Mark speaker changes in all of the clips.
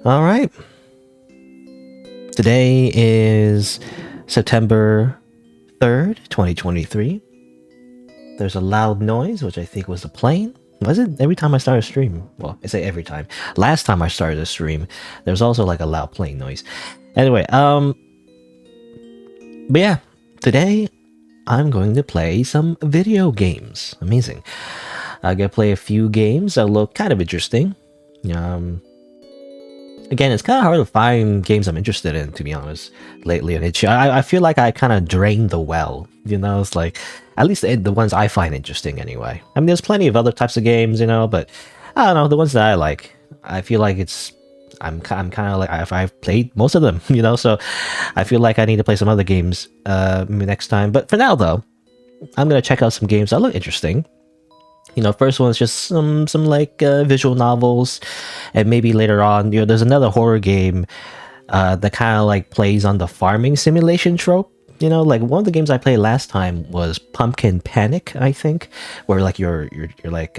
Speaker 1: All right. Today is September 3rd, 2023. There's a loud noise, which I think was a plane. Was it? Every time I start a stream. Well, I say every time. Last time I started a stream, there's also like a loud plane noise. Anyway, but yeah, today I'm going to play some video games. Amazing. I'm going to play a few games that look kind of interesting. Again, it's kind of hard to find games I'm interested in, to be honest, lately on itch. I feel like I kind of drained the well, you know? It's like, at least the ones I find interesting anyway. I mean, there's plenty of other types of games, you know, but I don't know, the ones that I like, I feel like I'm kind of like, I've played most of them, you know, so I feel like I need to play some other games next time. But for now, though, I'm going to check out some games that look interesting. You know, first one's just some like visual novels, and maybe later on, you know, there's another horror game that kind of like plays on the farming simulation trope. You know, like one of the games I played last time was Pumpkin Panic, I think, where like you're like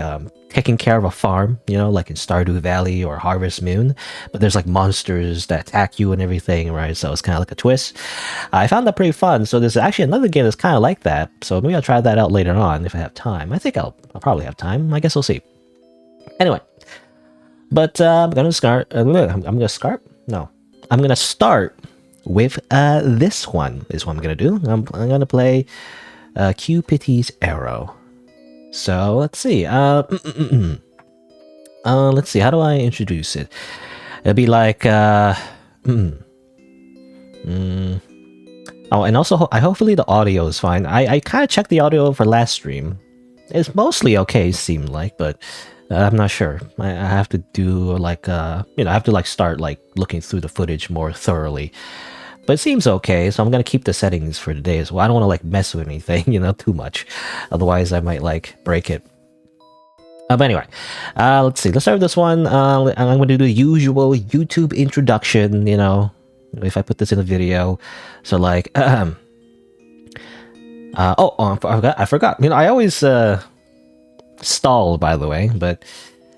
Speaker 1: taking care of a farm, you know, like in Stardew Valley or Harvest Moon, but there's like monsters that attack you and everything, right? So it's kind of like a twist. I found that pretty fun. So there's actually another game that's kind of like that. So maybe I'll try that out later on if I have time. I think I'll probably have time. I guess we'll see. Anyway, but I'm gonna start. I'm gonna start with this one is what I'm gonna do. I'm gonna play Cupid's Arrow. So let's see. Let's see. How do I introduce it? It'll be like Oh, and also hopefully the audio is fine. I kind of checked the audio for last stream. It's mostly okay, it seemed like, but I'm not sure. I have to do like I have to like start like looking through the footage more thoroughly. But it seems okay, so I'm gonna keep the settings for today as well. I don't want to like mess with anything, you know, too much. Otherwise, I might like break it. But anyway, let's see. Let's start with this one. I'm gonna do the usual YouTube introduction. You know, if I put this in a video. So like, I forgot. You know, I always stall, by the way, but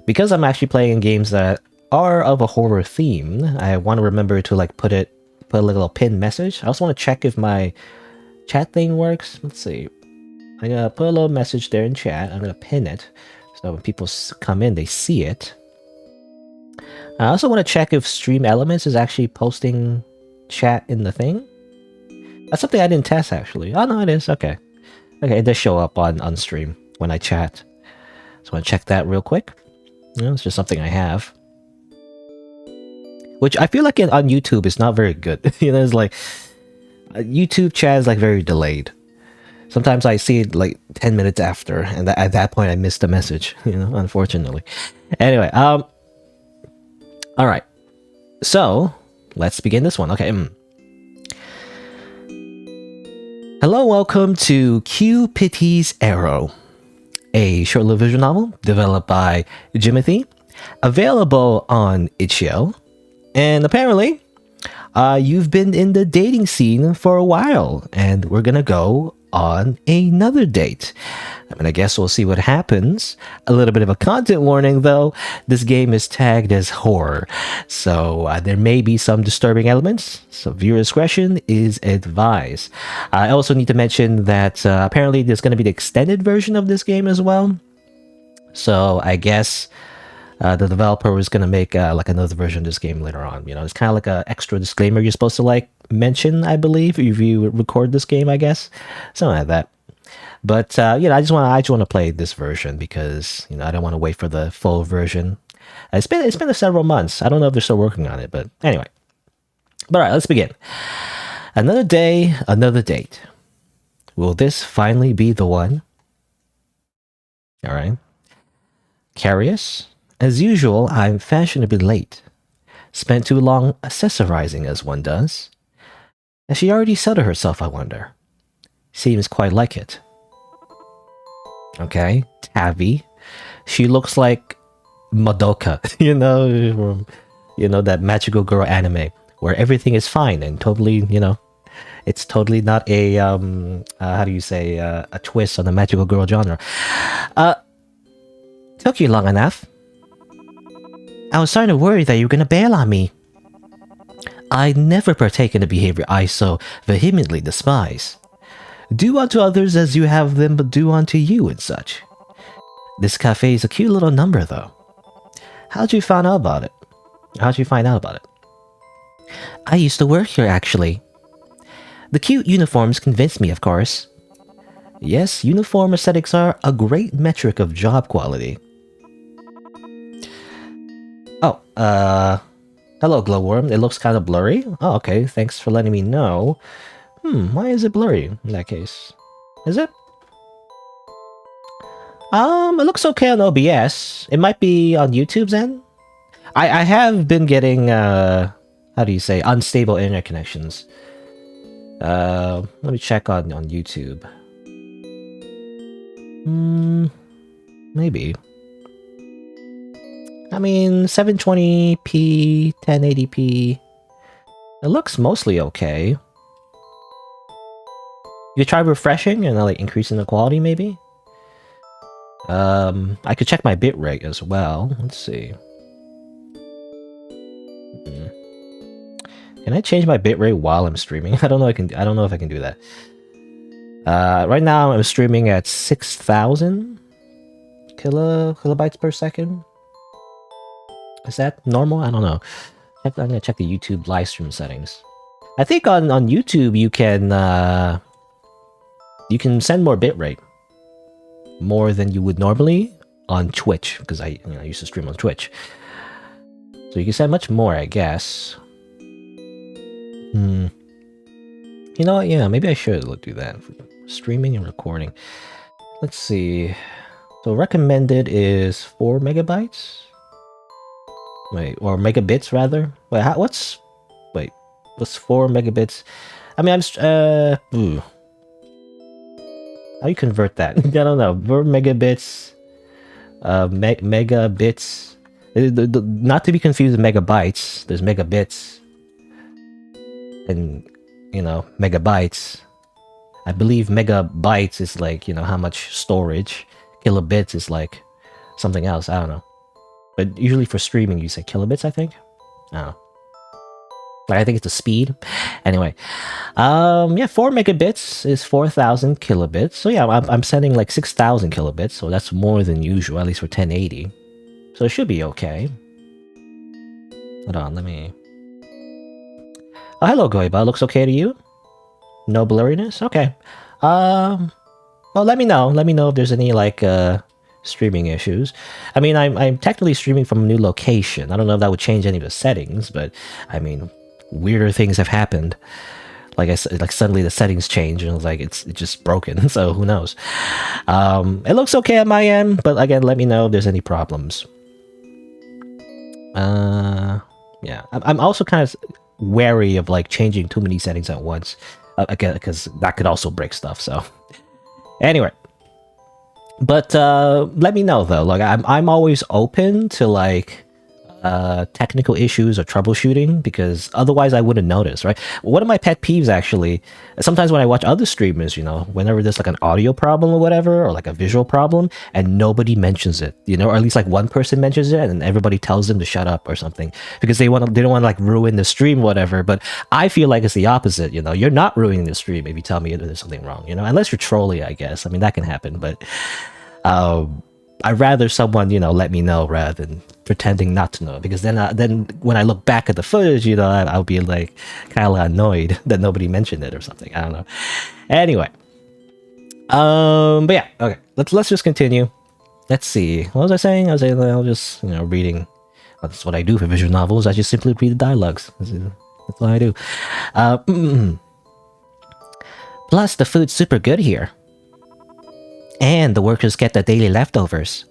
Speaker 1: because I'm actually playing games that are of a horror theme, I want to remember to like put a little pin message. I also want to check if my chat thing works. Let's see. I'm gonna put a little message there in chat. I'm gonna pin it so when people come in, they see it. I also want to check if Stream Elements is actually posting chat in the thing. That's something I didn't test actually. Oh no, it is. Okay, it does show up on stream when I chat. So I want to check that real quick. You know, it's just something I have. Which I feel like on YouTube is not very good. You know, it's like YouTube chat is like very delayed. Sometimes I see it like 10 minutes after, and at that point I miss the message. You know, unfortunately. Anyway, all right. So let's begin this one. Okay. Hello, welcome to Cupid's Arrow, a short-lived visual novel developed by Jimothy, available on itch.io. And apparently, you've been in the dating scene for a while, and we're gonna go on another date. I mean, I guess we'll see what happens. A little bit of a content warning, though. This game is tagged as horror, so there may be some disturbing elements, so viewer discretion is advised. I also need to mention that apparently there's going to be the extended version of this game as well. So I guess the developer was going to make like another version of this game later on. You know, it's kind of like an extra disclaimer you're supposed to like mention, I believe, if you record this game, I guess. Something like that. But you know, I just want to play this version because, you know, I don't want to wait for the full version. It's been several months. I don't know if they're still working on it, but anyway. But all right, let's begin. Another day, another date. Will this finally be the one? All right. Curious? As usual, I'm fashionably late. Spent too long accessorizing as one does. Has she already settled herself, I wonder? Seems quite like it. Okay, Tavi. She looks like Madoka, you know, that magical girl anime where everything is fine and totally, you know, it's totally not a how do you say a twist on the magical girl genre. Took you long enough. I was starting to worry that you were gonna bail on me. I never partake in a behavior I so vehemently despise. Do unto others as you have them do unto you and such. This cafe is a cute little number, though. How'd you find out about it? How'd you find out about it? I used to work here, actually. The cute uniforms convinced me, of course. Yes, uniform aesthetics are a great metric of job quality. Oh, hello, Glowworm. It looks kind of blurry. Oh, okay. Thanks for letting me know. Why is it blurry in that case? Is it? It looks okay on OBS. It might be on YouTube's end. I have been getting, how do you say, unstable internet connections. Let me check on YouTube. Maybe. I mean, 720p, 1080p. It looks mostly okay. You try refreshing and like increasing the quality, maybe? I could check my bitrate as well. Let's see. Can I change my bitrate while I'm streaming? I don't know. I don't know if I can do that. Right now I'm streaming at 6,000 kilobytes per second. Is that normal? I don't know. I'm gonna check the YouTube live stream settings. I think on YouTube you can send more bitrate, more than you would normally on Twitch, because I used to stream on Twitch. So you can send much more, I guess. You know what? Yeah, maybe I should do that. Streaming and recording. Let's see. So recommended is 4 megabytes. Wait, or megabits rather. Wait, what's 4 megabits? I mean, how do you convert that? I don't know. 4 megabits, megabits. Not to be confused with megabytes. There's megabits, and megabytes. I believe megabytes is like how much storage. Kilobits is like something else. I don't know. But usually for streaming, you say kilobits. I think. I don't know. I think it's the speed. Anyway, yeah, 4 megabits is 4,000 kilobits. So yeah, I'm sending like 6,000 kilobits. So that's more than usual, at least for 1080. So it should be okay. Hold on, let me. Oh, hello, Goiba. Looks okay to you? No blurriness? Okay. Well, let me know. Let me know if there's any like streaming issues. I mean, I'm technically streaming from a new location. I don't know if that would change any of the settings, but I mean, weirder things have happened. Like I said, like suddenly the settings change and it's just broken. So who knows? It looks okay on my end, but again, let me know if there's any problems. Yeah, I'm also kind of wary of like changing too many settings at once, again, because that could also break stuff. So anyway, but let me know though. Like I'm always open to like technical issues or troubleshooting, because otherwise I wouldn't notice, right? One of my pet peeves actually, sometimes when I watch other streamers, whenever there's like an audio problem or whatever, or like a visual problem, and nobody mentions it, or at least like one person mentions it and everybody tells them to shut up or something, because they don't want to like ruin the stream, whatever. But I feel like it's the opposite. You're not ruining the stream if you tell me there's something wrong, unless you're trolling, I guess. I mean, that can happen, but I'd rather someone, let me know rather than pretending not to know, because then when I look back at the footage, I'll be like kind of annoyed that nobody mentioned it or something. I don't know. Anyway, but yeah, okay. Let's just continue. Let's see. What was I saying? I was saying I'll just reading. That's what I do for visual novels. I just simply read the dialogues. That's what I do. Plus, the food's super good here. And the workers get the daily leftovers.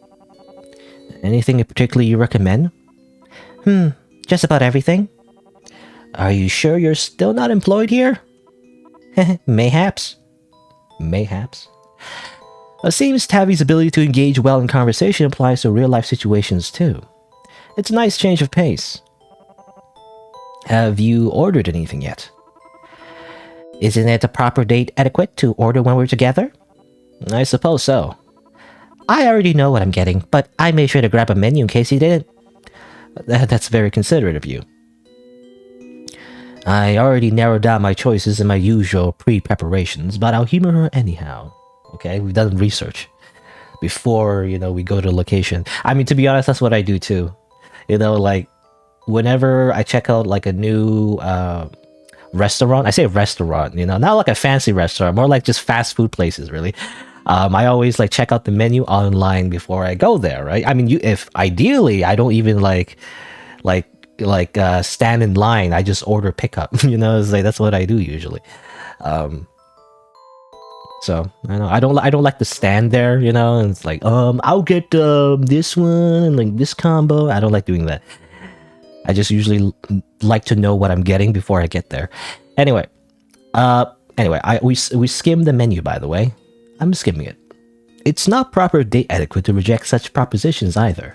Speaker 1: Anything in particular you recommend? Just about everything. Are you sure you're still not employed here? Mayhaps. Mayhaps. It seems Tavi's ability to engage well in conversation applies to real-life situations too. It's a nice change of pace. Have you ordered anything yet? Isn't it a proper date adequate to order when we're together? I suppose so. I already know what I'm getting, but I made sure to grab a menu in case you didn't. That's very considerate of you. I already narrowed down my choices in my usual pre-preparations, but I'll humor her anyhow. Okay, we've done research before, we go to the location. I mean, to be honest, that's what I do too. Like, whenever I check out, like, a new restaurant, I say restaurant, not like a fancy restaurant, more like just fast food places, really. I always, like, check out the menu online before I go there, right? I mean, if ideally, I don't even, stand in line. I just order pickup. It's like that's what I do usually. So I don't like to stand there. And it's like I'll get this one and like this combo. I don't like doing that. I just usually like to know what I'm getting before I get there. Anyway, we skimmed the menu, by the way. I'm skimming it. It's not proper date etiquette to reject such propositions either.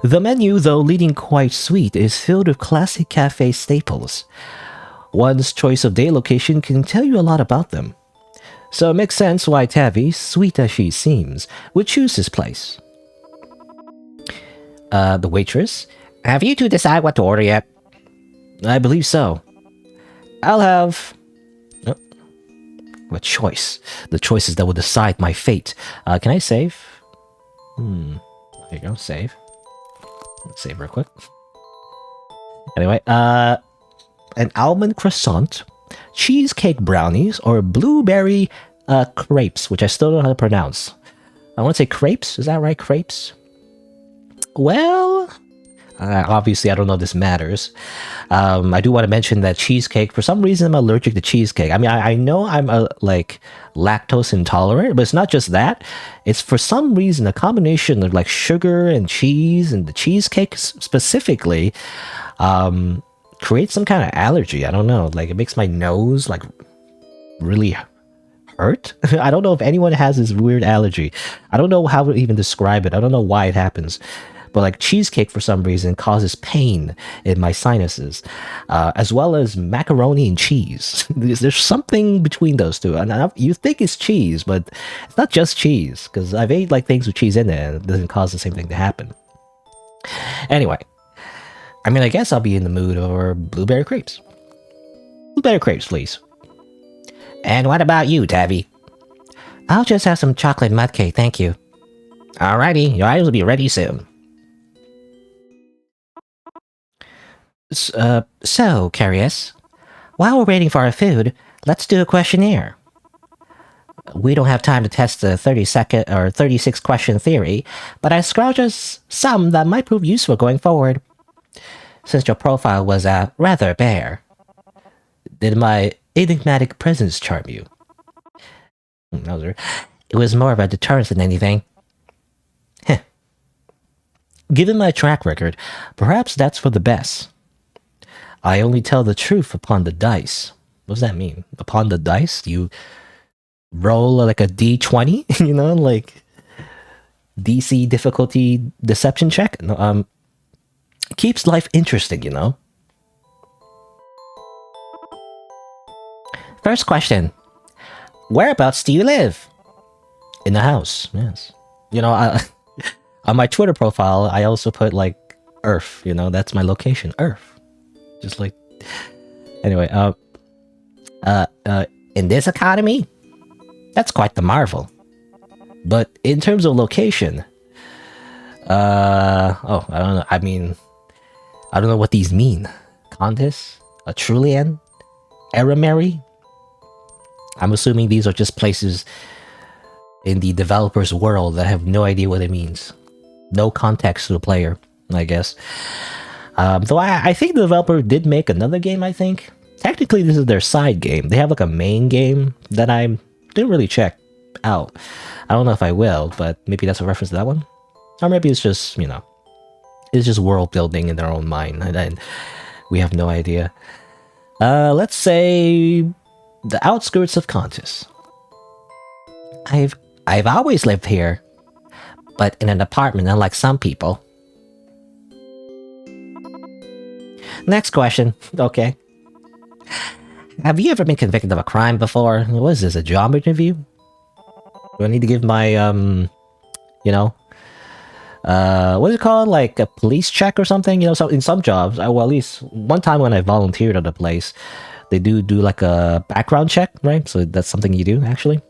Speaker 1: The menu, though leading quite sweet, is filled with classic cafe staples. One's choice of day location can tell you a lot about them. So it makes sense why Tavi, sweet as she seems, would choose this place. The waitress. Have you two decided what to order yet? I believe so. I'll have... Oh. What choice? The choices that will decide my fate. Can I save? There you go, save. Let's save real quick. Anyway, an almond croissant, cheesecake brownies, or blueberry crepes, which I still don't know how to pronounce. I want to say crepes. Is that right? Crepes? Well, obviously I don't know if this matters. I do want to mention that cheesecake, for some reason I'm allergic to cheesecake. I mean, I know I'm lactose intolerant, but it's not just that. It's for some reason a combination of like sugar and cheese, and the cheesecake specifically creates some kind of allergy. I don't know. Like, it makes my nose like really hurt. I don't know if anyone has this weird allergy. I don't know how to even describe it. I don't know why it happens. But like cheesecake for some reason causes pain in my sinuses, as well as macaroni and cheese. There's something between those two, and you think it's cheese, but it's not just cheese, because I've ate like things with cheese in it, and it doesn't cause the same thing to happen. Anyway, I mean, I guess I'll be in the mood for blueberry crepes. Blueberry crepes, please. And what about you, Tabby? I'll just have some chocolate mud cake, thank you. Alrighty, your eyes will be ready soon. So, Curious, while we're waiting for our food, let's do a questionnaire. We don't have time to test the 30-second or 36-question theory, but I scrounged us some that might prove useful going forward. Since your profile was rather bare, did my enigmatic presence charm you? It was more of a deterrence than anything. Heh. Given my track record, perhaps that's for the best. I only tell the truth upon the dice. What does that mean? Upon the dice? You roll like a D20? Like DC difficulty deception check? Keeps life interesting, First question. Whereabouts do you live? In the house, yes. On my Twitter profile, I also put like Earth, that's my location, Earth. Just like, anyway, in this economy, that's quite the marvel. But in terms of location, I don't know. I mean, I don't know what these mean. Contis? A Trulian? Eramary? I'm assuming these are just places in the developer's world that have no idea what it means. No context to the player, I guess. Though I think the developer did make another game, I think. Technically, this is their side game. They have like a main game that I didn't really check out. I don't know if I will, but maybe that's a reference to that one. Or maybe it's just, it's just world building in their own mind, and we have no idea. Let's say the outskirts of Contis. I've always lived here, but in an apartment, unlike some people. Next question. Okay. Have you ever been convicted of a crime before? What is this, a job interview? Do I need to give my, what is it called? Like a police check or something? You know, so in some jobs, well, at least one time when I volunteered at a place, they do like a background check, right? So that's something you do actually,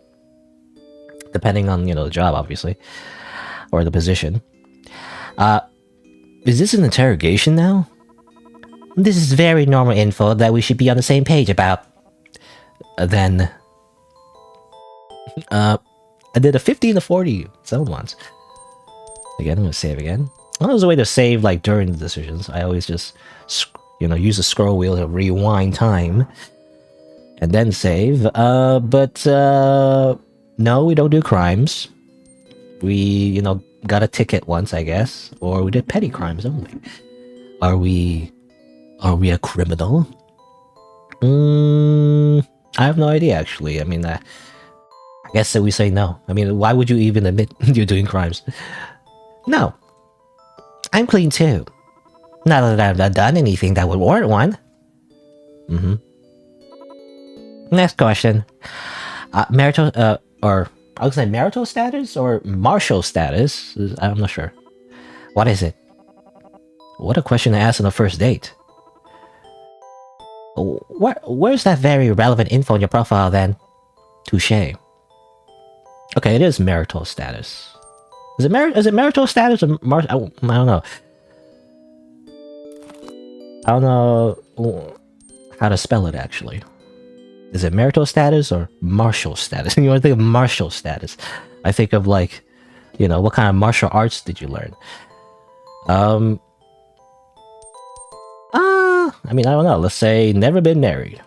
Speaker 1: depending on the job, obviously, or the position. Is this an interrogation now? This is very normal info that we should be on the same page about. Then, I did a 15 to 40 seven once. Again, I'm gonna save again. Well, there's a way to save like during the decisions. I always just, use the scroll wheel to rewind time and then save. But no, we don't do crimes. We, got a ticket once, I guess, or we did petty crimes only. Are we a criminal? I have no idea, actually. I mean, I guess that we say no. I mean, why would you even admit you're doing crimes? No. I'm clean too. Not that I've not done anything that would warrant one. Next question. Marital, or I would say marital status or martial status? I'm not sure. What is it? What a question to ask on a first date. Where's that very relevant info in your profile then? Touché. Okay, it is marital status. Is it marital status or I don't know. I don't know how to spell it actually. Is it marital status or martial status? You want to think of martial status? I think of like, what kind of martial arts did you learn? I mean, I don't know. Let's say never been married.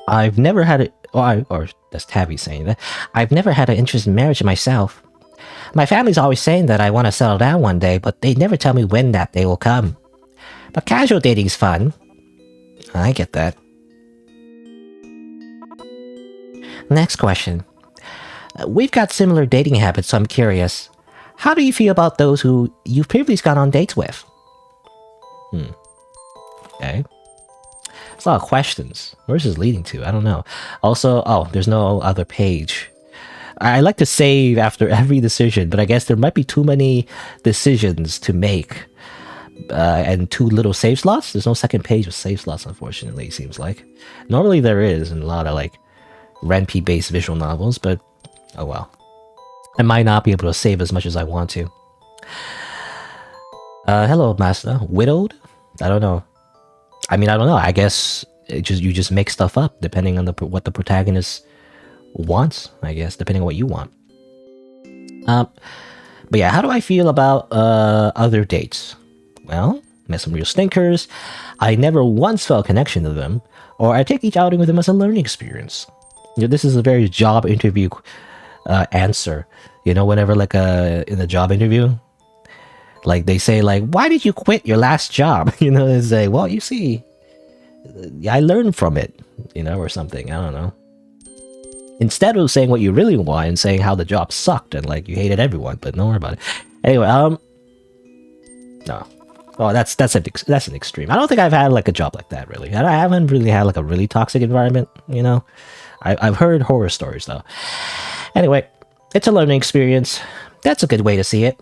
Speaker 1: I've never had it, or that's Tabby saying that. I've never had an interest in marriage myself. My family's always saying that I want to settle down one day, but they never tell me when that day will come. But casual dating's fun. I get that. Next question. We've got similar dating habits, so I'm curious. How do you feel about those who you've previously gone on dates with? Okay. It's a lot of questions. Where's this leading to? I don't know. Also, there's no other page. I like to save after every decision, but I guess there might be too many decisions to make. And too little save slots. There's no second page with save slots, unfortunately, it seems like. Normally there is in a lot of like RenP-based visual novels, but oh well. I might not be able to save as much as I want to. Hello, Master. Widowed? I don't know. I mean, I don't know. I guess you just make stuff up depending on what the protagonist wants, I guess, depending on what you want. But yeah, how do I feel about other dates? Well, met some real stinkers. I never once felt a connection to them, or I take each outing with them as a learning experience. This is a very job interview answer. Whenever like in a job interview, like they say like, why did you quit your last job? They say, well, you see, I learned from it, or something. I don't know. Instead of saying what you really want and saying how the job sucked and like you hated everyone, but don't worry about it. Anyway, no. Oh, that's an extreme. I don't think I've had like a job like that really. I haven't really had like a really toxic environment. I've heard horror stories though. Anyway, it's a learning experience. That's a good way to see it.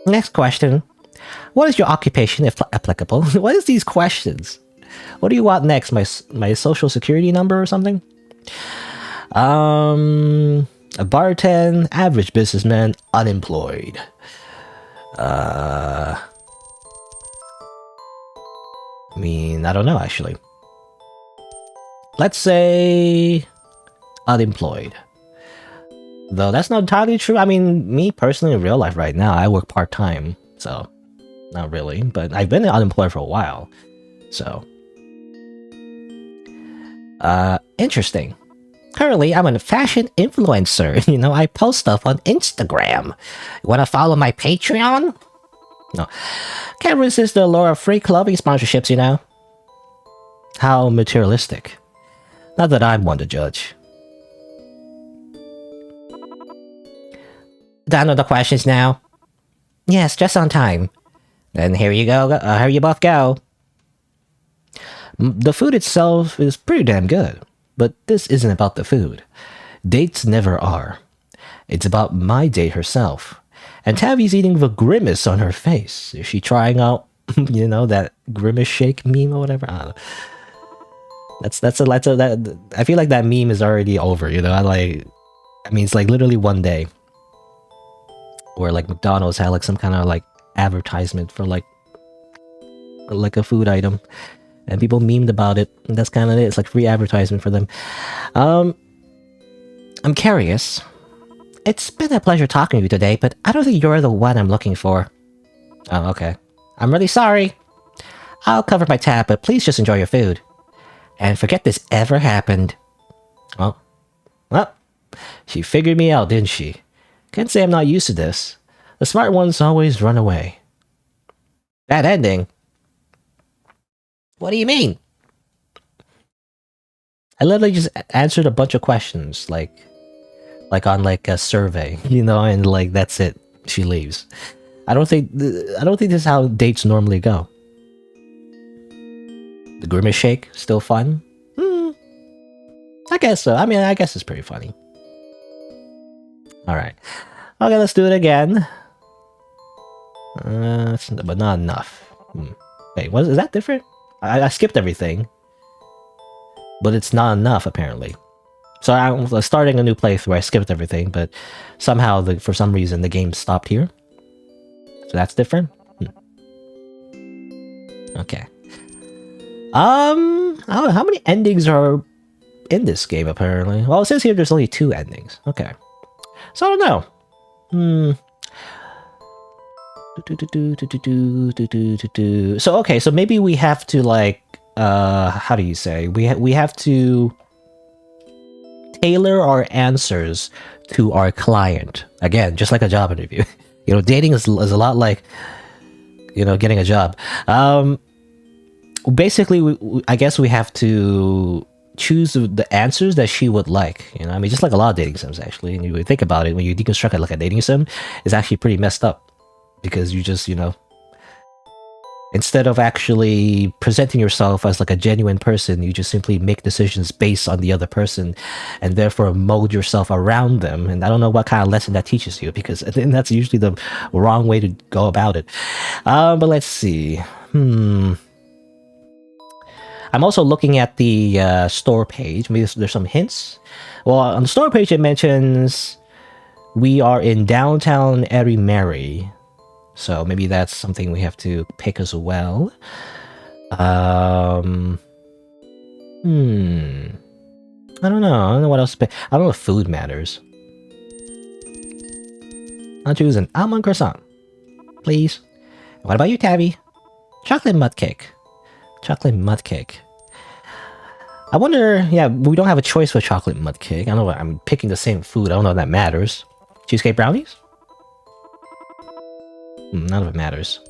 Speaker 1: Next question. What is your occupation, if applicable? What is these questions? What do you want next? My social security number or something? A bartender, average businessman, unemployed. I mean, I don't know actually. Let's say unemployed. Though that's not entirely true. I mean, me personally in real life right now, I work part-time, so not really. But I've been unemployed for a while, so interesting. Currently, I'm a fashion influencer. I post stuff on Instagram. You want to follow my Patreon? No. Can't resist the allure of free clothing sponsorships, How materialistic. Not that I'm one to judge. Done with the questions now? Yes, just on time. Then here you go. Here you both go. The food itself is pretty damn good. But this isn't about the food. Dates never are. It's about my date herself. And Tavi's eating with a grimace on her face. Is she trying out, that grimace shake meme or whatever? I don't know. That I feel like that meme is already over, it's like literally one day where like McDonald's had like some kind of like advertisement for like a food item, and people memed about it, and that's kind of it. It's like free advertisement for them. I'm curious. It's been a pleasure talking to you today, but I don't think you're the one I'm looking for. Oh, okay. I'm really sorry. I'll cover my tab, but please just enjoy your food. And forget this ever happened. Oh. Well, she figured me out, didn't she? Can't say I'm not used to this. The smart ones always run away. Bad ending? What do you mean? I literally just answered a bunch of questions, like on like a survey, and like that's it. She leaves. I don't think this is how dates normally go. The grimace shake still fun? I guess so. I mean, I guess it's pretty funny. All right. Okay, let's do it again. But not enough. Wait, is that different? I skipped everything, but it's not enough apparently. So I'm starting a new playthrough where I skipped everything, but somehow, for some reason, the game stopped here. So that's different? Okay. How many endings are in this game, apparently? Well, it says here there's only 2 endings. Okay. So I don't know. So, okay, so maybe we have to, like, how do you say? We have to tailor our answers to our client. Again, just like a job interview. Dating is a lot like, getting a job. Basically, I guess we have to choose the answers that she would like. Just like a lot of dating sims, actually. And you think about it, when you deconstruct it like a dating sim, it's actually pretty messed up. Because you just, instead of actually presenting yourself as like a genuine person, you just simply make decisions based on the other person and therefore mold yourself around them. And I don't know what kind of lesson that teaches you, because I think that's usually the wrong way to go about it. But let's see. I'm also looking at the store page. Maybe there's some hints. Well, on the store page, it mentions we are in downtown Erimeri. So maybe that's something we have to pick as well. I don't know what else to pick. I don't know if food matters. I'll choose an almond croissant, please. What about you, Tabby? Chocolate mud cake. Chocolate mud cake. I wonder, yeah, we don't have a choice for chocolate mud cake. I don't know, I'm picking the same food. I don't know if that matters. Cheesecake brownies? None of it matters.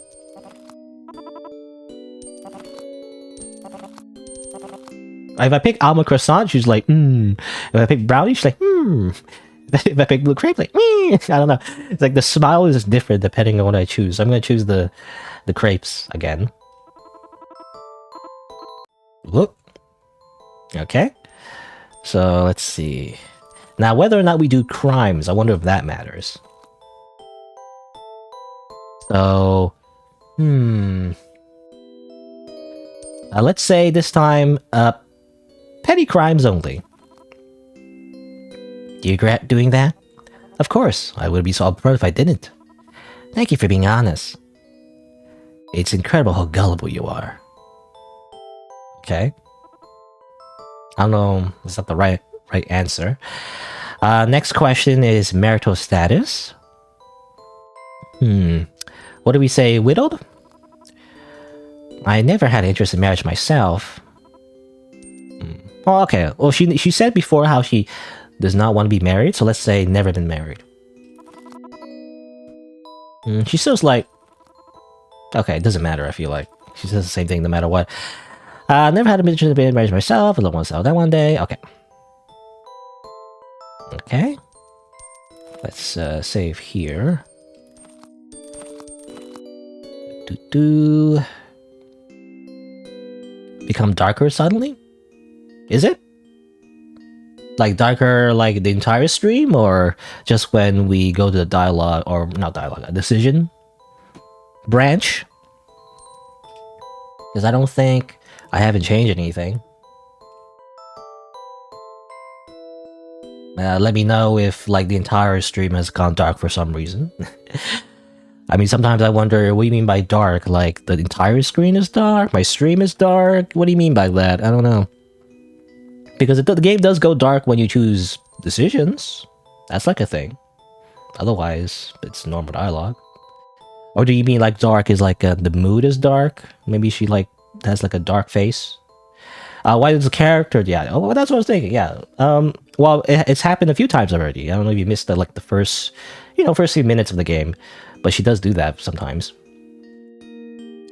Speaker 1: If I pick almond croissant, she's like, If I pick brownie, she's like, If I pick blue crepe, like, I don't know. It's like the smile is different depending on what I choose. I'm gonna choose the crepes again. Look. Okay. So let's see. Now, whether or not we do crimes, I wonder if that matters. So, let's say this time, petty crimes only. Do you regret doing that? Of course, I would be so upset if I didn't. Thank you for being honest. It's incredible how gullible you are. Okay. I don't know, is that the right answer? Next question is marital status. What do we say, widowed? I never had interest in marriage myself. Oh, okay. Well, she said before how she does not want to be married, so let's say never been married. She still like... Okay, it doesn't matter, I feel like. She says the same thing no matter what. Never had an interest in marriage myself. I don't want to sell that one day. Okay. Okay. Let's save here. Become darker suddenly? Is it? Like darker, like the entire stream, or just when we go to the dialogue, or not dialogue, decision branch? Because I don't think I haven't changed anything. Let me know if like the entire stream has gone dark for some reason. I mean, sometimes I wonder, what do you mean by dark? Like the entire screen is dark? My stream is dark? What do you mean by that? I don't know. Because the game does go dark when you choose decisions. That's like a thing. Otherwise, it's normal dialogue. Or do you mean like dark is like the mood is dark? Maybe she like has like a dark face. Why does the character? Yeah, oh, that's what I was thinking. Yeah. Well, it's happened a few times already. I don't know if you missed the, like the first, first few minutes of the game, but she does do that sometimes.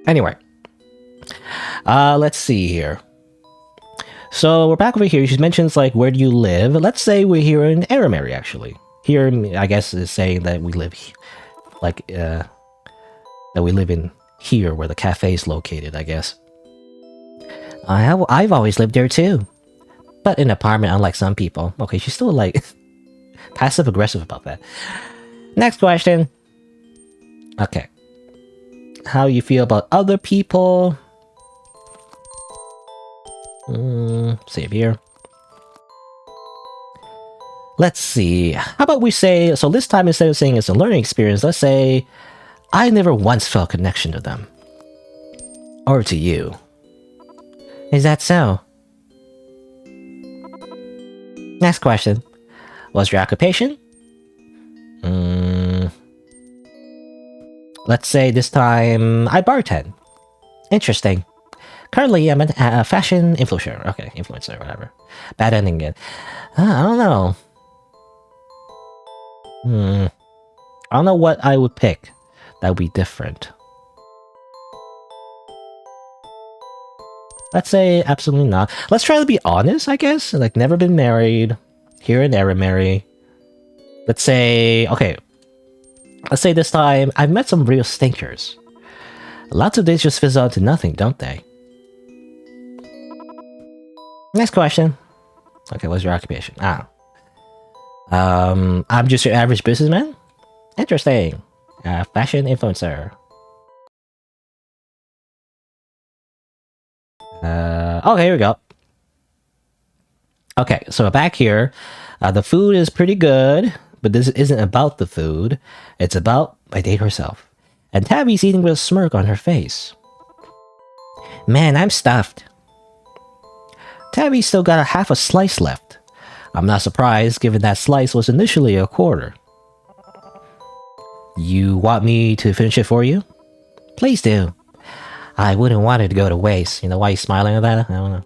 Speaker 1: Anyway, let's see here. So we're back over here. She mentions like, where do you live? Let's say we're here in Aramary, actually. Here, I guess, is saying that we live, like, that we live in here, where the cafe is located, I guess. I've always lived there too, but in an apartment, unlike some people. Okay, she's still like passive aggressive about that. Next question. Okay, how you feel about other people? Save here. Let's see. How about we say, so this time instead of saying it's a learning experience, let's say I never once felt connection to them or to you. Is that so? Next question. What's your occupation? Let's say this time I bartend. Interesting. Currently, I'm a fashion influencer. Okay, influencer, whatever. Bad ending again. I don't know. I don't know what I would pick that would be different. Let's say absolutely not. Let's try to be honest, I guess. Like, never been married. Here in Aramary. Let's say, okay. Let's say this time, I've met some real stinkers. Lots of days just fizzle out to nothing, don't they? Next question. Okay, what's your occupation? I'm just your average businessman? Interesting. Fashion influencer. Okay, here we go. Okay, so back here, the food is pretty good, but this isn't about the food. It's about my date herself. And Tabby's eating with a smirk on her face. Man, I'm stuffed. Tabby's still got half a slice left. I'm not surprised, given that slice was initially a quarter. You want me to finish it for you? Please do. I wouldn't want it to go to waste. You know why he's smiling at that? I don't know.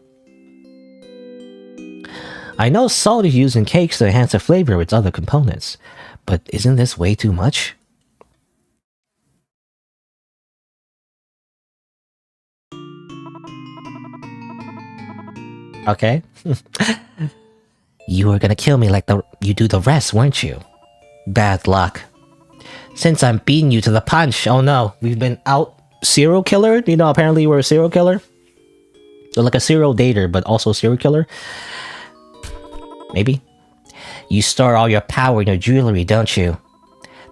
Speaker 1: I know salt is used in cakes to enhance the flavor with other components, but isn't this way too much? Okay. You were gonna kill me like you do the rest, weren't you? Bad luck. Since I'm beating you to the punch, oh no, we've been out serial killer? You know, apparently we're a serial killer? So like a serial dater, but also serial killer? Maybe? You store all your power in your jewelry, don't you?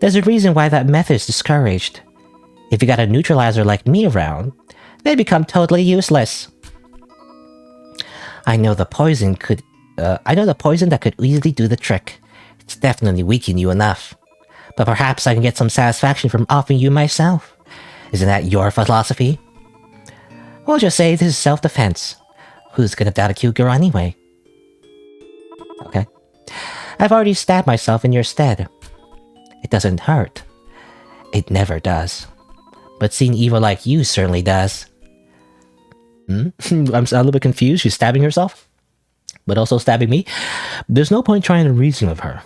Speaker 1: There's a reason why that method is discouraged. If you got a neutralizer like me around, they become totally useless. I know the poison that could easily do the trick. It's definitely weaken you enough. But perhaps I can get some satisfaction from offering you myself. Isn't that your philosophy? We'll just say this is self-defense. Who's gonna doubt a cute girl anyway? Okay. I've already stabbed myself in your stead. It doesn't hurt. It never does. But seeing evil like you certainly does. I'm a little bit confused. She's stabbing herself, but also stabbing me. There's no point trying to reason with her.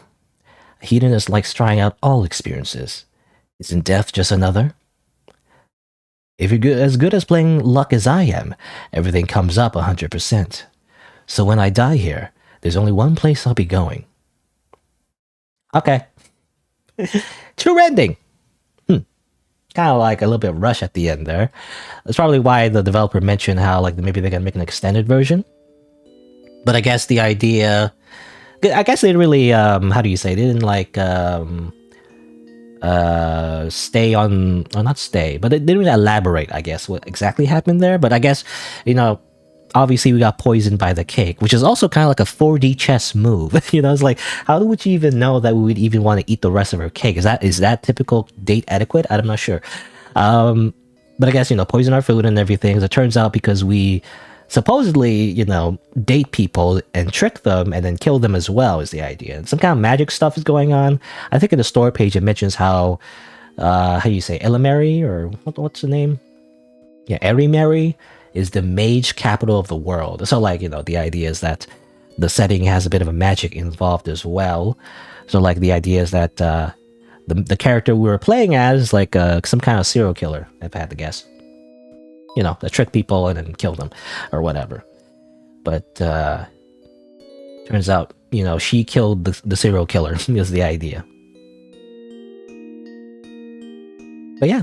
Speaker 1: A hedonist likes trying out all experiences. Isn't death just another? If you're as good as playing luck as I am, everything comes up 100%. So when I die here, there's only one place I'll be going. Okay. True ending. Kind of like a little bit rush at the end there. That's probably why the developer mentioned how like maybe they're gonna make an extended version. But I guess the idea I guess they really how do you say, they didn't like stay on, or not stay, but they didn't really elaborate, I guess, what exactly happened there. But I guess, you know, obviously we got poisoned by the cake, which is also kind of like a 4D chess move. It's like, how would you even know that we would even want to eat the rest of her cake? Is that typical date etiquette? I'm not sure. But I guess, poison our food and everything. As it turns out, because we supposedly, date people and trick them and then kill them as well is the idea. And some kind of magic stuff is going on. I think in the store page it mentions how do you say, Elimary, or what's the name? Yeah, Erimary is the mage capital of the world. So like, the idea is that the setting has a bit of a magic involved as well. So like the idea is that the character we were playing as is like some kind of serial killer, if I had to guess. That trick people and then kill them or whatever. But turns out, she killed the serial killer is the idea. But yeah,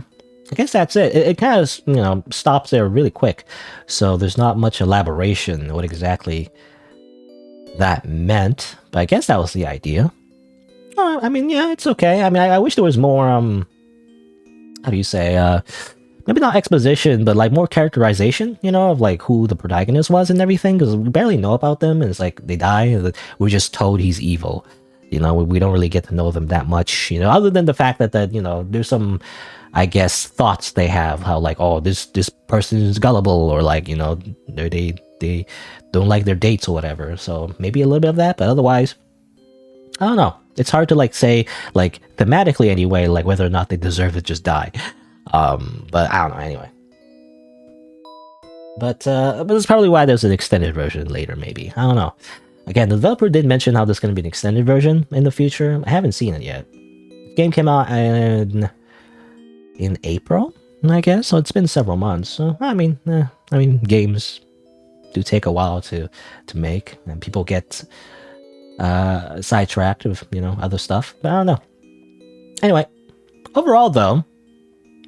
Speaker 1: I guess that's it. It kind of, stops there really quick. So there's not much elaboration what exactly that meant. But I guess that was the idea. I mean, yeah, it's okay. I mean, I wish there was more, how do you say, maybe not exposition, but like more characterization, of like who the protagonist was and everything, because we barely know about them, and it's like they die, and we're just told he's evil. We don't really get to know them that much, other than the fact that there's some, I guess, thoughts they have, how like, oh, this person is gullible, or like, they don't like their dates or whatever. So maybe a little bit of that, but otherwise, I don't know. It's hard to like say, like thematically anyway, like whether or not they deserve to just die. But I don't know anyway. But that's probably why there's an extended version later, maybe. I don't know. Again, the developer did mention how there's going to be an extended version in the future. I haven't seen it yet. The game came out in April, I guess, so it's been several months. So I mean, games do take a while to make, and people get sidetracked with other stuff. But I don't know. Anyway, overall though,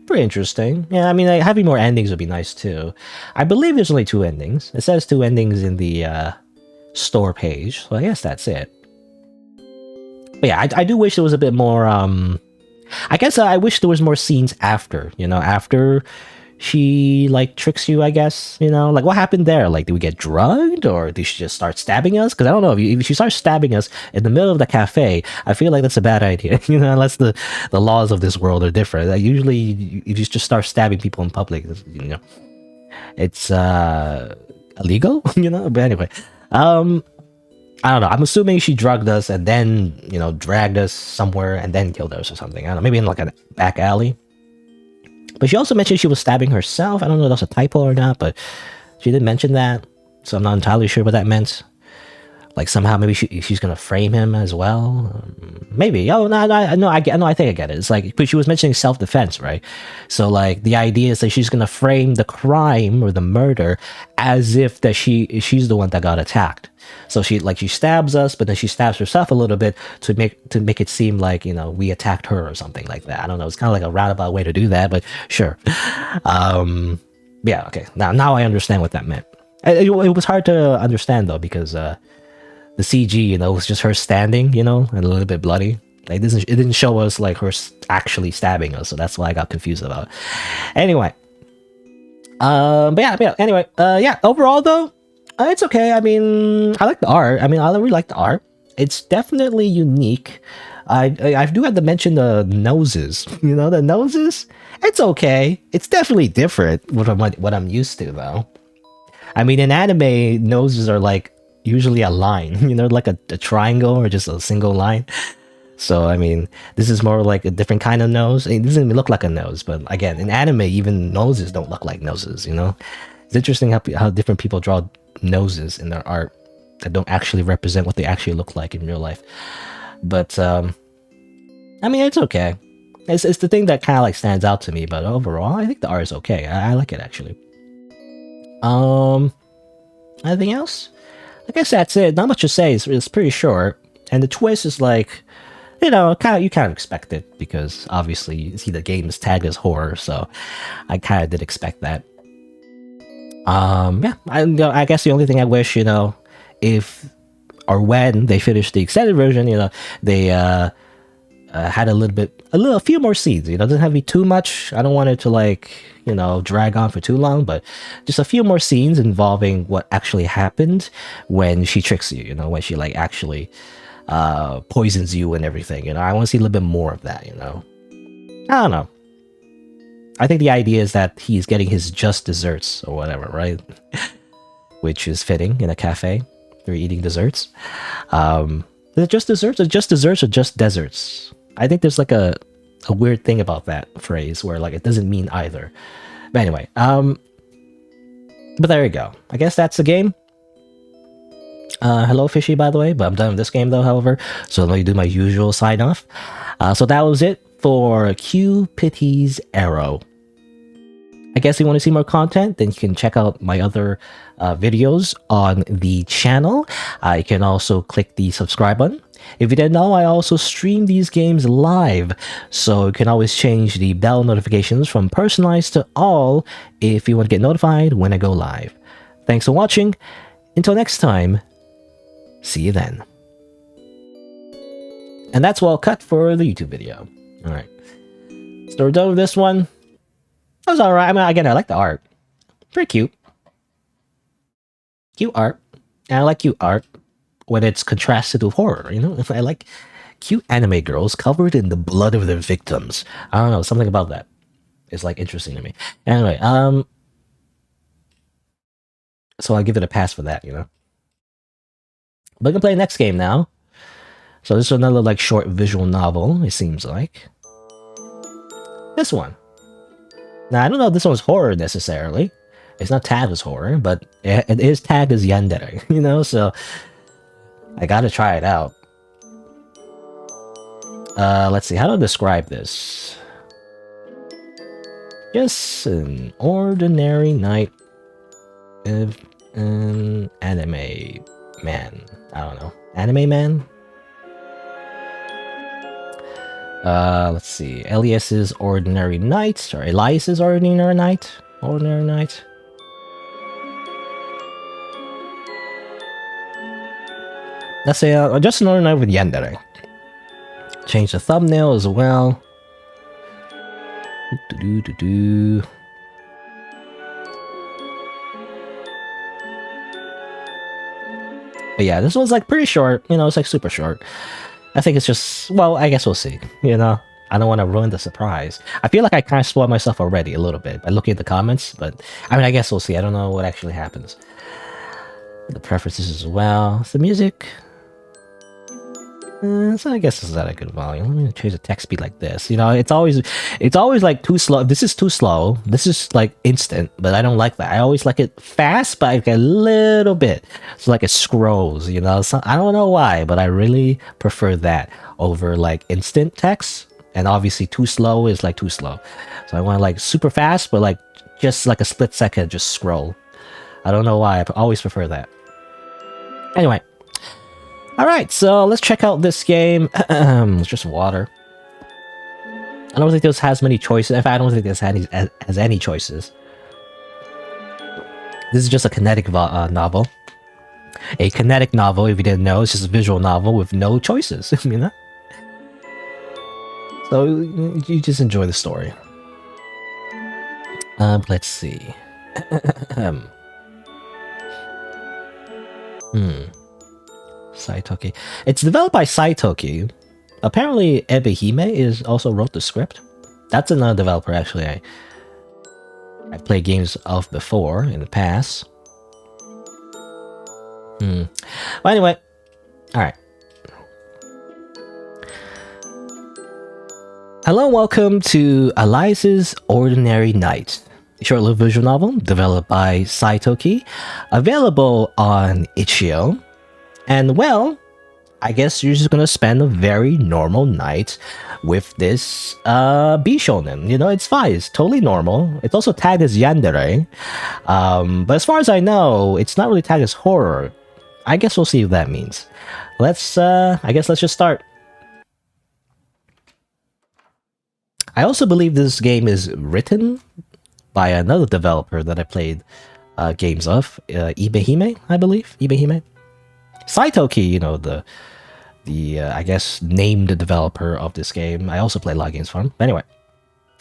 Speaker 1: pretty interesting. Yeah, I mean, like, having more endings would be nice too. I believe there's only 2 endings. It says 2 endings in the store page, so I guess that's it. But yeah, I do wish there was a bit more. I guess I wish there was more scenes after. After she like tricks you, I guess. Like what happened there? Like, did we get drugged, or did she just start stabbing us? Because I don't know, if she starts stabbing us in the middle of the cafe, I feel like that's a bad idea. Unless the laws of this world are different. Like, usually, if you just start stabbing people in public, it's illegal. But anyway, I don't know. I'm assuming she drugged us and then dragged us somewhere and then killed us or something. I don't know. Maybe in like a back alley. But she also mentioned she was stabbing herself. I don't know if that's a typo or not, but she did mention that. So I'm not entirely sure what that meant. Like somehow maybe she's gonna frame him as well. Maybe. Oh no, I think I get it. It's like, but she was mentioning self-defense, right? So like the idea is that she's gonna frame the crime or the murder as if that she's the one that got attacked. So she stabs us, but then she stabs herself a little bit to make it seem like we attacked her or something like that. I don't know. It's kind of like a roundabout way to do that, but sure. Yeah. Okay. Now I understand what that meant. It was hard to understand though, because the CG, was just her standing, and a little bit bloody. Like it didn't show us like her actually stabbing us, so that's why I got confused about it. Anyway, but yeah. Anyway, yeah. Overall though, it's okay. I mean, I like the art. I really like the art. It's definitely unique. I do have to mention the noses. The noses. It's okay. It's definitely different what I'm used to though. I mean, in anime, noses are like usually a line, like a triangle or just a single line. So, I mean, this is more like a different kind of nose. It doesn't even look like a nose, but again, in anime, even noses don't look like noses, It's interesting how different people draw noses in their art that don't actually represent what they actually look like in real life. But, I mean, it's okay. It's the thing that kind of like stands out to me, but overall, I think the art is okay. I like it, actually. Anything else? I guess that's it. Not much to say. It's pretty short, and the twist is like, you kind of expect it, because obviously you see the game is tagged as horror, so I kind of did expect that. Yeah. I guess the only thing I wish, if or when they finished the extended version, they had a few more scenes. It doesn't have to be too much. I don't want it to drag on for too long, but just a few more scenes involving what actually happened when she tricks you. When she actually poisons you and everything. I want to see a little bit more of that. I don't know. I think the idea is that he's getting his just desserts or whatever, right? Which is fitting in a cafe. They're eating desserts. Is it just desserts, or just desserts, or just deserts? I think there's a weird thing about that phrase where it doesn't mean either. But anyway, but there you go. I guess that's the game. Hello, Fishy, by the way, but I'm done with this game though, however. So let me do my usual sign off. So that was it for Cupid's Arrow. I guess if you want to see more content, then you can check out my other videos on the channel. You can also click the subscribe button. If you didn't know, I also stream these games live, so you can always change the bell notifications from personalized to all if you want to get notified when I go live. Thanks for watching. Until next time, see you then. And that's all cut for the YouTube video. Alright. So we're done with this one. That was alright. I mean, again, I like the art. Pretty cute. Cute art. And I like cute art when it's contrasted with horror, I like cute anime girls covered in the blood of their victims. I don't know, something about that is interesting to me. Anyway, so I'll give it a pass for that, But we can play the next game now. So this is another short visual novel, it seems like. This one. Now, I don't know if this one's horror necessarily. It's not tagged as horror, but it is tagged as yandere, so I gotta try it out. Let's see, how to describe this? Just an ordinary night of an anime man. I don't know. Anime man? Let's see. Elias's Ordinary Night, or Elias's Ordinary Night? Ordinary Night? Let's say, just an ordinary night with yandere. Change the thumbnail as well. But yeah, this one's pretty short. It's super short. I think it's just, well, I guess we'll see. I don't want to ruin the surprise. I feel like I kind of spoiled myself already a little bit by looking at the comments, but I mean, I guess we'll see. I don't know what actually happens. The preferences as well. It's the music. So I guess this is at a good volume. Let me change the text speed like this. It's always too slow. This is too slow. This is instant, but I don't like that. I always like it fast, but a little bit. So it scrolls, So I don't know why, but I really prefer that over instant text. And obviously too slow is too slow. So I want super fast, but just a split second, just scroll. I don't know why. I always prefer that. Anyway. Alright, so let's check out this game. It's just water. I don't think this has many choices. In fact, I don't think this has any choices. This is just a kinetic novel. A kinetic novel, if you didn't know, it's just a visual novel with no choices, So, you just enjoy the story. Let's see. Saitoki. It's developed by Saitoki. Apparently, Ebehime also wrote the script. That's another developer, actually, I've played games of before, in the past. Well, anyway. Alright. Hello and welcome to Elias's Ordinary Night. A short-lived visual novel developed by Saitoki. Available on itch.io. And well, I guess you're just gonna spend a very normal night with this B-shonen. It's fine, it's totally normal. It's also tagged as yandere. But as far as I know, it's not really tagged as horror. I guess we'll see what that means. I guess let's just start. I also believe this game is written by another developer that I played games of. Ibehime, I believe. Ibehime. Saitoki, the I guess named developer of this game. I also play a lot of games for him. But anyway,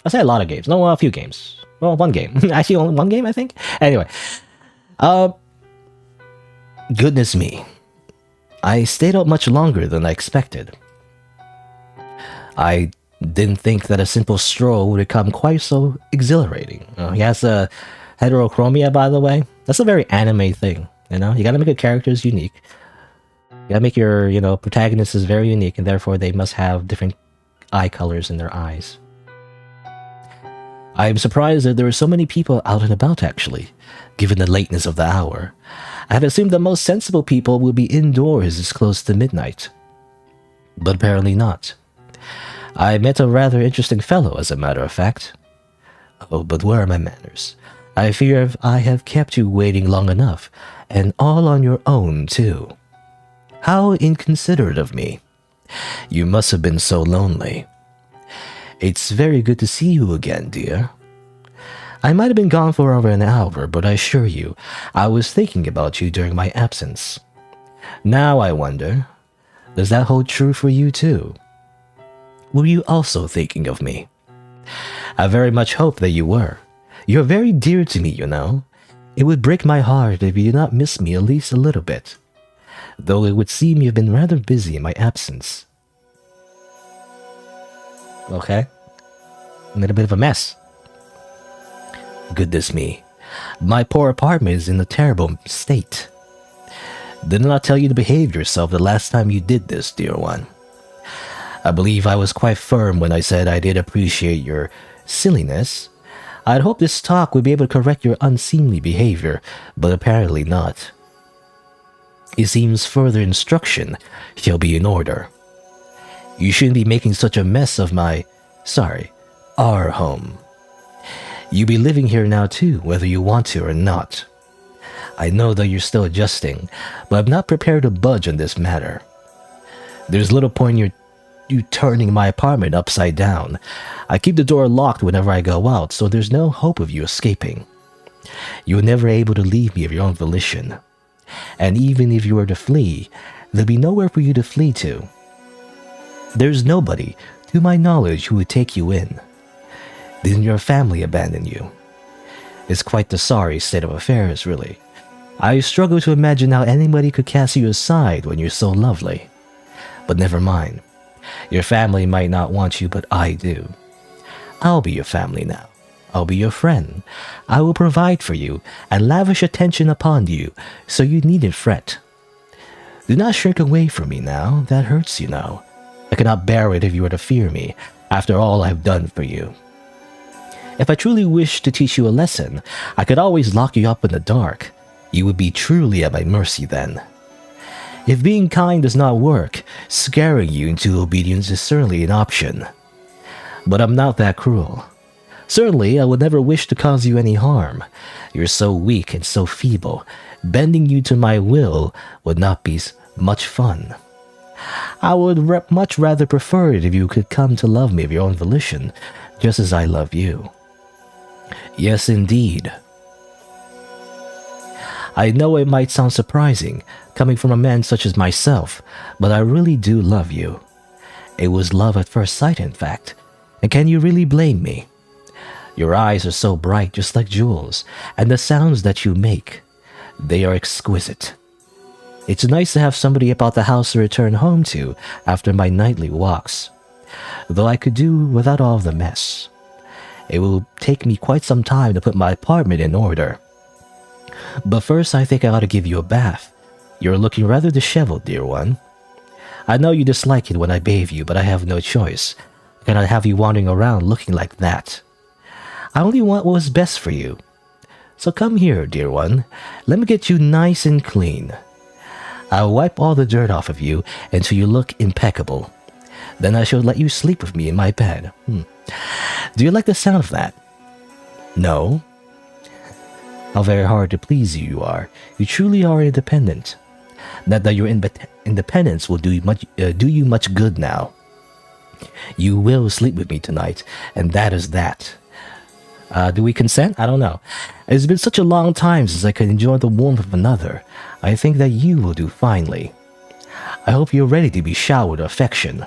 Speaker 1: I say a lot of games. No, a few games. Well, one game. Actually, only one game, I think. Anyway, goodness me, I stayed up much longer than I expected. I didn't think that a simple stroll would become quite so exhilarating. He has a heterochromia, by the way. That's a very anime thing. You gotta make your characters unique. You gotta make your, protagonists very unique, and therefore they must have different eye colors in their eyes. I'm surprised that there are so many people out and about, actually, given the lateness of the hour. I had assumed that most sensible people would be indoors as close to midnight. But apparently not. I met a rather interesting fellow, as a matter of fact. Oh, but where are my manners? I fear I have kept you waiting long enough, and all on your own, too. How inconsiderate of me. You must have been so lonely. It's very good to see you again, dear. I might have been gone for over an hour, but I assure you, I was thinking about you during my absence. Now I wonder, does that hold true for you too? Were you also thinking of me? I very much hope that you were. You're very dear to me, It would break my heart if you did not miss me at least a little bit, though it would seem you've been rather busy in my absence. Okay. Made a bit of a mess. Goodness me. My poor apartment is in a terrible state. Didn't I tell you to behave yourself the last time you did this, dear one? I believe I was quite firm when I said I did appreciate your silliness. I'd hoped this talk would be able to correct your unseemly behavior, but apparently not. It seems further instruction shall be in order. You shouldn't be making such a mess of our home. You'll be living here now too, whether you want to or not. I know that you're still adjusting, but I'm not prepared to budge on this matter. There's little point in you turning my apartment upside down. I keep the door locked whenever I go out, so there's no hope of you escaping. You're never able to leave me of your own volition. And even if you were to flee, there'll be nowhere for you to flee to. There's nobody, to my knowledge, who would take you in. Didn't your family abandon you? It's quite the sorry state of affairs, really. I struggle to imagine how anybody could cast you aside when you're so lovely. But never mind. Your family might not want you, but I do. I'll be your family now. I'll be your friend. I will provide for you and lavish attention upon you, so you needn't fret. Do not shrink away from me now. That hurts, I cannot bear it if you were to fear me, after all I've done for you. If I truly wished to teach you a lesson, I could always lock you up in the dark. You would be truly at my mercy then. If being kind does not work, scaring you into obedience is certainly an option. But I'm not that cruel. Certainly, I would never wish to cause you any harm. You're so weak and so feeble. Bending you to my will would not be much fun. I would much rather prefer it if you could come to love me of your own volition, just as I love you. Yes, indeed. I know it might sound surprising, coming from a man such as myself, but I really do love you. It was love at first sight, in fact, and can you really blame me? Your eyes are so bright, just like jewels, and the sounds that you make, they are exquisite. It's nice to have somebody about the house to return home to after my nightly walks, though I could do without all the mess. It will take me quite some time to put my apartment in order. But first, I think I ought to give you a bath. You're looking rather disheveled, dear one. I know you dislike it when I bathe you, but I have no choice. I cannot have you wandering around looking like that. I only want what was best for you. So come here, dear one. Let me get you nice and clean. I'll wipe all the dirt off of you until you look impeccable. Then I shall let you sleep with me in my bed. Do you like the sound of that? No? How very hard to please you are. You truly are independent. Not that your independence will do you much good now. You will sleep with me tonight, and that is that. Do we consent? I don't know. It's been such a long time since I could enjoy the warmth of another. I think that you will do finely. I hope you're ready to be showered with affection.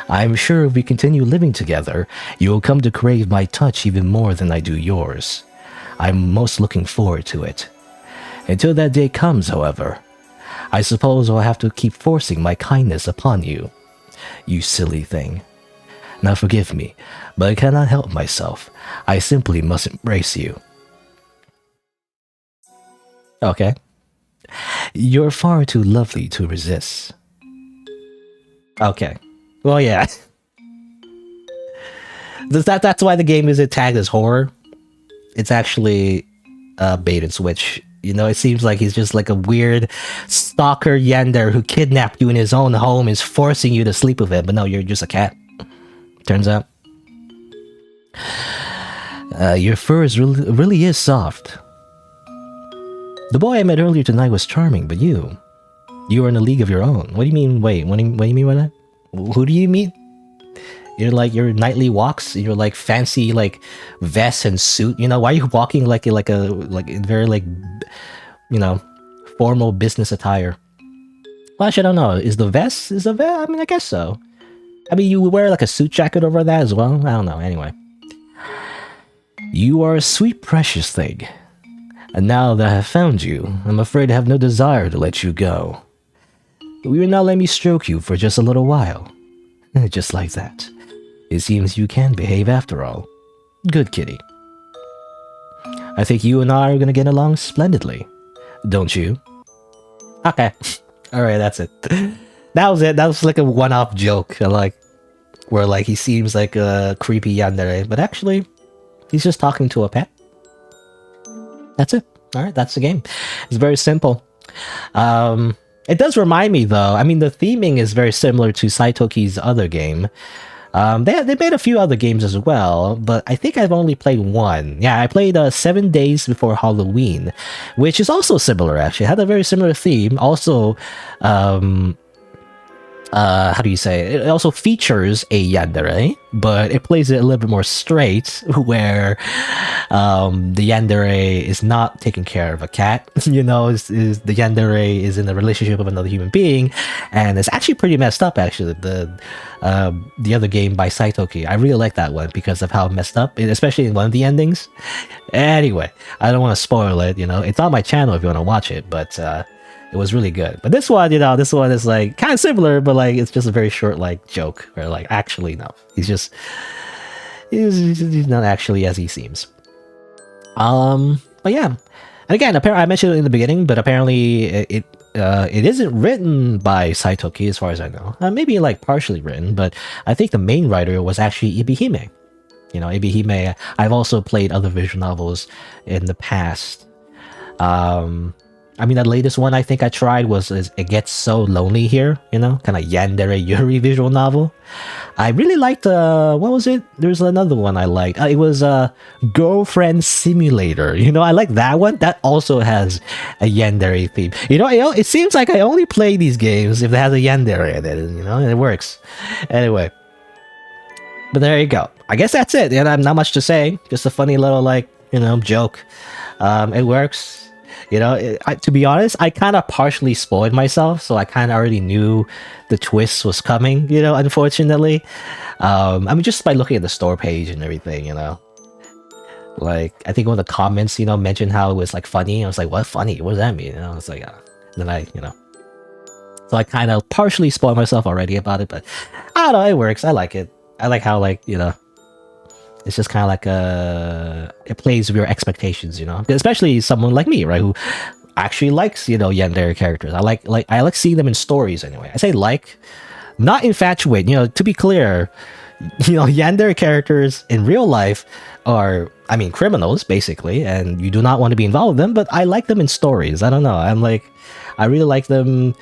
Speaker 1: I'm sure if we continue living together, you will come to crave my touch even more than I do yours. I'm most looking forward to it. Until that day comes, however, I suppose I'll have to keep forcing my kindness upon you. You silly thing. Now forgive me, but I cannot help myself. I simply must embrace you. Okay. You're far too lovely to resist. Okay. Well, yeah. That's why the game isn't tagged as horror. It's actually bait and switch. You know, it seems like he's just like a weird stalker yender who kidnapped you in his own home, is forcing you to sleep with him. But no, you're just a cat. Turns out. Your fur really is soft. The boy I met earlier tonight was charming, but you are in a league of your own. What do you mean? Wait, what do you mean by that? Who do you meet? You're like your nightly walks. You're like fancy like vest and suit. You know, why are you walking like very like, you know, formal business attire? Well, actually, I don't know. Is the vest? I mean, I guess so. I mean, you wear like a suit jacket over that as well. I don't know. Anyway, you are a sweet, precious thing. And now that I have found you, I'm afraid I have no desire to let you go. Will you now let me stroke you for just a little while? Just like that. It seems you can behave after all. Good kitty. I think you and I are gonna get along splendidly. Don't you? Okay. Alright, that's it. That was it. That was like a one-off joke. Where like he seems like a creepy yandere, but actually, he's just talking to a pet. That's it. Alright, that's the game. It's very simple. It does remind me though, I mean the theming is very similar to Saitoki's other game. They made a few other games as well, but I think I've only played one. Yeah, I played 7 Days Before Halloween, which is also similar actually. It had a very similar theme. Also, how do you say it? It also features a yandere, but it plays it a little bit more straight, where the yandere is not taking care of a cat. You know, the yandere is in a relationship with another human being, and it's actually pretty messed up. Actually, the other game by Saitoki, I really like that one because of how messed up, especially in one of the endings. Anyway, I don't want to spoil it. You know, it's on my channel if you want to watch it, but. It was really good. But this one, you know, this one is like kind of similar, but like it's just a very short like joke where like actually no, he's not actually as he seems. But yeah, and again, apparently I mentioned it in the beginning, but apparently it isn't written by Saitoki as far as I know. Maybe like partially written, but I think the main writer was actually Ibihime. You know, Ibihime. I've also played other visual novels in the past. I mean, the latest one I think I tried was It Gets So Lonely Here, you know, kind of yandere yuri visual novel. I really liked, what was it? There's another one I liked. It was Girlfriend Simulator. You know, I like that one. That also has a yandere theme. You know, it seems like I only play these games if it has a yandere in it, you know, and it works. Anyway. But there you go. I guess that's it. Yeah, not much to say. Just a funny little, like, you know, joke. It works. You know, to be honest, I kind of partially spoiled myself, so I kind of already knew the twist was coming, you know, unfortunately. I mean, just by looking at the store page and everything, you know. Like, I think one of the comments, you know, mentioned how it was, like, funny. I was like, what funny? What does that mean? You know, it's like, then I, you know. So I kind of partially spoiled myself already about it, but I don't know, it works. I like it. I like how, like, you know, it's just kind of like it plays with your expectations, you know, especially someone like me, right, who actually likes, you know, yandere characters. I like seeing them in stories anyway. I say like, not infatuate, you know, to be clear, you know, yandere characters in real life are, I mean, criminals basically, and you do not want to be involved with them, but I like them in stories. I don't know. I really like them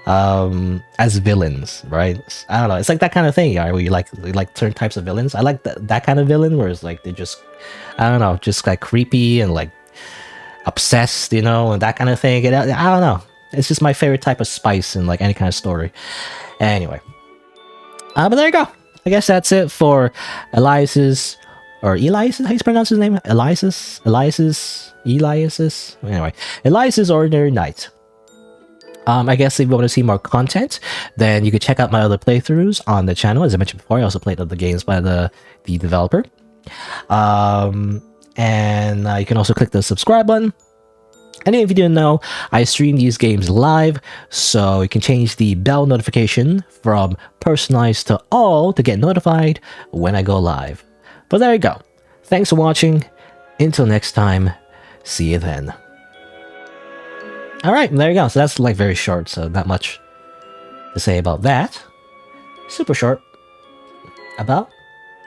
Speaker 1: as villains, right? I don't know. It's like that kind of thing, yeah, where you like certain types of villains. I like that kind of villain where it's like they're just, I don't know, just like creepy and like obsessed, you know, and that kind of thing. And I don't know. It's just my favorite type of spice in like any kind of story. Anyway, but there you go. I guess that's it for Elias's or Elias, how you pronounce his name? Elias? Anyway, Elias is Ordinary Knight. I guess if you want to see more content, then you could check out my other playthroughs on the channel. As I mentioned before, I also played other games by the developer. And you can also click the subscribe button. And if you didn't know, I stream these games live, so you can change the bell notification from personalized to all to get notified when I go live. But there you go. Thanks for watching. Until next time, see you then. Alright, there you go. So that's like very short, so not much to say about that. Super short. About?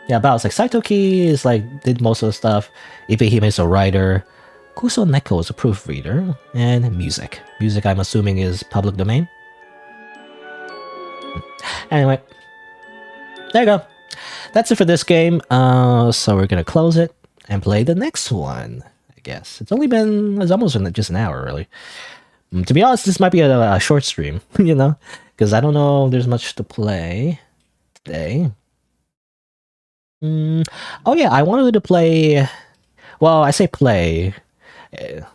Speaker 1: Yeah, about. It's like Saitoki is like, did most of the stuff. Ibehime is a writer. Kuso Neko is a proofreader. And music. Music, I'm assuming, is public domain. Anyway. There you go. That's it for this game. So we're gonna close it and play the next one, I guess. It's almost been just an hour, really. To be honest, this might be a short stream, you know? Because I don't know if there's much to play today. Oh yeah, I wanted to play... Well, I say play.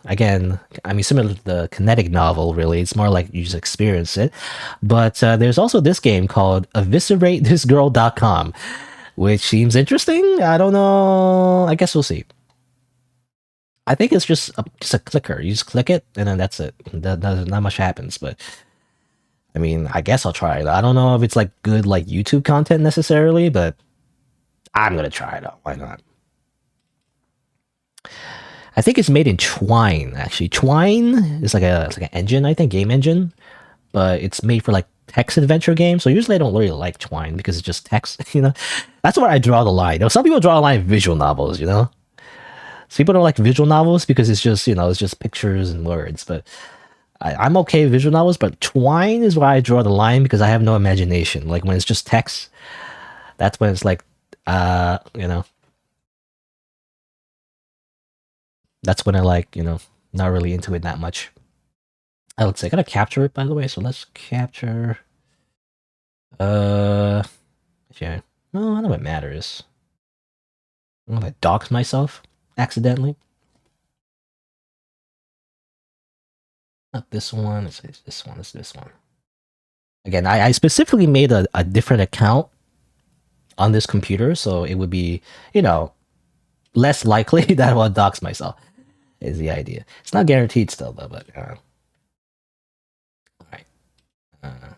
Speaker 1: Again, I mean, similar to the Kinetic novel, really. It's more like you just experience it. But there's also this game called EviscerateThisGirl.com, which seems interesting. I don't know. I guess we'll see. I think it's just a clicker. You just click it, and then that's it. Not much happens, but... I mean, I guess I'll try it. I don't know if it's like good like YouTube content necessarily, but I'm gonna try it out. Why not? I think it's made in Twine, actually. Twine is like an engine, I think, game engine, but it's made for like text adventure games. So usually I don't really like Twine because it's just text, you know. That's where I draw the line. You know, some people draw a line in visual novels, you know. Some people don't like visual novels because it's just, you know, it's just pictures and words. But I'm okay with visual novels, but Twine is where I draw the line because I have no imagination. Like when it's just text, that's when it's like, you know. That's when I like, you know, not really into it that much. Let's say I gotta capture it, by the way. So let's capture. Yeah. No, I know what matters. I don't know if I doxed myself accidentally. Not this one. It's this one. It's this one. Again, I specifically made a different account on this computer, so it would be, you know, less likely that I will dox myself. Is the idea. It's not guaranteed still, though, but... Alright. Kind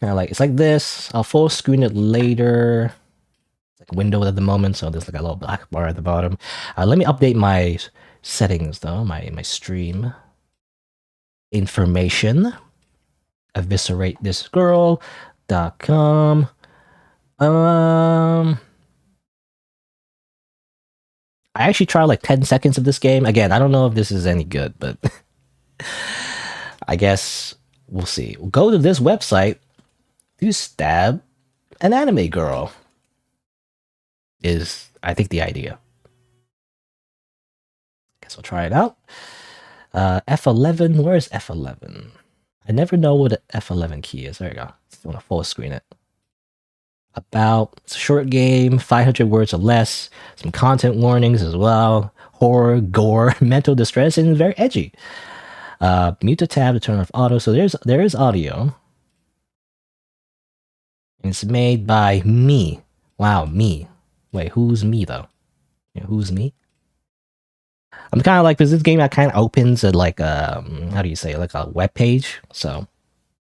Speaker 1: of like... It's like this. I'll full screen it later. It's like a window at the moment, so there's like a little black bar at the bottom. Let me update my settings, though. My stream. Information. EviscerateThisGirl.com. I actually tried like 10 seconds of this game. Again, I don't know if this is any good, but I guess we'll see. We'll go to this website to stab an anime girl. Is, I think, the idea. Guess we'll try it out. F11, where's F11? I never know what the F11 key is. There you go. I want to full screen it. About, it's a short game, 500 words or less, some content warnings as well, horror, gore, mental distress, and very edgy. Mute the tab to turn off auto. So there is audio. And it's made by me. Wow, me. Wait, who's me though? Yeah, who's me? I'm kind of like, because this game kind of opens at like how do you say, like a web page. So,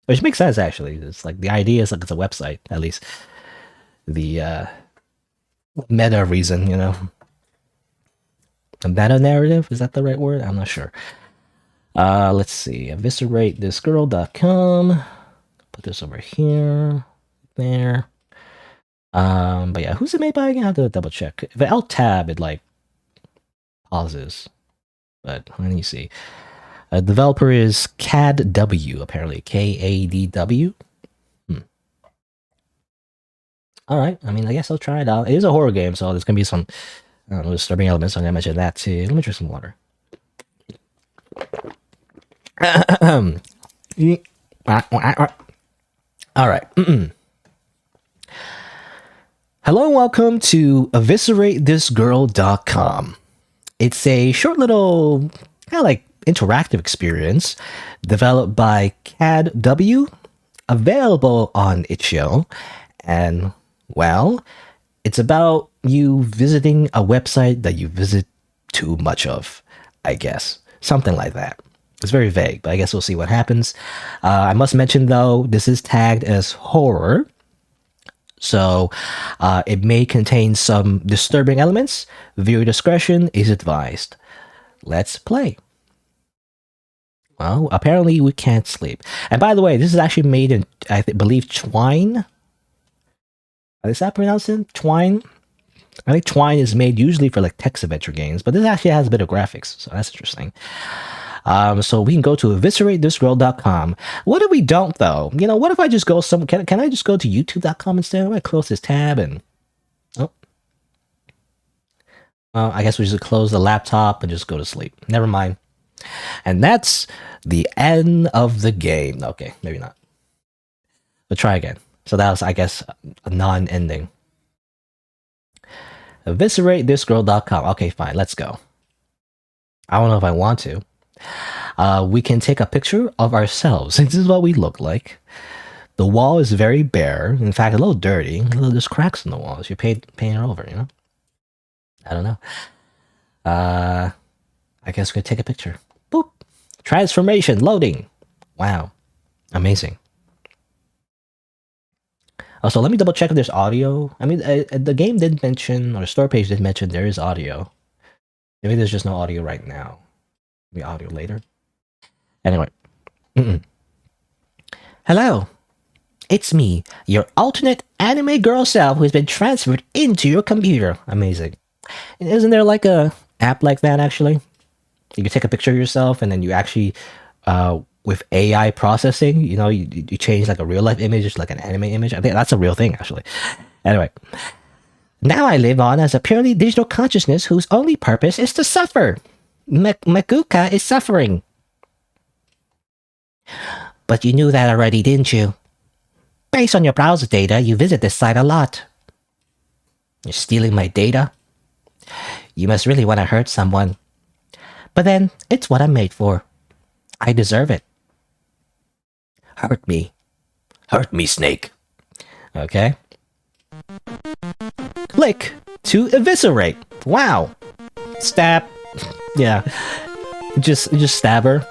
Speaker 1: which makes sense actually. It's like the idea is like it's a website at least. The meta reason, you know. The meta narrative, is that the right word? I'm not sure. Let's see. EviscerateThisGirl.com. Put this over here. There. But yeah, who's it made by? I have to double check. If I alt tab, it like pauses. But let me see. Developer is CADW, apparently. KADW. Alright, I mean, I guess I'll try it out. It is a horror game, so there's gonna be some, I don't know, disturbing elements. So I'm gonna mention that too. Let me drink some water. Alright. Hello and welcome to evisceratethisgirl.com. It's a short little kind of like interactive experience developed by CADW, available on itch.io, and well, it's about you visiting a website that you visit too much of, I guess. Something like that. It's very vague, but I guess we'll see what happens. I must mention though, this is tagged as horror. So it may contain some disturbing elements. Viewer discretion is advised. Let's play. Well, apparently we can't sleep. And by the way, this is actually made in, I believe, Twine. Is that pronounced in Twine? I think Twine is made usually for like text adventure games, but this actually has a bit of graphics, so that's interesting. So we can go to evisceratethisgirl.com. What if we don't, though? You know, what if I just go can I just go to youtube.com instead? I'm going to close this tab and... Oh. Well, I guess we just close the laptop and just go to sleep. Never mind. And that's the end of the game. Okay, maybe not. But try again. So that was, I guess, a non-ending. Evisceratethisgirl.com. Okay, fine. Let's go. I don't know if I want to. We can take a picture of ourselves. This is what we look like. The wall is very bare. In fact, a little dirty. There's cracks in the walls. You paint it over, you know? I don't know. I guess we're going to take a picture. Boop. Transformation. Loading. Wow. Amazing. Also, let me double check if there's audio. I mean, the game did mention, or the store page did mention there is audio. Maybe there's just no audio right now. Maybe audio later. Anyway. Hello. It's me, your alternate anime girl self who's been transferred into your computer. Amazing. And isn't there like a app like that, actually? You can take a picture of yourself and then you actually, with AI processing, you know, you change like a real life image, like an anime image. I think that's a real thing, actually. Anyway. Now I live on as a purely digital consciousness whose only purpose is to suffer. Makuka is suffering. But you knew that already, didn't you? Based on your browser data, you visit this site a lot. You're stealing my data? You must really want to hurt someone. But then, it's what I'm made for. I deserve it. Hurt me. Hurt me, Snake. Okay. Click to eviscerate. Wow. Stab. Yeah. Just stab her.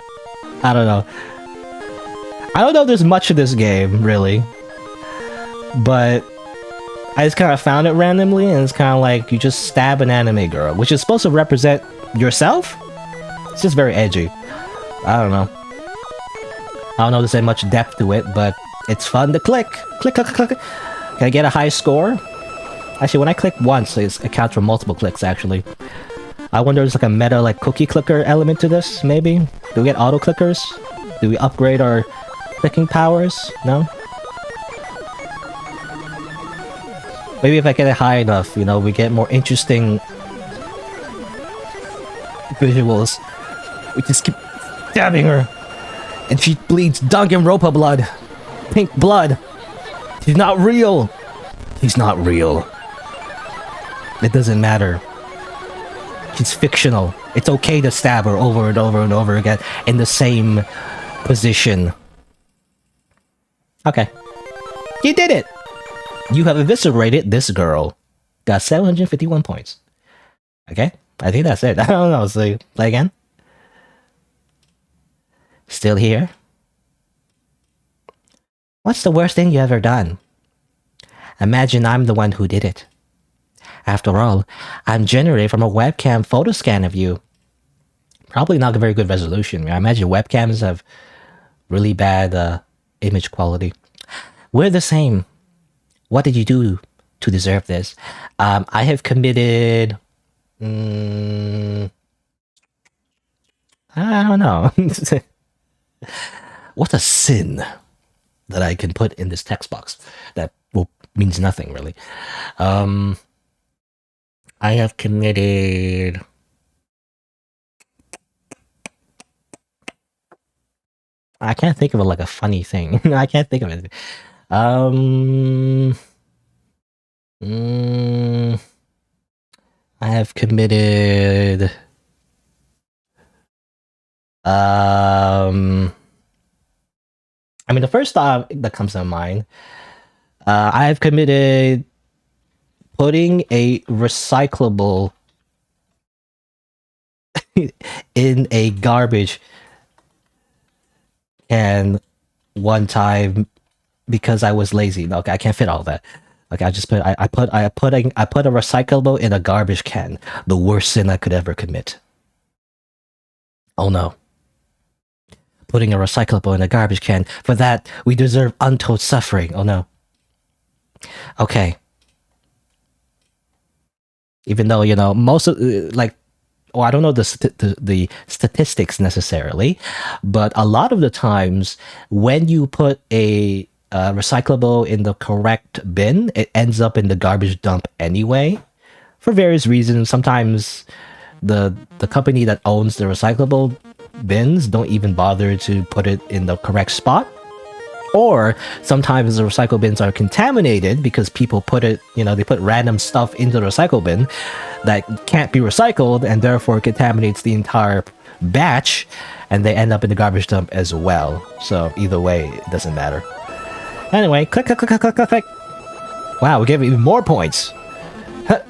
Speaker 1: I don't know. I don't know if there's much of this game, really. But I just kind of found it randomly, and it's kind of like you just stab an anime girl, which is supposed to represent yourself? It's just very edgy. I don't know. I don't know if there's much depth to it, but it's fun to click. Click, click, click. Can I get a high score? Actually, when I click once, it counts for multiple clicks, actually. I wonder if there's like a meta, like, cookie clicker element to this, maybe? Do we get auto clickers? Do we upgrade our clicking powers? No? Maybe if I get it high enough, you know, we get more interesting visuals. We just keep stabbing her. And she bleeds Danganronpa blood. Pink blood. She's not real. She's not real. It doesn't matter. She's fictional. It's okay to stab her over and over and over again in the same position. Okay. You did it! You have eviscerated this girl. Got 751 points. Okay? I think that's it. I don't know. So, play again. Still here? What's the worst thing you ever done? Imagine I'm the one who did it. After all, I'm generated from a webcam photo scan of you. Probably not a very good resolution. I imagine webcams have really bad image quality. We're the same. What did you do to deserve this? I have committed... I don't know. What's a sin that I can put in this text box that means nothing, really? I have committed... I can't think of like a funny thing. I can't think of it. have committed... I mean, the first thought that comes to mind, I've committed putting a recyclable in a garbage can one time because I was lazy. Okay, I can't fit all that. Like I just put I put a recyclable in a garbage can. The worst sin I could ever commit. Oh no. Putting a recyclable in a garbage can. For that, we deserve untold suffering. Oh no. Okay. Even though, you know, most of, like, well, I don't know the statistics necessarily, but a lot of the times when you put a recyclable in the correct bin, it ends up in the garbage dump anyway, for various reasons. Sometimes the company that owns the recyclable bins don't even bother to put it in the correct spot, or sometimes the recycle bins are contaminated because people put it, you know, they put random stuff into the recycle bin that can't be recycled and therefore contaminates the entire batch, and they end up in the garbage dump as well. So either way, it doesn't matter. Anyway, click, click, click, click, click, click. Wow, we gave even more points. Huh.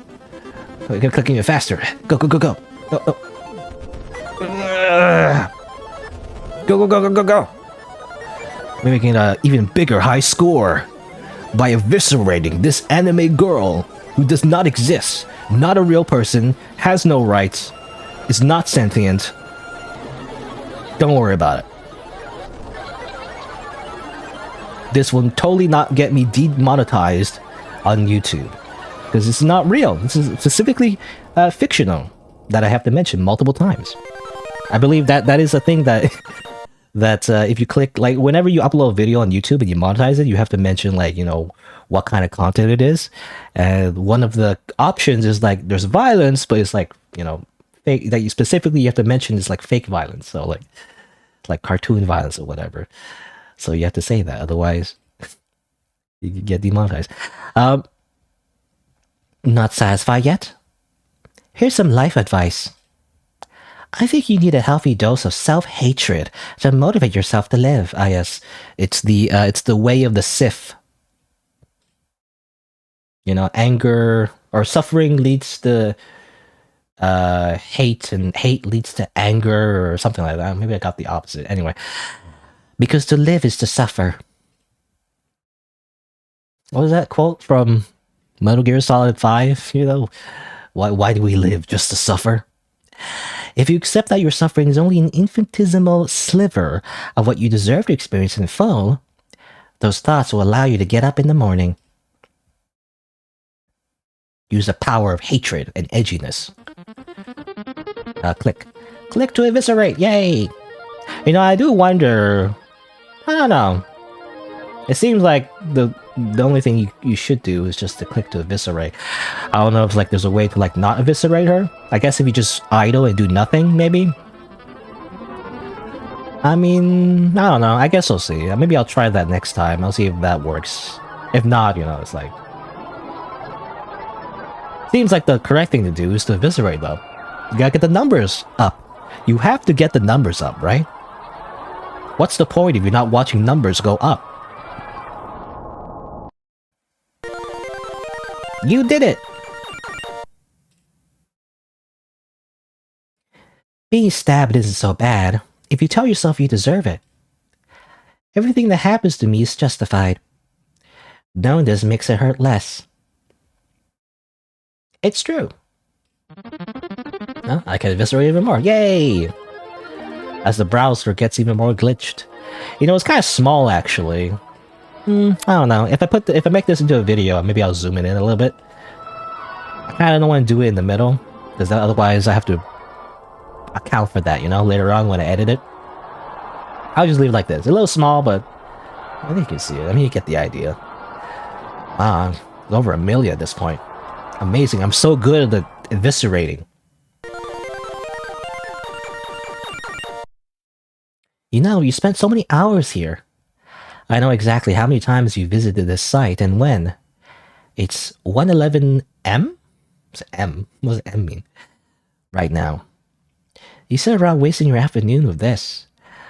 Speaker 1: We're clicking it faster. Go, go, go, go. Go, go. Go, go, go, go, go, go. We're making an even bigger high score by eviscerating this anime girl who does not exist, not a real person, has no rights, is not sentient. Don't worry about it. This will totally not get me demonetized on YouTube, because it's not real. This is specifically fictional that I have to mention multiple times. I believe that is a thing that that if you click, like, whenever you upload a video on YouTube and you monetize it, you have to mention, like, you know, what kind of content it is. And one of the options is like there's violence, but it's like, you know, fake, that you specifically you have to mention is like fake violence, so like cartoon violence or whatever. So you have to say that, otherwise you can get demonetized. Not satisfied yet? Here's some life advice. I think you need a healthy dose of self-hatred to motivate yourself to live. Ah yes, it's the way of the Sith. You know, anger or suffering leads to hate, and hate leads to anger, or something like that. Maybe I got the opposite. Anyway, because to live is to suffer. What was that quote from Metal Gear Solid 5? You know, why do we live? Just to suffer? If you accept that your suffering is only an infinitesimal sliver of what you deserve to experience in full, those thoughts will allow you to get up in the morning. Use the power of hatred and edginess. Click. Click to eviscerate, yay! You know, I do wonder... I don't know. It seems like the only thing you should do is just to click to eviscerate. I don't know if like there's a way to like not eviscerate her. I guess if you just idle and do nothing, maybe. I mean, I don't know. I guess we'll see. Maybe I'll try that next time. I'll see if that works. If not, you know, it's like... Seems like the correct thing to do is to eviscerate though. You gotta get the numbers up. You have to get the numbers up, right? What's the point if you're not watching numbers go up? You did it! Being stabbed isn't so bad if you tell yourself you deserve it. Everything that happens to me is justified. Knowing this makes it hurt less. It's true. Oh, I can eviscerate even more. Yay! As the browser gets even more glitched. You know, it's kind of small actually. I don't know. If I make this into a video, maybe I'll zoom it in a little bit. I kind of don't want to do it in the middle, because otherwise I have to account for that, you know, later on when I edit it. I'll just leave it like this. A little small, but I think you can see it. I mean, you get the idea. Wow, it's over 1 million at this point. Amazing. I'm so good at the eviscerating. You know, you spent so many hours here. I know exactly how many times you visited this site and when. It's 111M? What's M? What does M mean? Right now. You sit around wasting your afternoon with this.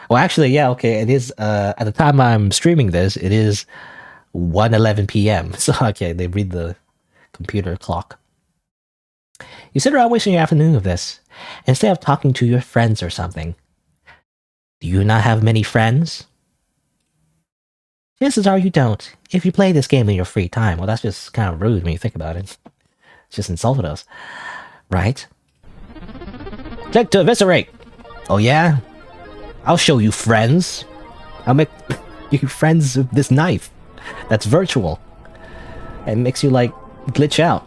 Speaker 1: Well, actually, yeah, okay. It is, at the time I'm streaming this, it is 1:11 p.m. So, okay, they read the computer clock. You sit around wasting your afternoon with this, instead of talking to your friends or something. Do you not have many friends? Chances are you don't. If you play this game in your free time, well, that's just kind of rude when you think about it. It's just insulted us, right? Click to eviscerate. Oh yeah? I'll show you friends. I'll make you friends with this knife. That's virtual. It makes you, like, glitch out.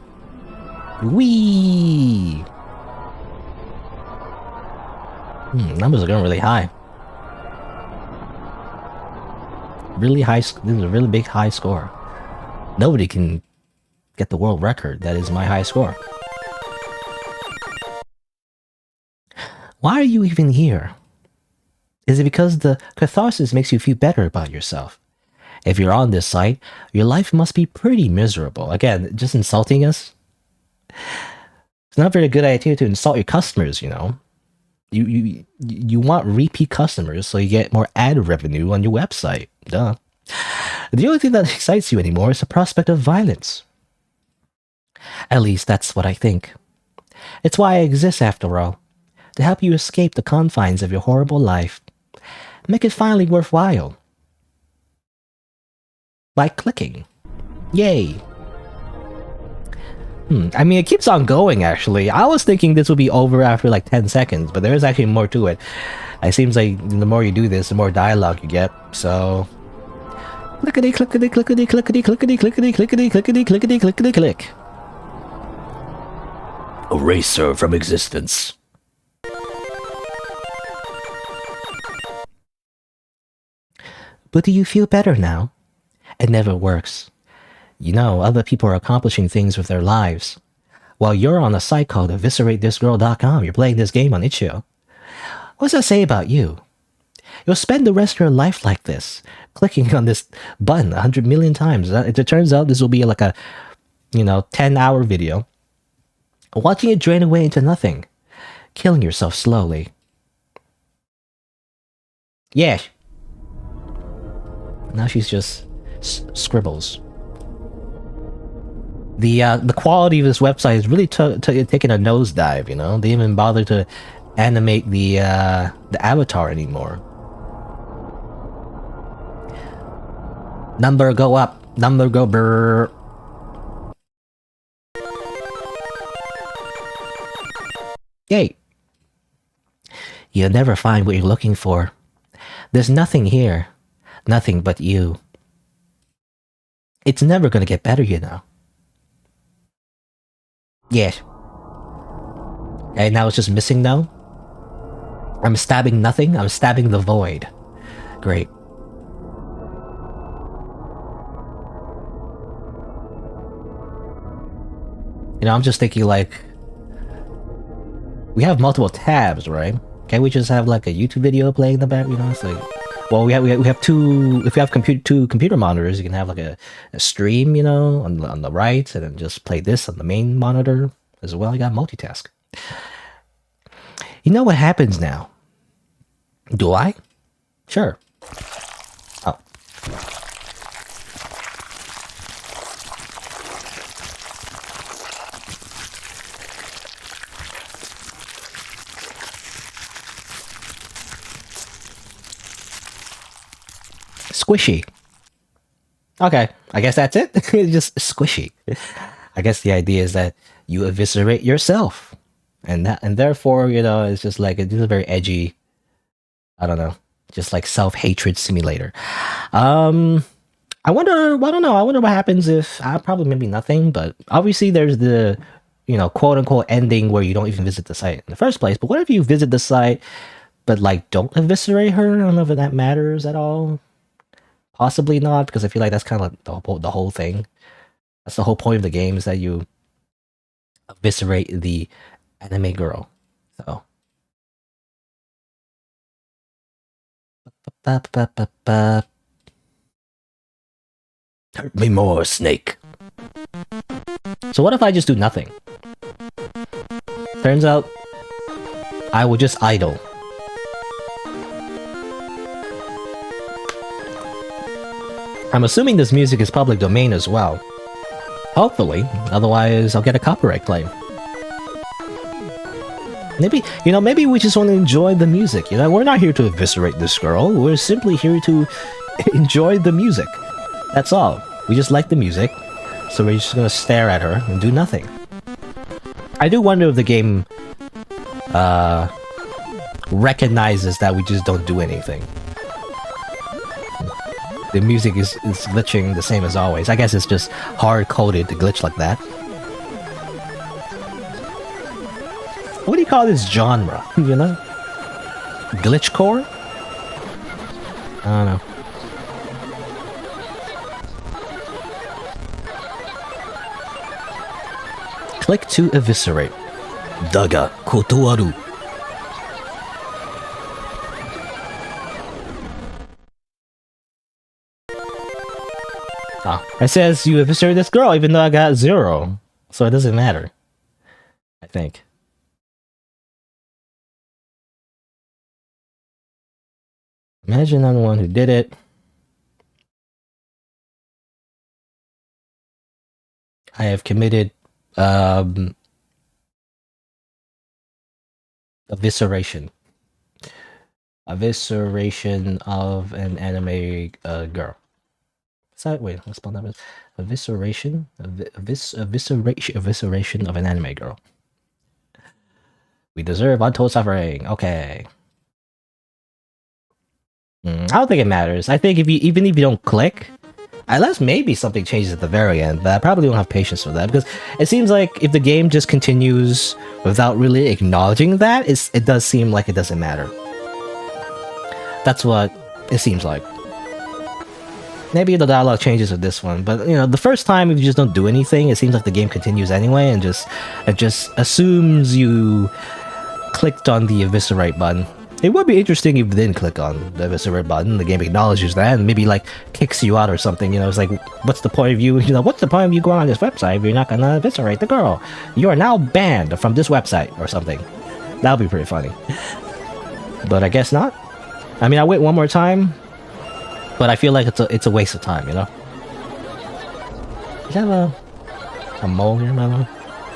Speaker 1: Whee! Numbers are going really high. Really high. This is a really big high score. Nobody can get the world record. That is my high score. Why are you even here? Is it because the catharsis makes you feel better about yourself? If you're on this site, your life must be pretty miserable. Again, just insulting us. It's not a very good idea to insult your customers, you know. You want repeat customers so you get more ad revenue on your website. Duh. The only thing that excites you anymore is the prospect of violence. At least that's what I think. It's why I exist after all. To help you escape the confines of your horrible life. Make it finally worthwhile. By clicking. Yay. I mean, it keeps on going, actually. I was thinking this would be over after like 10 seconds, but there's actually more to it. It seems like the more you do this, the more dialogue you get, so... Clickety, clickety, clickety, clickety, clickety, clickety, clickety, clickety, clickety, clickety, click. Eraser from existence. But do you feel better now? It never works. You know, other people are accomplishing things with their lives. While you're on a site called evisceratethisgirl.com, you're playing this game on itch.io. What does that say about you? You'll spend the rest of your life like this, clicking on this button 100 million times. It turns out this will be like a, 10-hour video. Watching it drain away into nothing. Killing yourself slowly. Yeah. Now she's just scribbles. The quality of this website is really taking a nosedive, you know? They didn't even bother to animate the avatar anymore. Number go up. Number go brrr. Yay. You'll never find what you're looking for. There's nothing here. Nothing but you. It's never gonna get better, you know. Yes. Okay, now it's just missing now. I'm stabbing nothing. I'm stabbing the void. Great. You know, I'm just thinking like... We have multiple tabs, right? Can't we just have like a YouTube video playing in the back, you know? It's like... Well, we have two... If we have two computer monitors, you can have like a stream, you know, on the right, and then just play this on the main monitor as well. You got multitask. You know what happens now? Do I? Sure. Oh. Squishy. Okay, I guess that's it. It's just squishy. I guess the idea is that you eviscerate yourself, and therefore, you know, it's just like it's a very edgy. I don't know, just like self-hatred simulator. I wonder. I don't know. I wonder what happens if probably maybe nothing, but obviously there's the, quote unquote ending where you don't even visit the site in the first place. But what if you visit the site, but like don't eviscerate her? I don't know if that matters at all. Possibly not, because I feel like that's kind of like the whole thing. That's the whole point of the game, is that you eviscerate the anime girl. So. Hurt me more, Snake. So what if I just do nothing? Turns out I was just idle. I'm assuming this music is public domain as well. Hopefully, otherwise I'll get a copyright claim. Maybe, maybe we just want to enjoy the music, We're not here to eviscerate this girl, we're simply here to enjoy the music. That's all. We just like the music, so we're just gonna stare at her and do nothing. I do wonder if the game recognizes that we just don't do anything. The music is glitching the same as always. I guess it's just hard-coded to glitch like that. What do you call this genre, Glitchcore? I don't know. Click to eviscerate. Daga kotowaru. Ah, it says you eviscerated this girl even though I got 0. So it doesn't matter. I think. Imagine I'm the one who did it. I have committed evisceration. Evisceration of an anime girl. Wait, let's spell that. Evisceration? Evisceration of an anime girl. We deserve untold suffering. Okay. I don't think it matters. I think even if you don't click, unless maybe something changes at the very end, but I probably don't have patience for that, because it seems like if the game just continues without really acknowledging that, it does seem like it doesn't matter. That's what it seems like. Maybe the dialogue changes with this one, but the first time if you just don't do anything, it seems like the game continues anyway and it just assumes you clicked on the eviscerate button. It would be interesting if you didn't click on the eviscerate button, the game acknowledges that and maybe like kicks you out or something, it's like, what's the point of you, what's the point of you going on this website if you're not gonna eviscerate the girl? You are now banned from this website or something. That would be pretty funny. But I guess not. I mean, I wait one more time, but I feel like it's a waste of time, Does it have a mole here, by the way?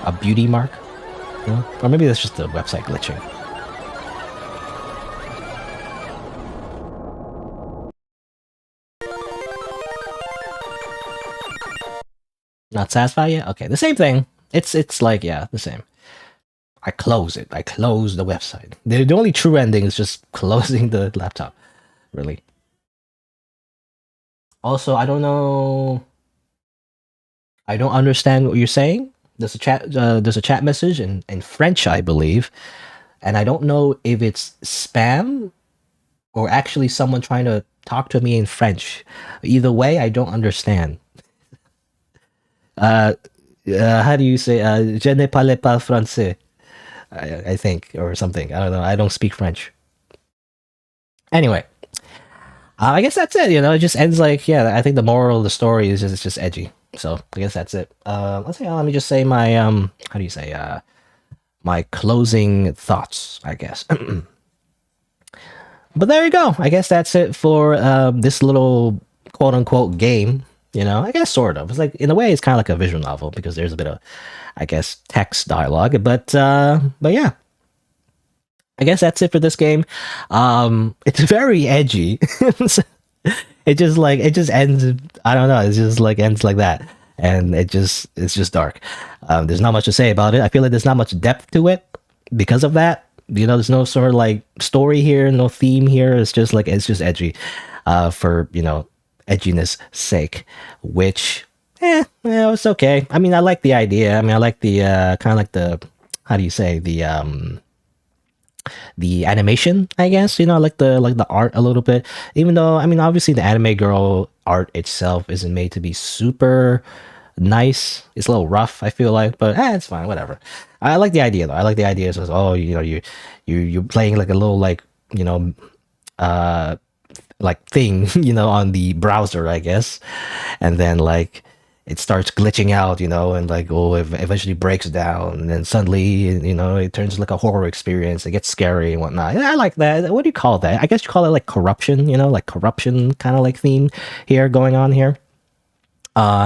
Speaker 1: A beauty mark? Or maybe that's just the website glitching. Not satisfied yet? Okay, the same thing. It's like, yeah, the same. I close it. I close the website. The only true ending is just closing the laptop. Really. Also, I don't know. I don't understand what you're saying. There's a chat message in French, I believe, and I don't know if it's spam or actually someone trying to talk to me in French. Either way, I don't understand. How do you say? Je ne parle pas français. I think, or something. I don't know. I don't speak French. Anyway, I guess that's it. It just ends like, yeah. I think the moral of the story is it's just edgy. So I guess that's it. Let me just say my how do you say my closing thoughts, I guess. But there you go. I guess that's it for this little quote unquote game. I guess sort of. It's like, in a way, it's kind of like a visual novel because there's a bit of, I guess, text dialogue. But yeah, I guess that's it for this game. It's very edgy. It just ends. I don't know. It just like ends like that, and it's just dark. There's not much to say about it. I feel like there's not much depth to it because of that. There's no sort of like story here, no theme here. It's just edgy, for edginess sake, which it's okay. I mean, I like the idea. I mean, I like the kind of like the, how do you say, the animation, I guess. I like the art a little bit, even though, I mean, obviously the anime girl art itself isn't made to be super nice. It's a little rough, I feel like, but it's fine, whatever. I like the idea though. I like the idea. So you're playing like a little like like thing, on the browser, I guess, and then like it starts glitching out, and like, oh, it eventually breaks down, and then suddenly, it turns like a horror experience. It gets scary and whatnot. And I like that. What do you call that? I guess you call it like corruption, like corruption kind of like theme here going on here,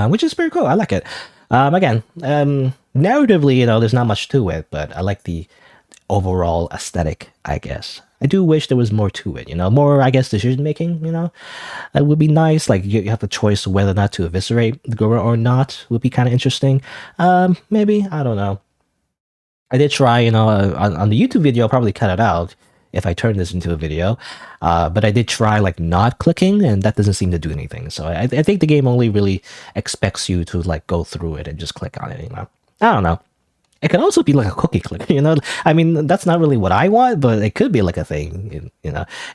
Speaker 1: which is pretty cool. I like it. Again, narratively, there's not much to it, but I like the overall aesthetic, I guess. I do wish there was more to it, more, I guess, decision making, It would be nice. Like, you have the choice of whether or not to eviscerate the gorilla or not, would be kind of interesting. Maybe, I don't know. I did try, on the YouTube video, I'll probably cut it out if I turn this into a video. But I did try, like, not clicking, and that doesn't seem to do anything. So I think the game only really expects you to, like, go through it and just click on it, I don't know. It could also be like a cookie clicker, I mean, that's not really what I want, but it could be like a thing,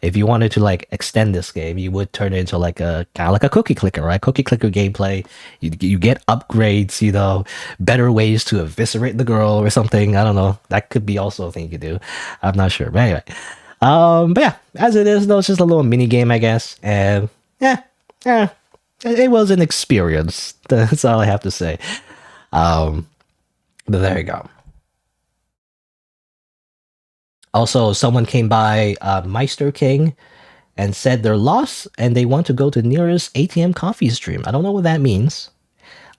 Speaker 1: If you wanted to like extend this game, you would turn it into like a kind of like a cookie clicker, right? Cookie clicker gameplay. You get upgrades, better ways to eviscerate the girl or something. I don't know. That could be also a thing you could do. I'm not sure, but anyway. But yeah, as it is, though, it's just a little mini game, I guess, and yeah, it was an experience. That's all I have to say. But there you go. Also, someone came by, Meister King, and said they're lost and they want to go to nearest ATM coffee stream. I don't know what that means.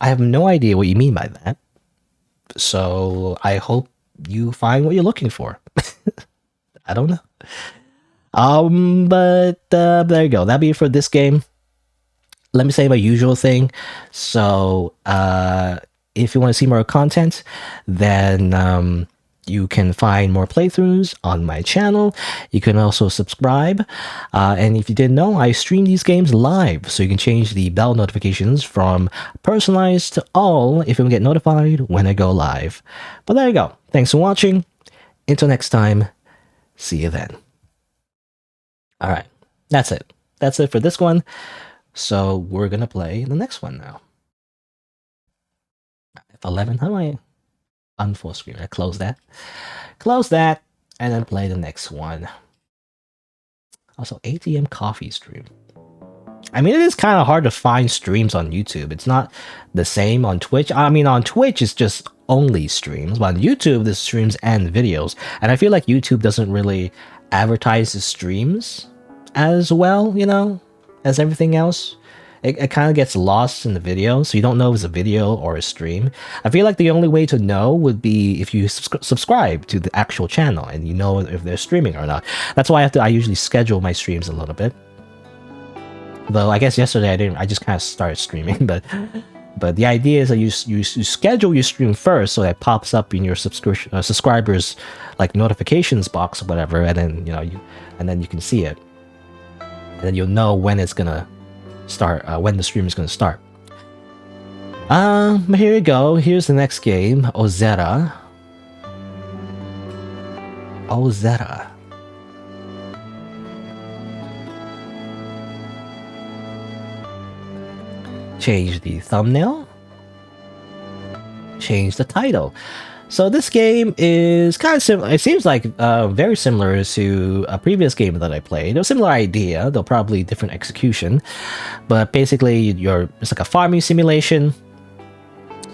Speaker 1: I have no idea what you mean by that. So I hope you find what you're looking for. I don't know. But there you go. That'll be it for this game. Let me say my usual thing. So, if you want to see more content, then you can find more playthroughs on my channel. You can also subscribe. And if you didn't know, I stream these games live, so you can change the bell notifications from personalized to all if you get notified when I go live. But there you go. Thanks for watching. Until next time, see you then. All right, that's it. That's it for this one. So we're going to play the next one now. 11. How do I unfull screen? I close that, and then play the next one. Also, ATM coffee stream. I mean, it is kind of hard to find streams on YouTube. It's not the same on Twitch. I mean, on Twitch, it's just only streams. But on YouTube, there's streams and videos. And I feel like YouTube doesn't really advertise the streams as well, as everything else. It kind of gets lost in the video, so you don't know if it's a video or a stream. I feel like the only way to know would be if you subscribe to the actual channel and you know if they're streaming or not. That's why I usually schedule my streams a little bit. Though I guess yesterday I didn't. I just kind of started streaming, but the idea is that you schedule your stream first, so that it pops up in your subscribers like notifications box or whatever, and then you can see it, and then you'll know when it's gonna start, when the stream is going to start. But here you go. Here's the next game, Ozera. Change the thumbnail. Change the title. So this game is kind of similar. It seems like very similar to a previous game that I played. A similar idea, though probably different execution. But basically, it's like a farming simulation.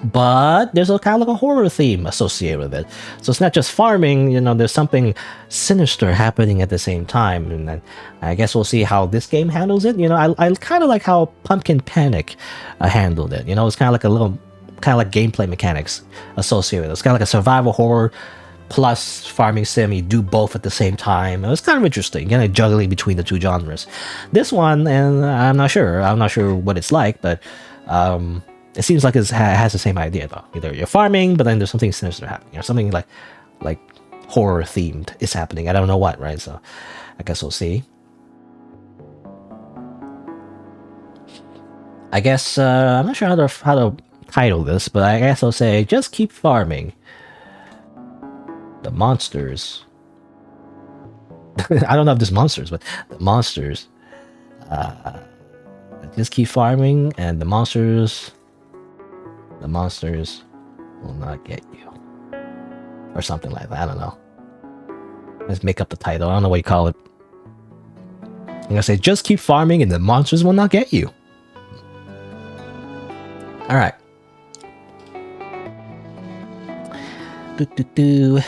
Speaker 1: But there's a kind of like a horror theme associated with it. So it's not just farming. There's something sinister happening at the same time. And then I guess we'll see how this game handles it. I kind of like how Pumpkin Panic handled it. It's kind of like a little. Kind of like gameplay mechanics associated with it. It's kind of like a survival horror plus farming sim. You do both at the same time. It was kind of interesting, juggling between the two genres. This one, and I'm not sure what it's like, but it seems like it has the same idea though. Either you're farming, but then there's something sinister happening, or something like horror themed is happening. I don't know what, right? So I guess we'll see. I guess I'm not sure how to title this, but I guess I'll say just keep farming. The monsters. I don't know if there's monsters, but the monsters. Just keep farming, and the monsters will not get you, or something like that. I don't know. Let's make up the title. I don't know what you call it. I'm gonna say just keep farming, and the monsters will not get you. All right. It's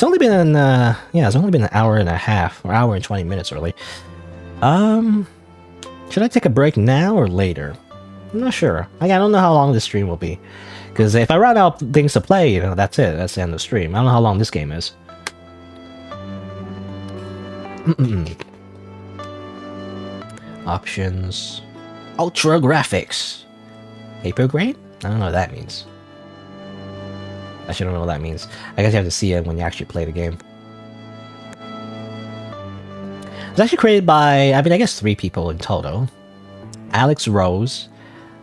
Speaker 1: only been it's only been an hour and a half, or hour and 20 minutes really. Should I take a break now or later? I'm not sure. I don't know how long this stream will be. Because if I run out things to play, that's it. That's the end of the stream. I don't know how long this game is. Options. Ultra graphics. Paper grade? I don't know what that means. I should don't know what that means. I guess you have to see it when you actually play the game. It's actually created by, I guess 3 people in total. Alex Rose,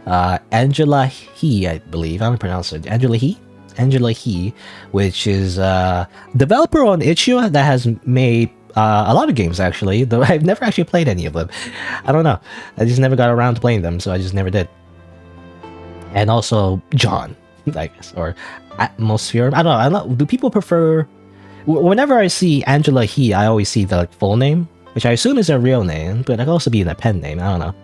Speaker 1: Angela He, I believe. I'm gonna pronounce it. Angela He, which is a developer on itch.io that has made a lot of games actually, though I've never actually played any of them. I don't know. I just never got around to playing them, so I just never did. And also John, I guess, or Atmosphere. I don't know. Do people prefer? Whenever I see Angela He, I always see the full name, which I assume is their real name, but it could also be in a pen name. I don't know.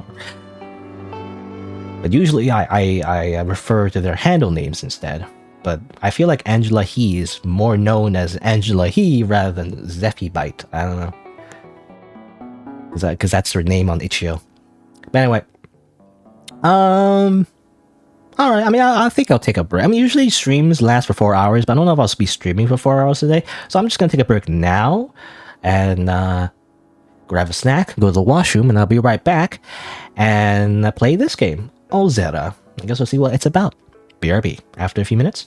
Speaker 1: But usually I refer to their handle names instead. But I feel like Angela He is more known as Angela He rather than Zeffy Byte. I don't know. Because that's her name on itch.io. But anyway. Alright, I think I'll take a break. Usually streams last for 4 hours, but I don't know if I'll be streaming for 4 hours today. So I'm just going to take a break now. And grab a snack, go to the washroom, and I'll be right back. And play this game, Ozera. I guess we'll see what it's about. BRB, after a few minutes.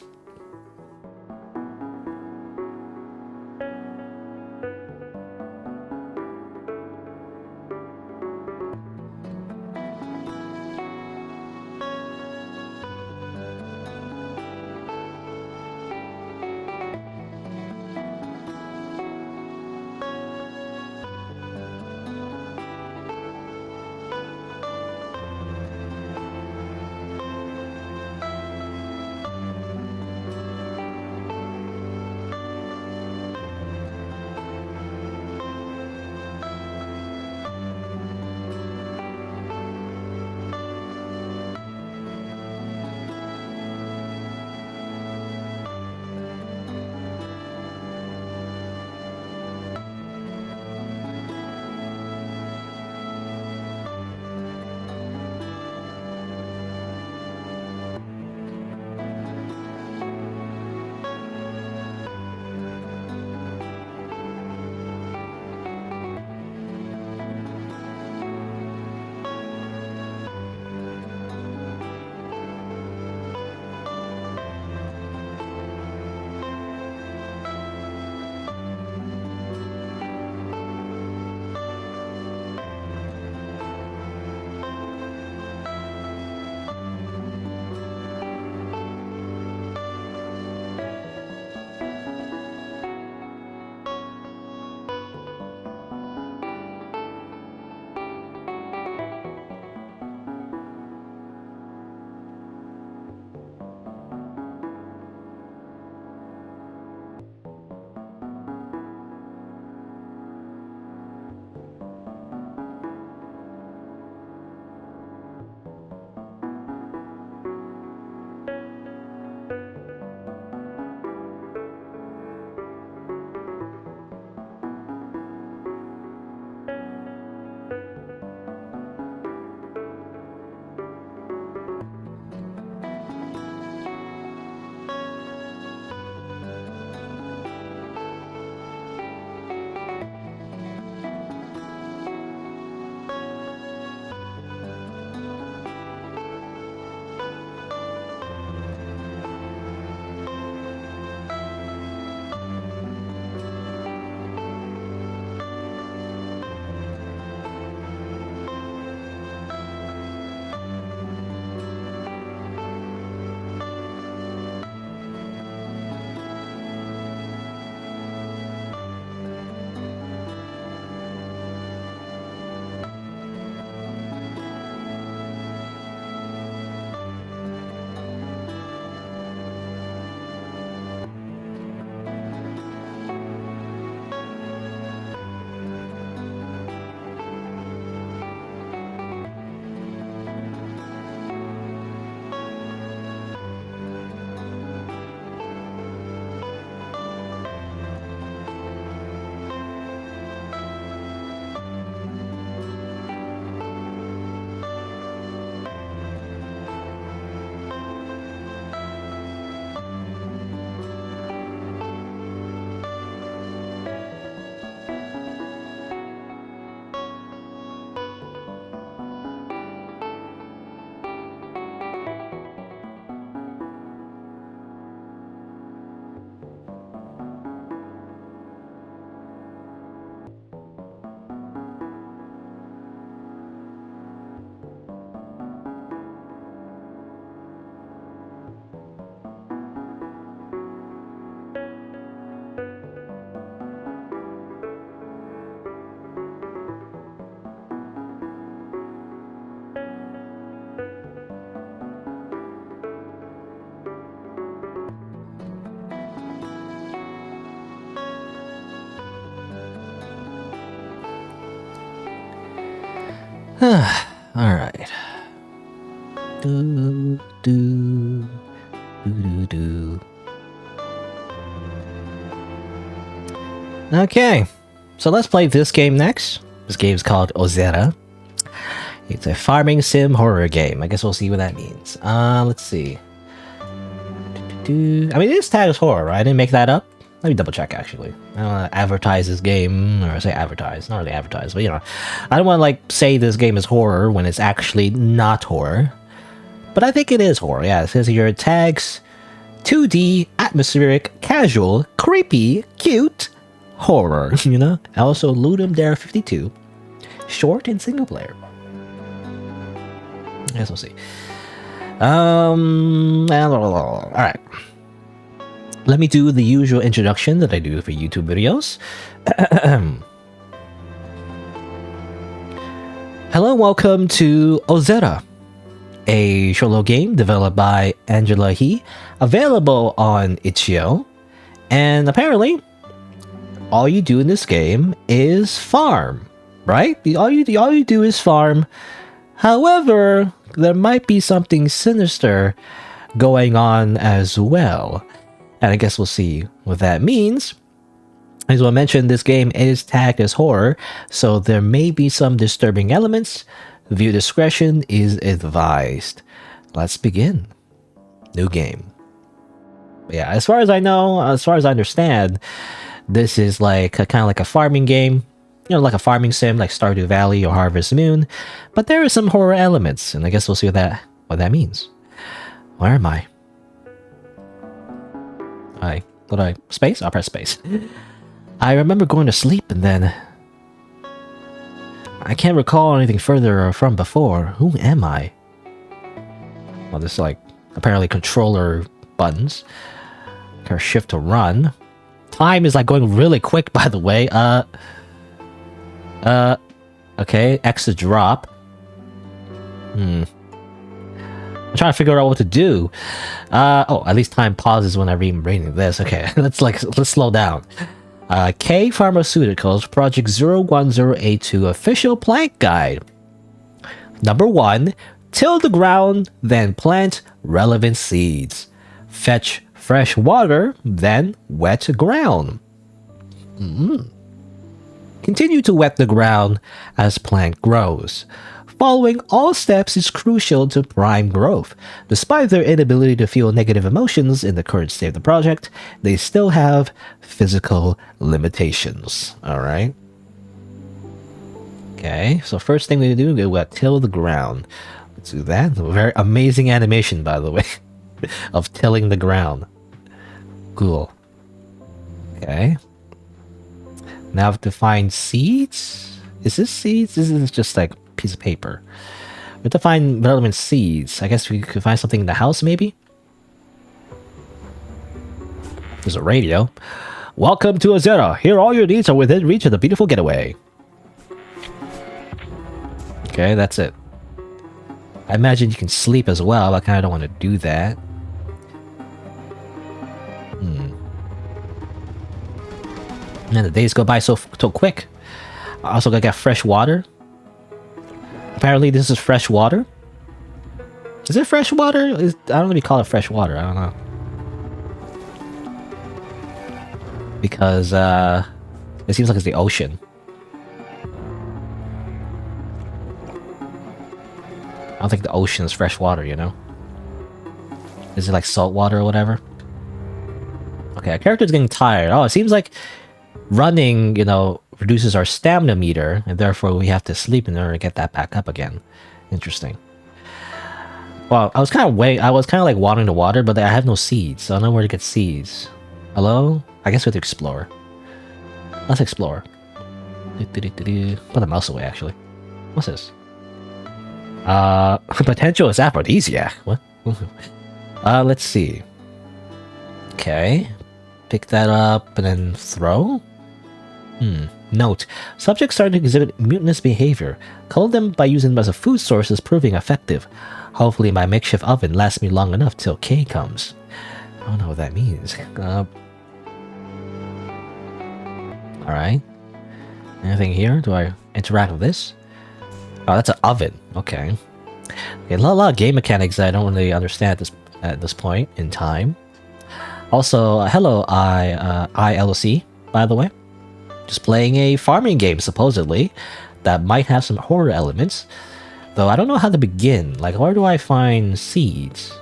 Speaker 1: Alright. Do, do, do, do. Okay, so let's play this game next. This game is called Ozera. It's a farming sim horror game. I guess we'll see what that means. Let's see. I mean, it is tagged as horror, right? I didn't make that up. Let me double check, actually. I don't want to advertise this game, or say advertise, not really advertise, but you know. I don't want to, like, say this game is horror when it's actually not horror. But I think it is horror, yeah. It says here, tags 2D, atmospheric, casual, creepy, cute, horror, you know? Also, Ludum Dare 52, short and single player. I guess we'll see. Alright. Let me do the usual introduction that I do for YouTube videos. Hello, welcome to Ozera, a short little game developed by Angela He, available on itch.io, and apparently, all you do in this game is farm, right? All you do is farm. However, there might be something sinister going on as well. And I guess we'll see what that means. As I mentioned, this game is tagged as horror, so there may be some disturbing elements. Viewer discretion is advised. Let's begin. New game. Yeah, as far as I know, as far as I understand, this is like kind of like a farming game. You know, like a farming sim, like Stardew Valley or Harvest Moon. But there are some horror elements, and I guess we'll see what that means. Where am I? Space? I'll press space. I remember going to sleep and then I can't recall anything further from before. Who am I? Well, there's like apparently controller buttons. Or shift to run. Time is like going really quick, by the way. Okay, X to drop. I'm trying to figure out what to do. Oh, at least time pauses when I'm reading this. Okay, let's slow down. K Pharmaceuticals Project 01082 Official Plant Guide. Number 1, till the ground, then plant relevant seeds. Fetch fresh water, then wet ground. Continue to wet the ground as plant grows. Following all steps is crucial to prime growth. Despite their inability to feel negative emotions in the current state of the project, they still have physical limitations. Alright. Okay, so first thing we do, we till the ground. Let's do that. A very amazing animation, by the way, of tilling the ground. Cool. Okay. Now I have to find seeds? Is this seeds? This is just like piece of paper. We have to find relevant seeds. I guess we could find something in the house, maybe? There's a radio. Welcome to Ozera. Here all your needs are within reach of the beautiful getaway. Okay, that's it. I imagine you can sleep as well. I kind of don't want to do that. Man, the days go by so quick. I also gotta get fresh water. Apparently this is fresh water. Is it fresh water? I don't really call it fresh water. I don't know. Because it seems like it's the ocean. I don't think the ocean is fresh water, you know? Is it like salt water or whatever? Okay, our character's getting tired. Oh, it seems like running, you know, reduces our stamina meter, and therefore we have to sleep in order to get that back up again. Interesting. Well, I was kind of like watering the water, but I have no seeds, so I don't know where to get seeds. Hello? I guess we have to explore. Let's explore. Put the mouse away, actually. What's this? Potential is aphrodisiac. What? Let's see. Okay. Pick that up and then throw? Note. Subjects starting to exhibit mutinous behavior. Cull them by using them as a food source is proving effective. Hopefully my makeshift oven lasts me long enough till K comes. I don't know what that means. Alright. Anything here? Do I interact with this? Oh, that's an oven. Okay. Okay, a lot of game mechanics that I don't really understand at this point in time. Also, hello, ILC, by the way. Just playing a farming game, supposedly, that might have some horror elements. Though I don't know how to begin. Like, where do I find seeds?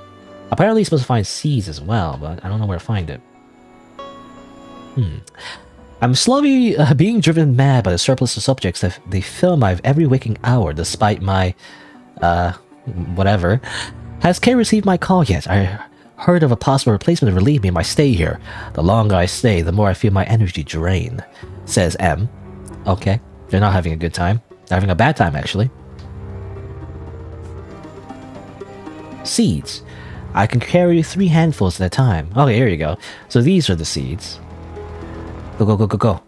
Speaker 1: Apparently, you're supposed to find seeds as well, but I don't know where to find it. I'm slowly being driven mad by the surplus of subjects that they fill my every waking hour, despite my, whatever. Has Kay received my call yet? I heard of a possible replacement to relieve me in my stay here. The longer I stay, the more I feel my energy drain, says M. Okay, they're not having a good time. They're having a bad time, actually. Seeds. I can carry 3 handfuls at a time. Okay, here you go. So these are the seeds. Go, go, go, go, go.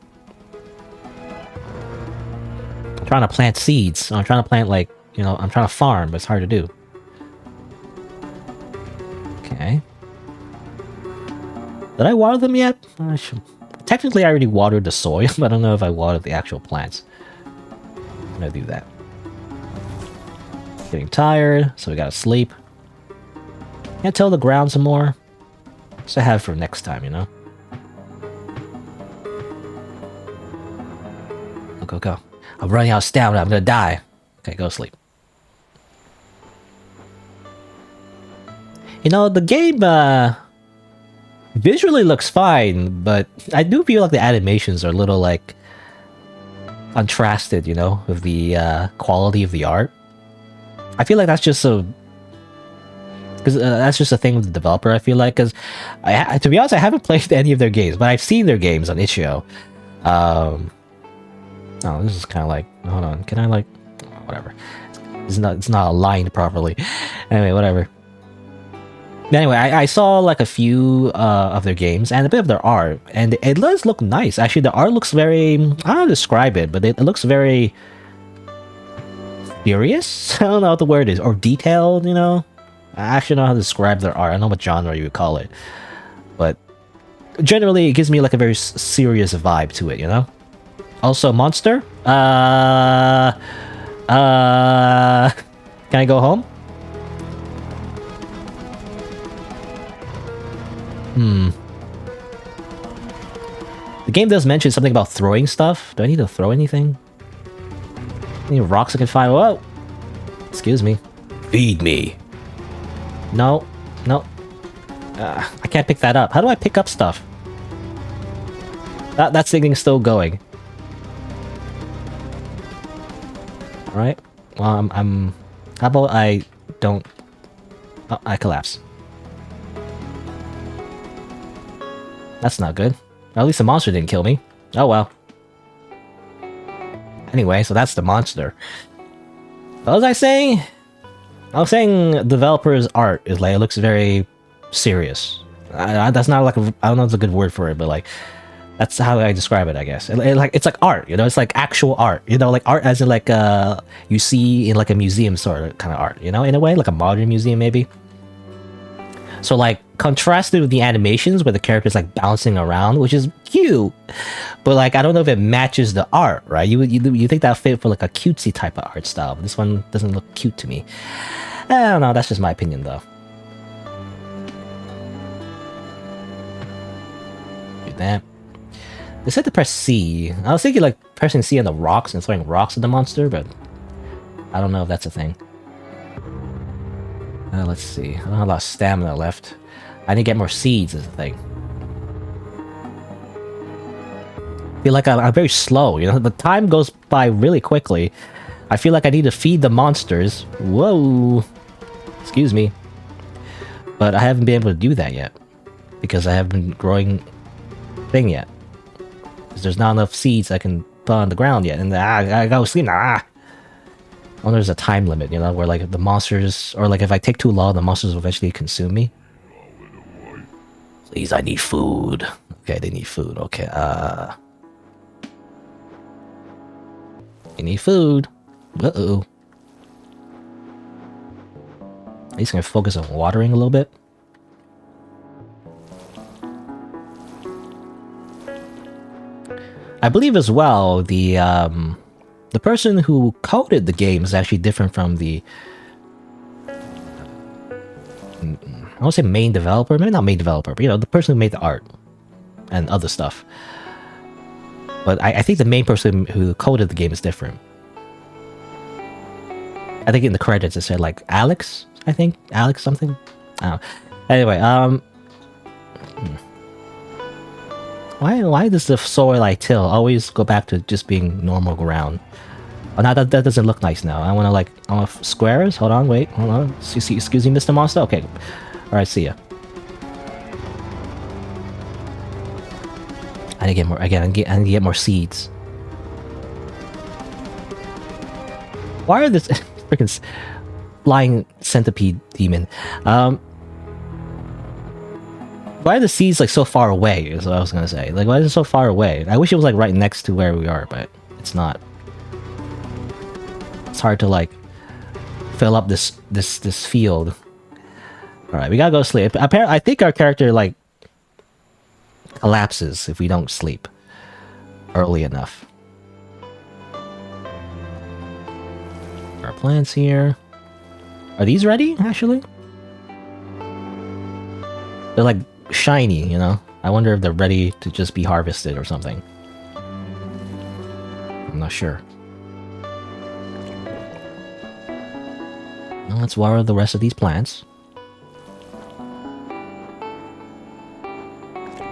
Speaker 1: I'm trying to plant seeds. I'm trying to plant, like, you know, I'm trying to farm, but it's hard to do. Okay. Did I water them yet? Technically, I already watered the soil, but I don't know if I watered the actual plants. I'm gonna do that. Getting tired, so we gotta sleep. Can't till the ground some more. So I have for next time, you know? Go, go. I'm running out of stamina. I'm gonna die. Okay, go sleep. You know, the game visually looks fine, but I do feel like the animations are a little, like, contrasted, you know, with the quality of the art. I feel like that's just a... Because that's just a thing with the developer, I feel like. Because, to be honest, I haven't played any of their games, but I've seen their games on itch.io. Oh, this is kind of like... Hold on, can I, like... Whatever. It's not aligned properly. Anyway, whatever. Anyway, I saw, like, a few of their games and a bit of their art, and it does look nice. Actually, the art looks very... I don't know how to describe it, but it looks very... serious? I don't know what the word is. Or detailed, you know? I actually don't know how to describe their art. I don't know what genre you would call it. But generally, it gives me, like, a very serious vibe to it, you know? Also, monster? Can I go home? The game does mention something about throwing stuff. Do I need to throw anything? Any rocks I can find? Whoa! Excuse me. Feed me. No. No. I can't pick that up. How do I pick up stuff? That thing's still going. Alright. Well, I'm... How about I don't... Oh, I collapse. That's not good. At least the monster didn't kill me. Oh well. Anyway, so that's the monster. What was I saying? I was saying developer's art is like, it looks very serious. That's not like I don't know if it's a good word for it, but like that's how I describe it, I guess. It's like art, you know. It's like actual art, you know, like art as in like you see in like a museum sort of kind of art, you know, in a way, like a modern museum maybe. So like contrasted with the animations where the character's like bouncing around, which is cute, but like I don't know if it matches the art, right? You think that fit for like a cutesy type of art style, but this one doesn't look cute to me. I don't know. That's just my opinion, though. Do that. They said to press C. I was thinking like pressing C on the rocks and throwing rocks at the monster, but I don't know if that's a thing. Let's see. I don't have a lot of stamina left. I need to get more seeds is the thing. I feel like I'm very slow, you know? The time goes by really quickly. I feel like I need to feed the monsters. Whoa! Excuse me. But I haven't been able to do that yet. Because I haven't been growing thing yet. Because there's not enough seeds I can put on the ground yet. And I gotta sleep now. Oh, there's a time limit, you know, where like the monsters, or like if I take too long, the monsters will eventually consume me. Please, I need food. Okay, they need food. Okay, you need food. Uh-oh. At least I'm gonna focus on watering a little bit. I believe as well the the person who coded the game is actually different from the... I won't say main developer, maybe not main developer, but you know, the person who made the art and other stuff. But I think the main person who coded the game is different. I think in the credits it said like Alex, I think. Alex something? I don't know. Anyway, why does the soil I till always go back to just being normal ground? Oh, now that doesn't look nice now. I want squares. Hold on, wait, hold on. Excuse me, Mr. Monster. Okay, all right, see ya. I need to get more. Again, I need to get more seeds. Why are this freaking flying centipede demon? Why are the seeds like so far away? Is what I was gonna say. Like, why is it so far away? I wish it was like right next to where we are, but it's not. It's hard to like fill up this field. All right, we gotta go sleep. Apparently, I think our character like collapses if we don't sleep early enough. Our plants here. Are these ready? Actually, they're like shiny, you know. I wonder if they're ready to just be harvested or something. I'm not sure. Now let's water the rest of these plants.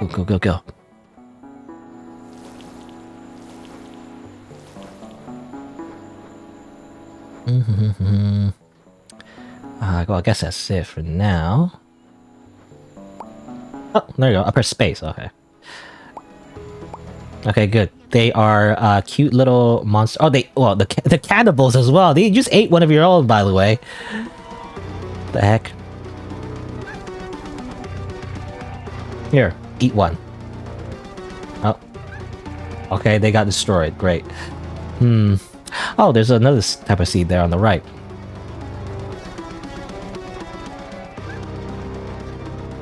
Speaker 1: Go, go, go, go. Well, I guess that's it for now. Oh, there you go. I press space. Okay. Okay, good. They are cute little monsters. Oh, the cannibals as well. They just ate one of your own, by the way. The heck? Here, eat one. Oh. Okay, they got destroyed. Great. Oh, there's another type of seed there on the right.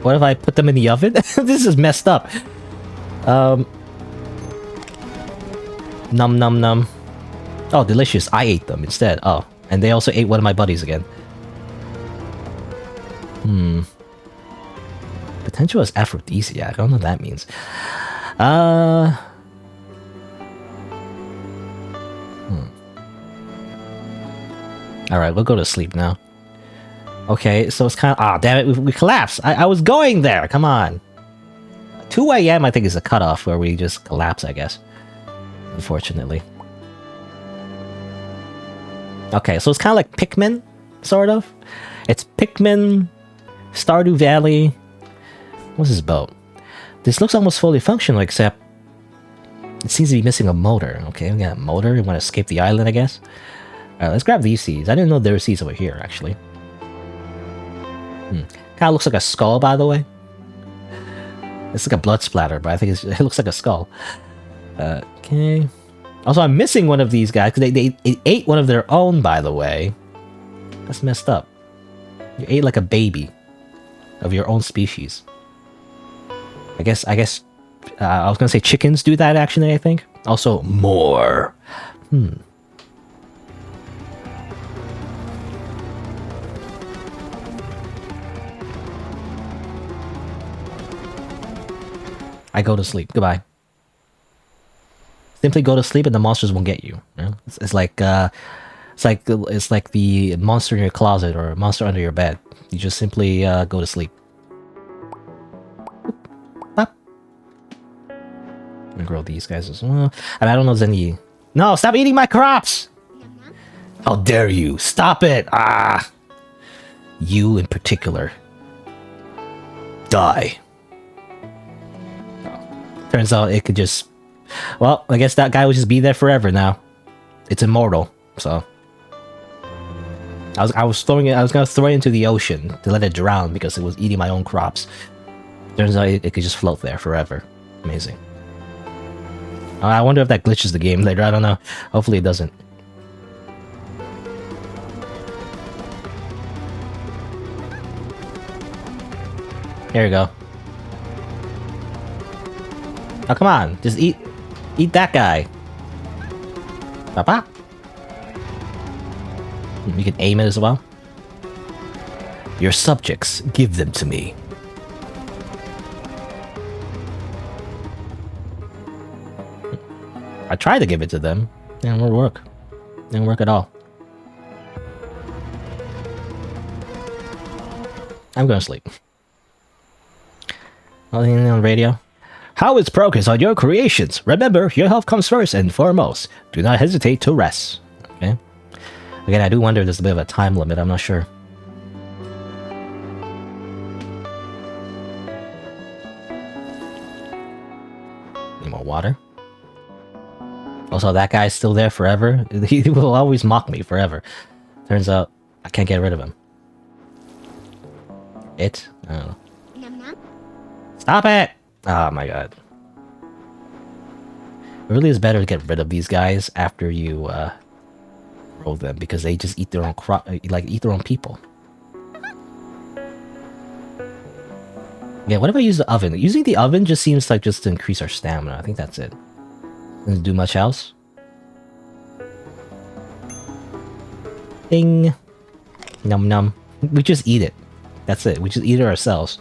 Speaker 1: What if I put them in the oven? This is messed up. Num num num. Oh, delicious. I ate them instead. Oh, and they also ate one of my buddies again. Potential is aphrodisiac. I don't know what that means. Alright, we'll go to sleep now. Okay, so it's kind of... Ah, damn it, we collapsed. I was going there, come on. 2 a.m. I think is a cutoff where we just collapse, I guess. Unfortunately. Okay, so it's kind of like Pikmin, sort of. It's Pikmin, Stardew Valley. What's this boat? This looks almost fully functional, except it seems to be missing a motor. Okay, we got a motor. We want to escape the island, I guess. Alright, let's grab these seeds. I didn't know there were seeds over here, actually. Kind of looks like a skull, by the way. It's like a blood splatter, but I think it looks like a skull. Okay. Also, I'm missing one of these guys, because they ate one of their own, by the way. That's messed up. You ate like a baby of your own species. I guess I was gonna say chickens do that, actually, I think. Also, more. I go to sleep. Goodbye. Simply go to sleep and the monsters won't get you. You know? It's like the monster in your closet or a monster under your bed. You just simply go to sleep. Pop. I'm gonna grow these guys as well. And I don't know if there's any... No, stop eating my crops! How dare you! Stop it! Ah! You in particular. Die. Turns out it could just... Well, I guess that guy would just be there forever now. It's immortal, so... I was gonna throw it into the ocean to let it drown because it was eating my own crops. Turns out it could just float there forever. Amazing. I wonder if that glitches the game later, I don't know. Hopefully it doesn't. Here we go. Oh, come on. Just eat that guy. Papa. You can aim it as well. Your subjects, give them to me. I tried to give it to them. It didn't work. It didn't work at all. I'm gonna sleep. Anything on the radio? How is progress on your creations? Remember, your health comes first and foremost. Do not hesitate to rest. Okay. Again, I do wonder if there's a bit of a time limit. I'm not sure. Any more water? Also, that guy's still there forever. He will always mock me forever. Turns out, I can't get rid of him. I don't know. Stop it! Oh my god. It really is better to get rid of these guys after you roll them, because they just eat their own eat their own people. Yeah, what if I use the oven? Using the oven just seems like just to increase our stamina. I think that's it. Doesn't do much else. Ding. Num num. We just eat it. That's it. We just eat it ourselves.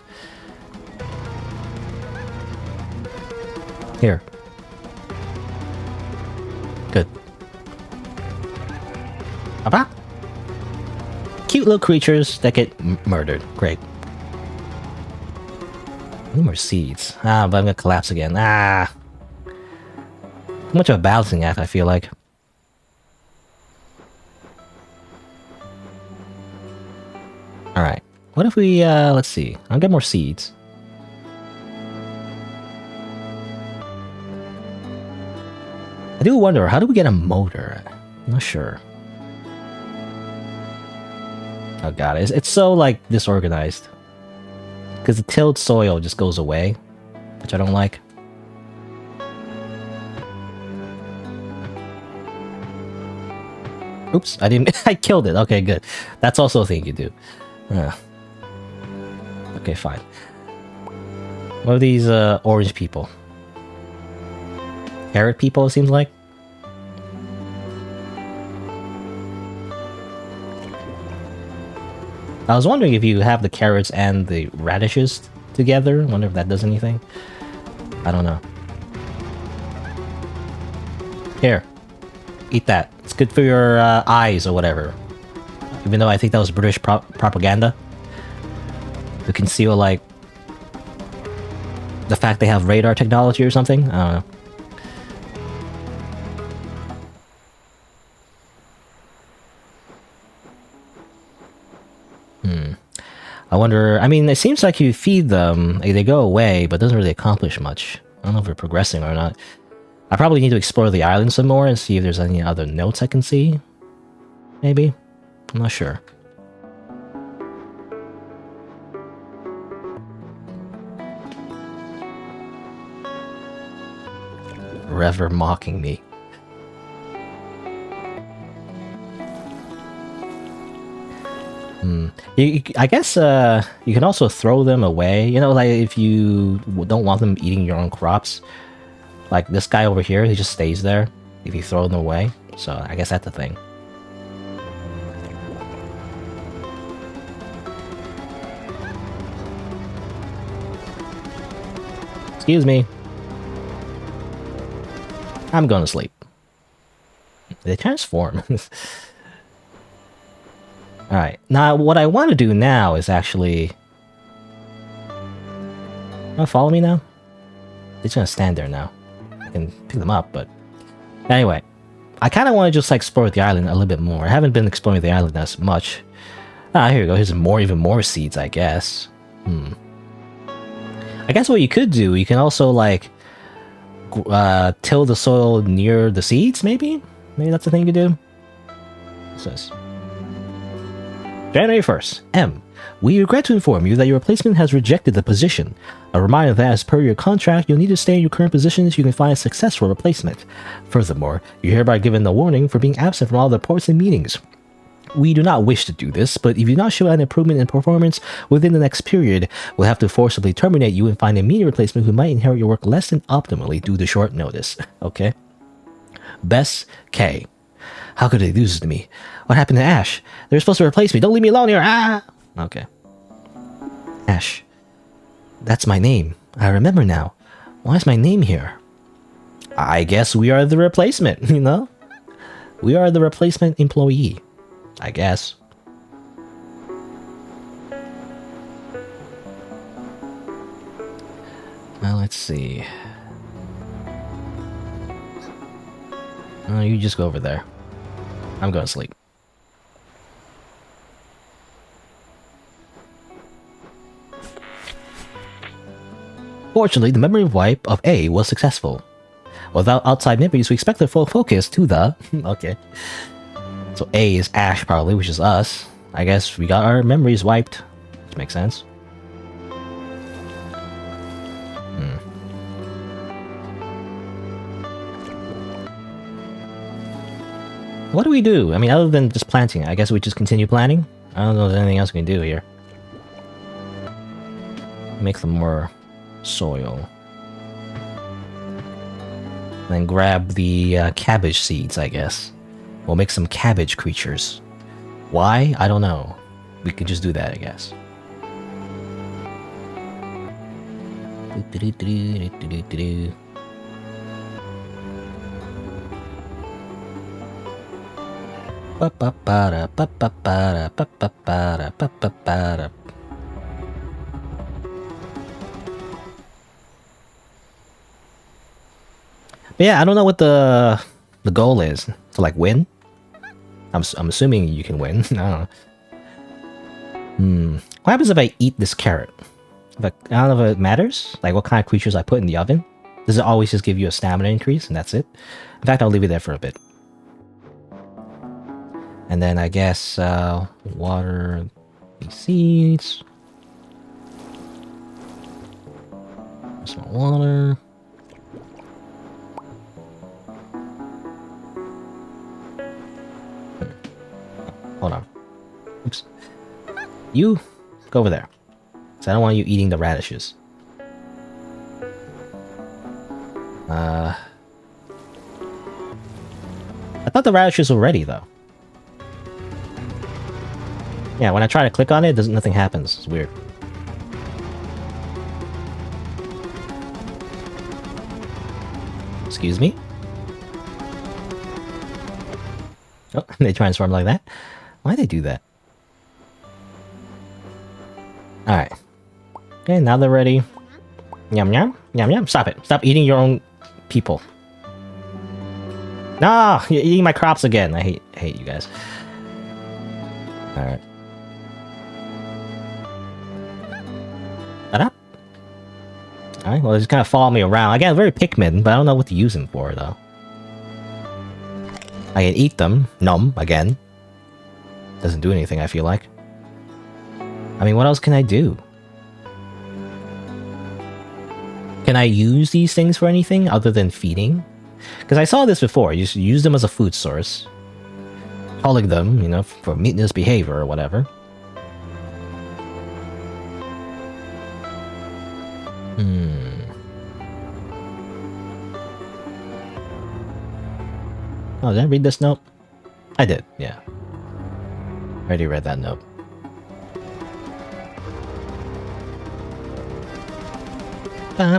Speaker 1: Here. Good. Papa? Cute little creatures that get murdered. Great. Any more seeds? Ah, but I'm gonna collapse again. Ah! Too much of a balancing act, I feel like. Alright. What if we, let's see. I'll get more seeds. I do wonder, how do we get a motor? I'm not sure. Oh god, it's so, like, disorganized. Because the tilled soil just goes away, which I don't like. Oops, I didn't... I killed it. Okay, good. That's also a thing you do. Okay, fine. What are these, orange people? Carrot people, it seems like? I was wondering if you have the carrots and the radishes together. I wonder if that does anything. I don't know. Here. Eat that. It's good for your eyes or whatever. Even though I think that was British propaganda. To conceal, like, the fact they have radar technology or something. I don't know. I wonder, I mean, it seems like you feed them, they go away, but it doesn't really accomplish much. I don't know if we're progressing or not. I probably need to explore the island some more and see if there's any other notes I can see. Maybe? I'm not sure. Forever mocking me. I guess you can also throw them away. You know, like if you don't want them eating your own crops. Like this guy over here, he just stays there if you throw them away. So I guess that's the thing. Excuse me. I'm going to sleep. They transform. Alright, now what I want to do now is actually... follow me now? They're just gonna stand there now. I can pick them up, but... Anyway, I kind of want to just like explore the island a little bit more. I haven't been exploring the island as much. Ah, here we go. Here's even more seeds, I guess. I guess what you could do, you can also like... till the soil near the seeds, maybe? Maybe that's the thing to do? What's this? January 1st. M. We regret to inform you that your replacement has rejected the position. A reminder that as per your contract, you'll need to stay in your current position so you can find a successful replacement. Furthermore, you're hereby given a warning for being absent from all the reports and meetings. We do not wish to do this, but if you do not show an improvement in performance within the next period, we'll have to forcibly terminate you and find a immediate replacement who might inherit your work less than optimally due to short notice. Okay? Bess K. How could they do this to me? What happened to Ash? They're supposed to replace me. Don't leave me alone here. Ah! Okay. Ash. That's my name. I remember now. Why is my name here? I guess we are the replacement, you know? We are the replacement employee. I guess. Well, let's see. Oh, you just go over there. I'm going to sleep. Fortunately, the memory wipe of A was successful. Without outside memories, we expect the full focus to the... okay. So A is Ash, probably, which is us. I guess we got our memories wiped. Which makes sense. What do we do? I mean, other than just planting, I guess we just continue planting? I don't know if there's anything else we can do here. Make some more soil. Then grab the cabbage seeds, I guess. We'll make some cabbage creatures. Why? I don't know. We could just do that, I guess. But yeah, I don't know what the goal is. To like win? I'm assuming you can win. I don't know. What happens if I eat this carrot? But I don't know if it matters. Like what kind of creatures I put in the oven? Does it always just give you a stamina increase and that's it? In fact, I'll leave it there for a bit. And then I guess water these seeds. Some water. Hold on. Oops. You go over there. So I don't want you eating the radishes. I thought the radishes were ready though. Yeah, when I try to click on it, nothing happens. It's weird. Excuse me? Oh, they transform like that? Why'd they do that? Alright. Okay, now they're ready. Yum yum. Yum yum. Stop it. Stop eating your own people. No! You're eating my crops again. I hate you guys. Alright. Alright, well, they just kind of follow me around. Again, very Pikmin, but I don't know what to use them for, though. I can eat them. Nom, again. Doesn't do anything, I feel like. I mean, what else can I do? Can I use these things for anything other than feeding? Because I saw this before. You use them as a food source. Calling them, you know, for meatless behavior or whatever. Oh, did I read this note? I did, yeah. Already read that note. Yeah,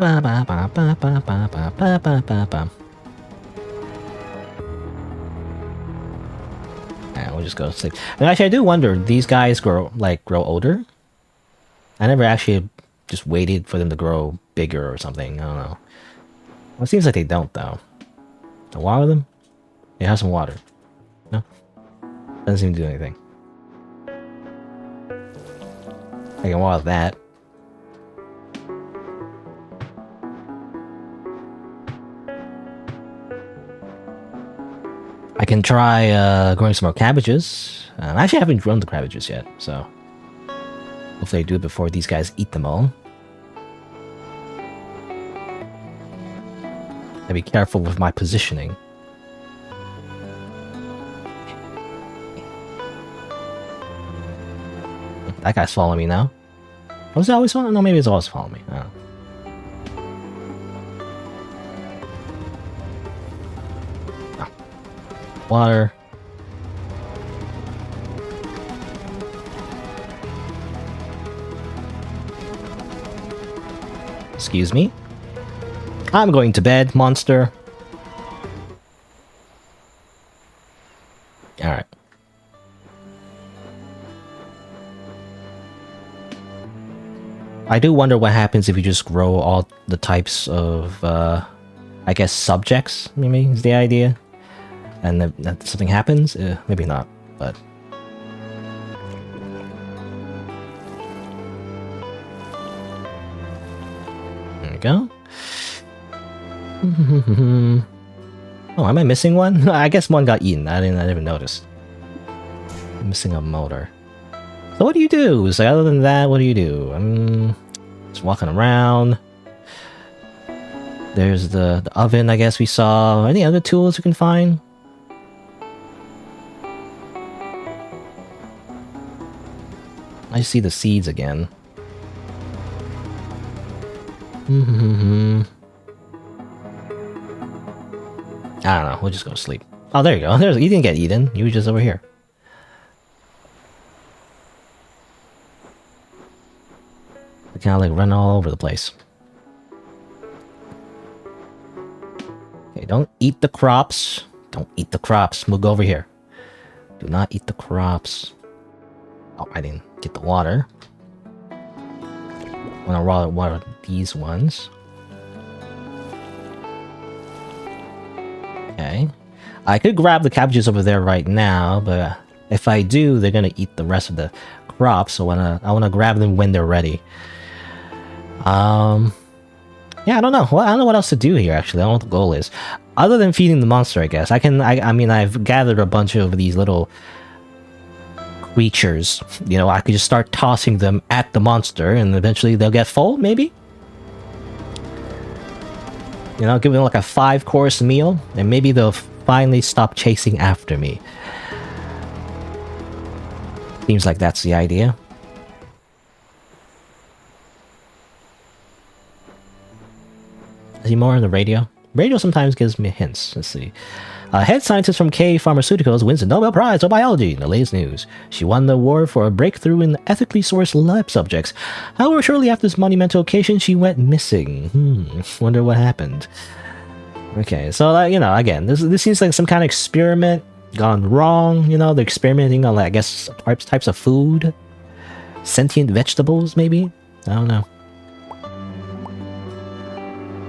Speaker 1: we'll just go to sleep. And actually, I do wonder, these guys grow older? I never actually just waited for them to grow bigger or something. I don't know. Well, it seems like they don't, though. To water them? Yeah, have some water. No? Doesn't seem to do anything. I can water that. I can try growing some more cabbages. Actually, I haven't grown the cabbages yet, so... hopefully I do it before these guys eat them all. Gotta be careful with my positioning. That guy's following me now. Was it always following? No, maybe it's always following me. I don't know. Water. Excuse me. I'm going to bed, monster. Alright. I do wonder what happens if you just grow all the types of, I guess, subjects, maybe, is the idea. And if something happens? Maybe not, but... There we go. Oh, am I missing one? I guess one got eaten. I didn't even notice. I'm missing a motor. So what do you do? So other than that, what do you do? I'm just walking around. There's the oven, I guess we saw. Any other tools you can find? I see the seeds again. I don't know. We'll just go to sleep. Oh, there you go. You didn't get eaten. You were just over here. I kind of like run all over the place. Okay, don't eat the crops. Don't eat the crops. We'll go over here. Do not eat the crops. Oh, I didn't get the water. I'm gonna water these ones. Okay. I could grab the cabbages over there right now, but if I do, they're gonna eat the rest of the crops, so I wanna grab them when they're ready. Yeah, I don't know. Well, I don't know what else to do here, actually. I don't know what the goal is. Other than feeding the monster, I guess. I mean, I've gathered a bunch of these little creatures. You know, I could just start tossing them at the monster, and eventually they'll get full, maybe? You know, give them like a 5-course meal, and maybe they'll finally stop chasing after me. Seems like that's the idea. Is he more on the radio? Radio sometimes gives me hints. Let's see. Head scientist from K Pharmaceuticals wins the Nobel Prize for Biology in the latest news. She won the award for a breakthrough in ethically sourced lab subjects. However, shortly after this monumental occasion, she went missing. Wonder what happened. Okay, so, you know, again, this seems like some kind of experiment gone wrong. You know, they're experimenting on, like, I guess, types of food. Sentient vegetables, maybe? I don't know.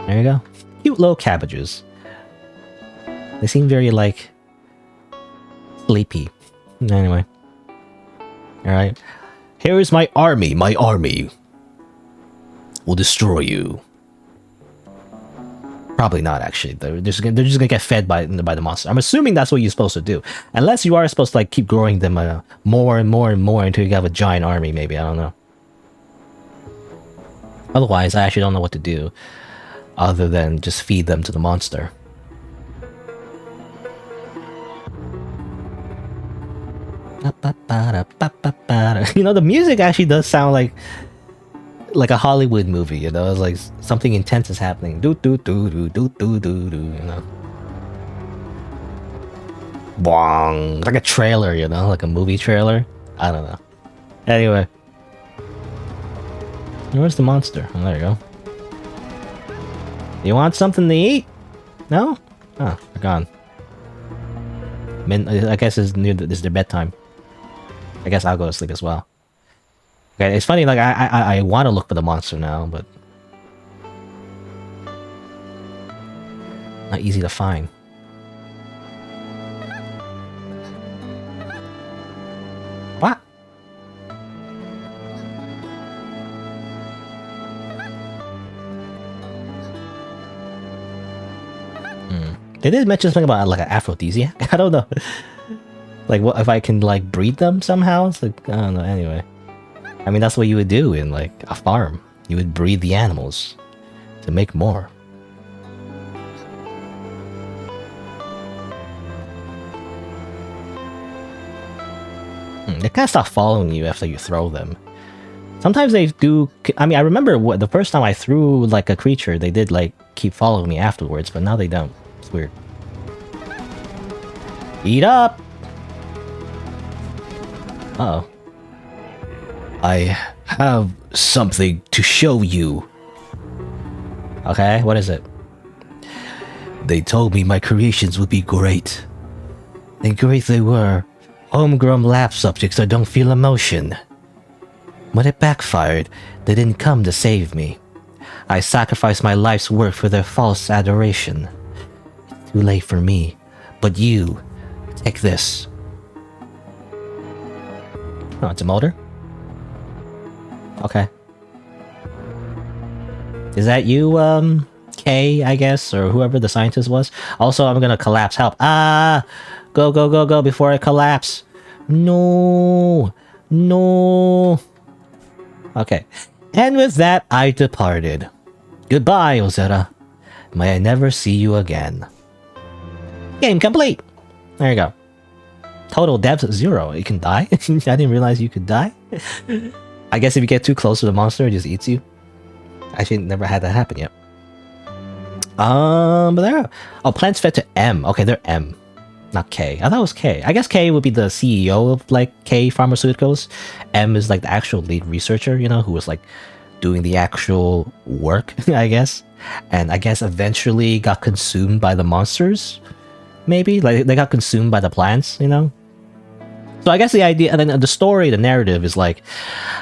Speaker 1: There you go. Cute little cabbages. They seem very, like, sleepy. Anyway. Alright. Here is my army. My army will destroy you. Probably not, actually. They're just gonna get fed by the monster. I'm assuming that's what you're supposed to do. Unless you are supposed to, like, keep growing them more and more and more until you have a giant army, maybe. I don't know. Otherwise, I actually don't know what to do. Other than just feed them to the monster. You know, the music actually does sound like a Hollywood movie, you know? It's like something intense is happening. Do do do do do do do do, you know? Bong! Like a trailer, you know? Like a movie trailer? I don't know. Anyway. Where's the monster? Oh, there you go. You want something to eat? No? Oh, they're gone. I guess it's their bedtime. I guess I'll go to sleep as well. Okay, it's funny, like, I want to look for the monster now, but... not easy to find. What? They did mention something about, like, an aphrodisiac? I don't know. Like, what if I can, like, breed them somehow? It's like, I don't know, anyway. I mean, that's what you would do in, like, a farm. You would breed the animals to make more. They kind of stop following you after you throw them. Sometimes they do... I mean, I remember the first time I threw, like, a creature, they did, like, keep following me afterwards, but now they don't. It's weird. Eat up! Uh-oh. I have something to show you. Okay, what is it? They told me my creations would be great. And great they were. Homegrown lab subjects that don't feel emotion. When it backfired, they didn't come to save me. I sacrificed my life's work for their false adoration. It's too late for me. But you, take this. Oh, it's a motor? Okay. Is that you, K, I guess, or whoever the scientist was? Also, I'm gonna collapse. Help. Ah! Go, go, go, go before I collapse. No. No. Okay. And with that, I departed. Goodbye, Ozera. May I never see you again. Game complete. There you go. Total depth 0. You can die. I didn't realize you could die. I guess if you get too close to the monster, it just eats you. Actually, never had that happen yet. But there. Oh, plants fed to M. Okay, they're M, not K. I thought it was K. I guess K would be the CEO of like K Pharmaceuticals. M is like the actual lead researcher, you know, who was like doing the actual work, I guess. And I guess eventually got consumed by the monsters. Maybe like they got consumed by the plants, you know. So I guess the idea, and then the story, the narrative is like,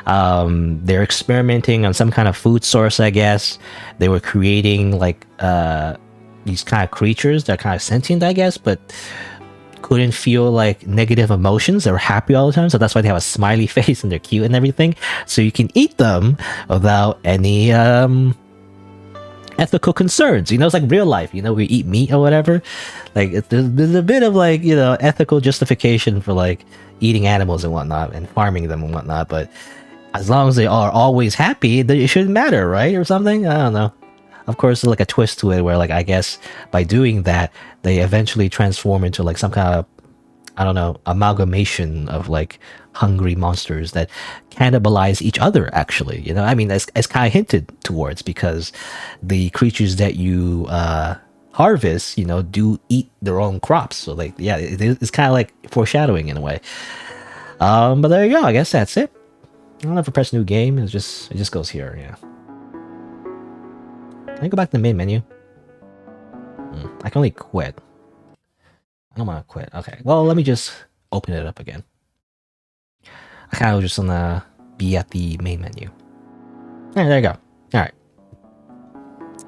Speaker 1: they're experimenting on some kind of food source. I guess they were creating like these kind of creatures that are kind of sentient, I guess, but couldn't feel like negative emotions. They were happy all the time, so that's why they have a smiley face and they're cute and everything. So you can eat them without any ethical concerns, you know. It's like real life, you know, we eat meat or whatever. Like there's a bit of like, you know, ethical justification for like eating animals and whatnot and farming them and whatnot, but as long as they are always happy, it shouldn't matter, right? Or something, I don't know. Of course, there's like a twist to it where like I guess by doing that they eventually transform into like some kind of, I don't know, amalgamation of like hungry monsters that cannibalize each other, actually, you know. I mean, it's kind of hinted towards, because the creatures that you harvest, you know, do eat their own crops. So like, yeah, it's kind of like foreshadowing in a way. But there you go. I guess that's it. I don't know if I press new game. It just goes here. Yeah. Can I go back to the main menu? I can only quit. I don't want to quit. Okay. Well, let me just open it up again. I kind of just want to be at the main menu. All right, there you go. All right.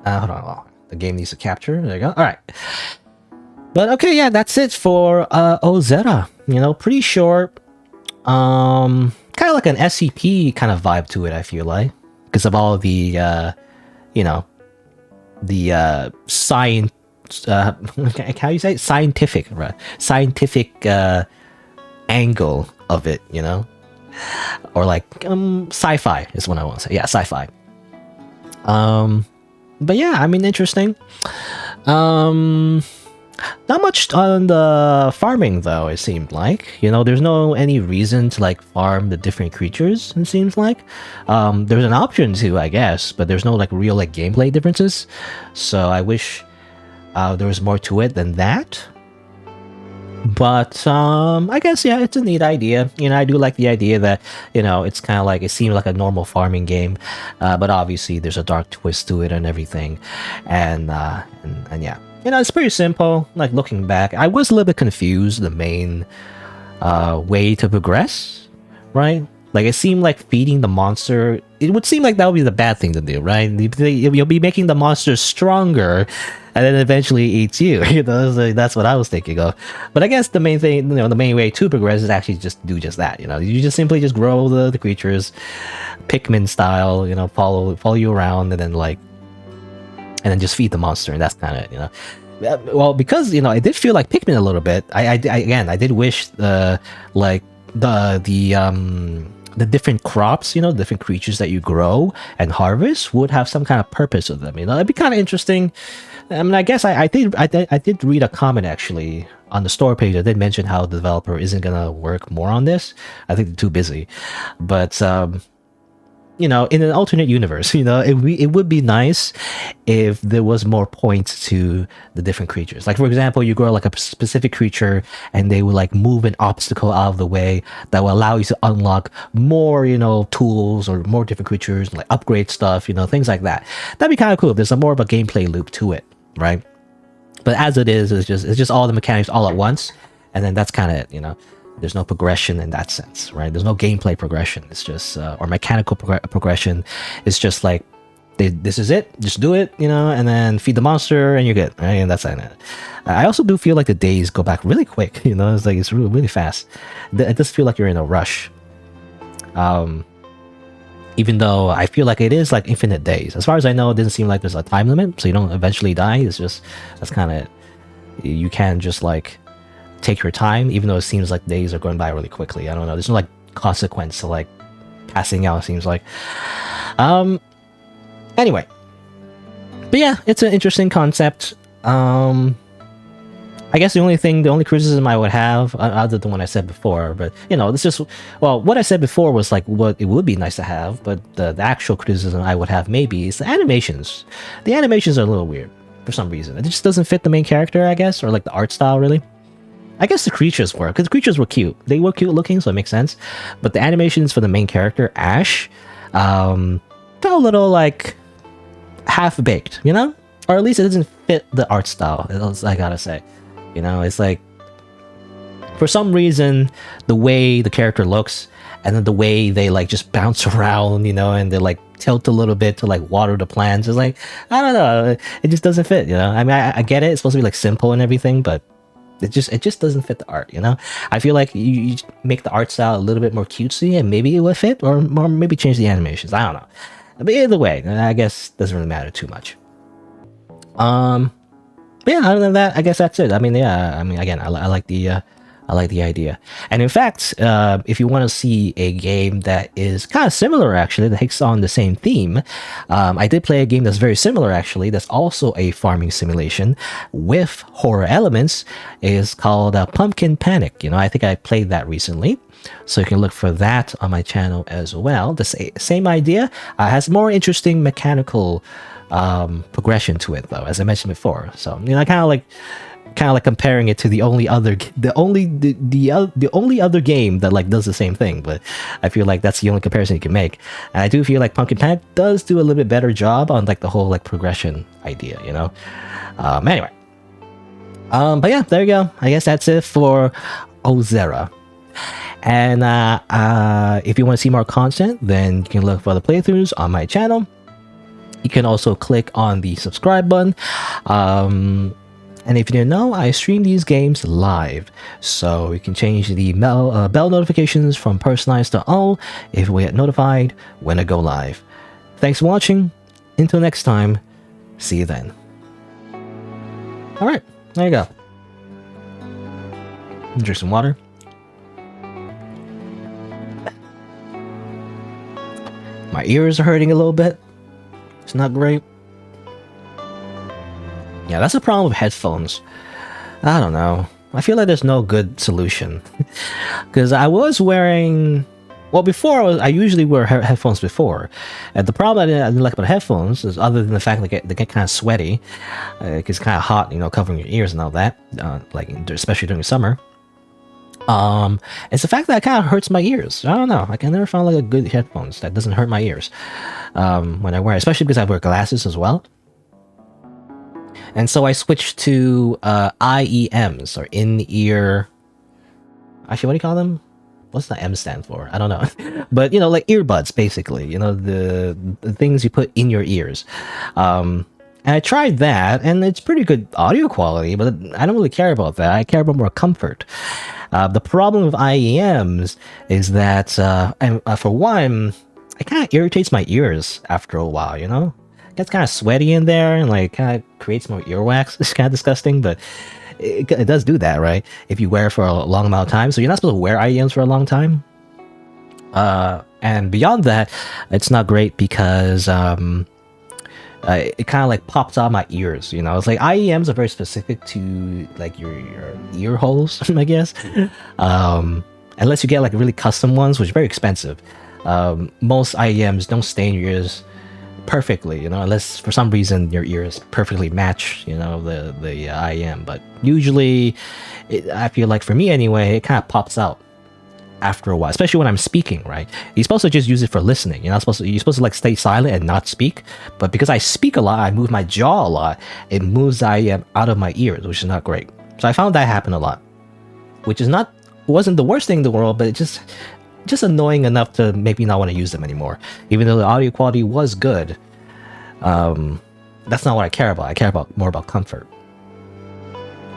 Speaker 1: Hold on. Well, the game needs to capture. There you go. All right. But okay, yeah, that's it for Ozera. You know, pretty short. Kind of like an SCP kind of vibe to it, I feel like, because of all the, you know, the science. How you say it? Scientific, right? Scientific angle of it, you know, or like sci-fi is what I want to say. Yeah, sci-fi. But yeah, I mean, interesting. Not much on the farming though, it seemed like. You know, there's any reason to like farm the different creatures, it seems like. There's an option to, I guess, but there's no like real like gameplay differences. So I wish there was more to it than that. But I guess, yeah, it's a neat idea. You know, I do like the idea that, you know, it's kind of like, it seems like a normal farming game, but obviously there's a dark twist to it and everything. And yeah, you know, it's pretty simple. Like, looking back, I was a little bit confused the main way to progress, right? Like, it seemed like feeding the monster, it would seem like that would be the bad thing to do, right? You'll be making the monster stronger, and then eventually eats you. You know, that's what I was thinking of. But I guess the main thing, you know, the main way to progress is actually just do just that. You know, you just simply just grow the creatures, Pikmin style. You know, follow you around, and then just feed the monster, and that's kind of, you know. Well, because, you know, I did feel like Pikmin a little bit. I did wish like the different crops, you know, different creatures that you grow and harvest would have some kind of purpose of them. You know, it'd be kind of interesting. I mean, I guess I did read a comment actually on the store page. I did mention how the developer isn't gonna work more on this. I think they're too busy. But in an alternate universe, it would be nice if there was more points to the different creatures. Like, for example, you grow like a specific creature and they will like move an obstacle out of the way that will allow you to unlock more, tools or more different creatures, like upgrade stuff, things like that. That'd be kind of cool if there's a more of a gameplay loop to it, right? But as it is, it's just all the mechanics all at once, and then that's kind of it, There's no progression in that sense, right? There's no gameplay progression. It's just, or mechanical progression. It's just like, this is it. Just do it, and then feed the monster, and you're good, right? And that's it. I also do feel like the days go back really quick. It's like it's really, really fast. It does feel like you're in a rush. Even though I feel like it is like infinite days. As far as I know, it doesn't seem like there's a time limit, so you don't eventually die. It's just, that's kind of, you can just like take your time, even though it seems like days are going by really quickly. I don't know. There's no like consequence to like passing out, it seems like. Anyway. But yeah, it's an interesting concept. I guess the only criticism I would have, other than what I said before, but this just, well, what I said before was like what it would be nice to have, but the actual criticism I would have maybe is the animations. The animations are a little weird for some reason. It just doesn't fit the main character, I guess, or like the art style really. I guess the creatures were, because the creatures were cute. They were cute looking, so it makes sense. But the animations for the main character, Ash, felt a little like half-baked, or at least it doesn't fit the art style, I gotta say. It's like, for some reason, the way the character looks, and then the way they like just bounce around, and they like tilt a little bit to like water the plants. It's like, I don't know, it just doesn't fit, I mean, I get it, it's supposed to be like simple and everything, but it just doesn't fit the art, I feel like you make the art style a little bit more cutesy, and maybe it would fit, or maybe change the animations. I don't know, but either way, I guess it doesn't really matter too much. But yeah, other than that, I guess that's it. I mean, yeah, again, I like the idea. And in fact, if you want to see a game that is kind of similar, actually, that takes on the same theme, I did play a game that's very similar, actually, that's also a farming simulation with horror elements. Is called Pumpkin Panic. I think I played that recently. So you can look for that on my channel as well. The same idea, has more interesting mechanical progression to it, though, as I mentioned before. So I kind of like comparing it to the only other game that like does the same thing, but I feel like that's the only comparison you can make. And I do feel like Pumpkin Panic does do a little bit better job on like the whole like progression idea, anyway. But yeah, there you go. I guess that's it for Ozera. And if you want to see more content, then you can look for the playthroughs on my channel. You can also click on the subscribe button. And if you didn't know, I stream these games live. So you can change the bell notifications from personalized to all if we get notified when I go live. Thanks for watching. Until next time, see you then. Alright, there you go. Drink some water. My ears are hurting a little bit. It's not great. Yeah, that's the problem with headphones. I don't know. I feel like there's no good solution. Because I was wearing... Well, before, I usually wear headphones before. And the problem I didn't like about headphones is, other than the fact that they get kind of sweaty, it's kind of hot, covering your ears and all that, especially during the summer. It's the fact that it kind of hurts my ears. I don't know. I can never find like a good headphones that doesn't hurt my ears when I wear it, especially because I wear glasses as well. And so I switched to IEMs, or in-ear... Actually, what do you call them? What's the M stand for? I don't know. But, like earbuds, basically. The things you put in your ears. And I tried that, and it's pretty good audio quality, but I don't really care about that. I care about more comfort. The problem with IEMs is that, for one, it kind of irritates my ears after a while, It gets kind of sweaty in there, and like kind of creates more earwax. It's kind of disgusting, but it does do that, right? If you wear it for a long amount of time. So you're not supposed to wear IEMs for a long time. And beyond that, it's not great because it kind of like pops out my ears, It's like IEMs are very specific to like your ear holes, I guess. Unless you get like really custom ones, which are very expensive. Most IEMs don't stay in your ears perfectly, unless for some reason your ears perfectly match, the IEM. But usually, I feel like for me anyway, it kind of pops out after a while, especially when I'm speaking, right? You're supposed to just use it for listening. You're supposed to like stay silent and not speak. But because I speak a lot, I move my jaw a lot, it moves the IEM out of my ears, which is not great. So I found that happen a lot, which wasn't the worst thing in the world, but it just annoying enough to make me not want to use them anymore. Even though the audio quality was good, that's not what I care about. I care more about comfort.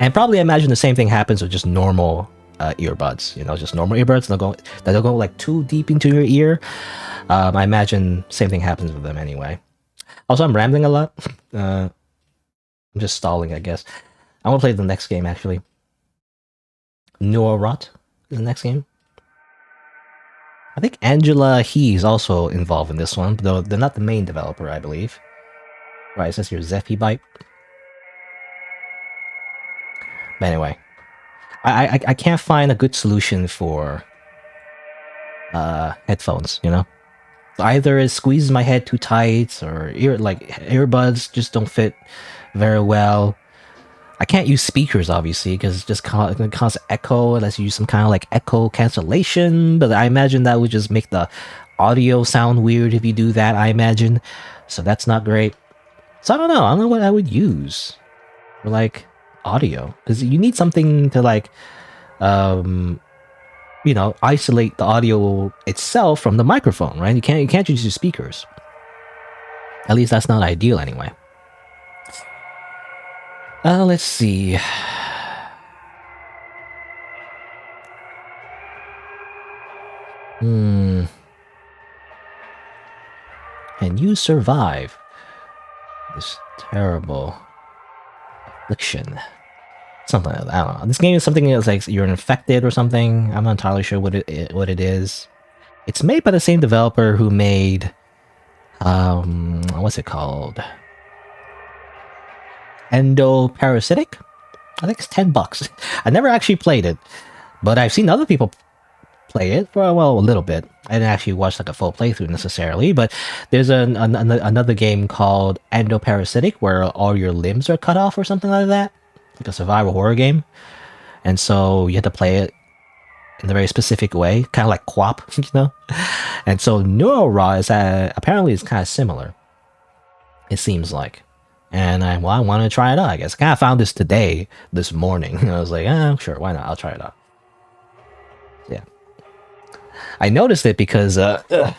Speaker 1: And probably I imagine the same thing happens with just normal earbuds, just normal earbuds that don't go like too deep into your ear. I imagine same thing happens with them anyway. Also, I'm rambling a lot. I'm just stalling, I guess. I want to play the next game actually. Neurot is the next game. I think Angela He is also involved in this one, though they're not the main developer, I believe. Right, it says here Zephy Byte. But anyway, I can't find a good solution for headphones, So either it squeezes my head too tight, or earbuds just don't fit very well. I can't use speakers, obviously, because it just cause echo unless you use some kind of like echo cancellation. But I imagine that would just make the audio sound weird if you do that, I imagine. So that's not great. So I don't know what I would use for like audio, because you need something to like isolate the audio itself from the microphone, right? You can't just use speakers. At least that's not ideal anyway. Let's see. Can you survive this terrible affliction? Something like that. I don't know. This game is something that's like you're infected or something. I'm not entirely sure what it is. It's made by the same developer who made what's it called? Endoparasitic? I think it's $10. I never actually played it, but I've seen other people play it for a little bit. I didn't actually watch like a full playthrough necessarily, but there's another game called Endoparasitic where all your limbs are cut off or something like that, like a survival horror game. And so you have to play it in a very specific way, kind of like QWOP, And so Neurora is apparently it's kind of similar. It seems like. And I want to try it out, I guess. I kind of found this morning. And I was like, sure, why not? I'll try it out. Yeah. I noticed it because, again,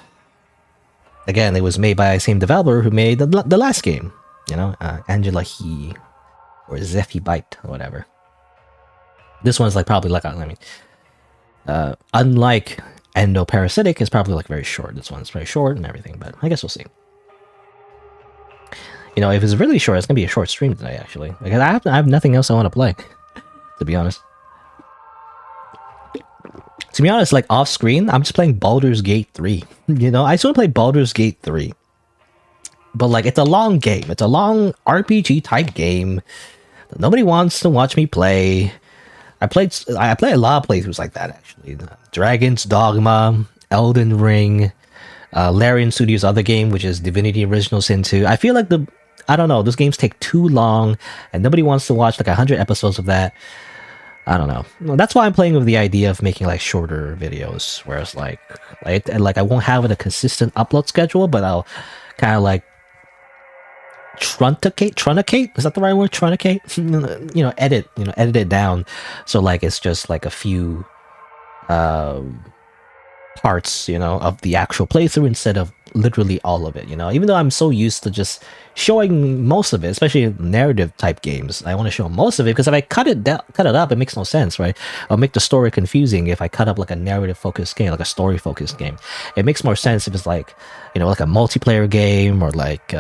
Speaker 1: it was made by the same developer who made the last game. Angela He, or Zephy Byte, or whatever. This one's like probably like, unlike Endoparasitic, it's probably like very short. This one's very short and everything, but I guess we'll see. If it's really short, it's gonna be a short stream today, actually. Because I have nothing else I want to play, to be honest. To be honest, like off screen, I'm just playing Baldur's Gate 3. I just want to play Baldur's Gate 3. But like, it's a long game. It's a long RPG type game that nobody wants to watch me play. I play a lot of playthroughs like that, actually. Dragon's Dogma, Elden Ring, Larian Studios' other game, which is Divinity Original Sin 2. I feel like I don't know, those games take too long, and nobody wants to watch like 100 episodes of that. I don't know. Well, that's why I'm playing with the idea of making like shorter videos, whereas like I won't have a consistent upload schedule, but I'll kind of like truncate, is that the right word? Truncate? Edit it down, so like it's just like a few parts, of the actual playthrough instead of literally all of it, even though I'm so used to just showing most of it, especially narrative type games. I want to show most of it because if I cut it up, it makes no sense, right? I'll make the story confusing if I cut up like a narrative focused game, like a story focused game. It makes more sense if it's like, like a multiplayer game, or like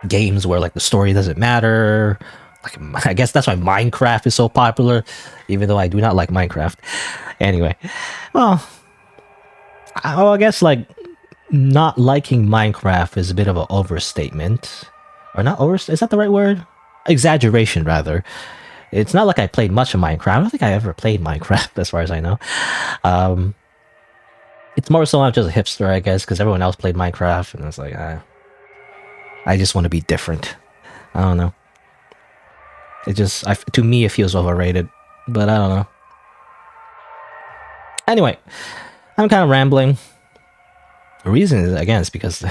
Speaker 1: games where like the story doesn't matter. Like, I guess that's why Minecraft is so popular, even though I do not like Minecraft. Anyway, well, I guess like not liking Minecraft is a bit of an overstatement, or not over. Is that the right word? Exaggeration, rather. It's not like I played much of Minecraft. I don't think I ever played Minecraft, as far as I know. It's more so I'm just a hipster, I guess, because everyone else played Minecraft, and it's like, I just want to be different. I don't know. It just, to me, it feels overrated, but I don't know. Anyway, I'm kind of rambling. The reason is, again, is because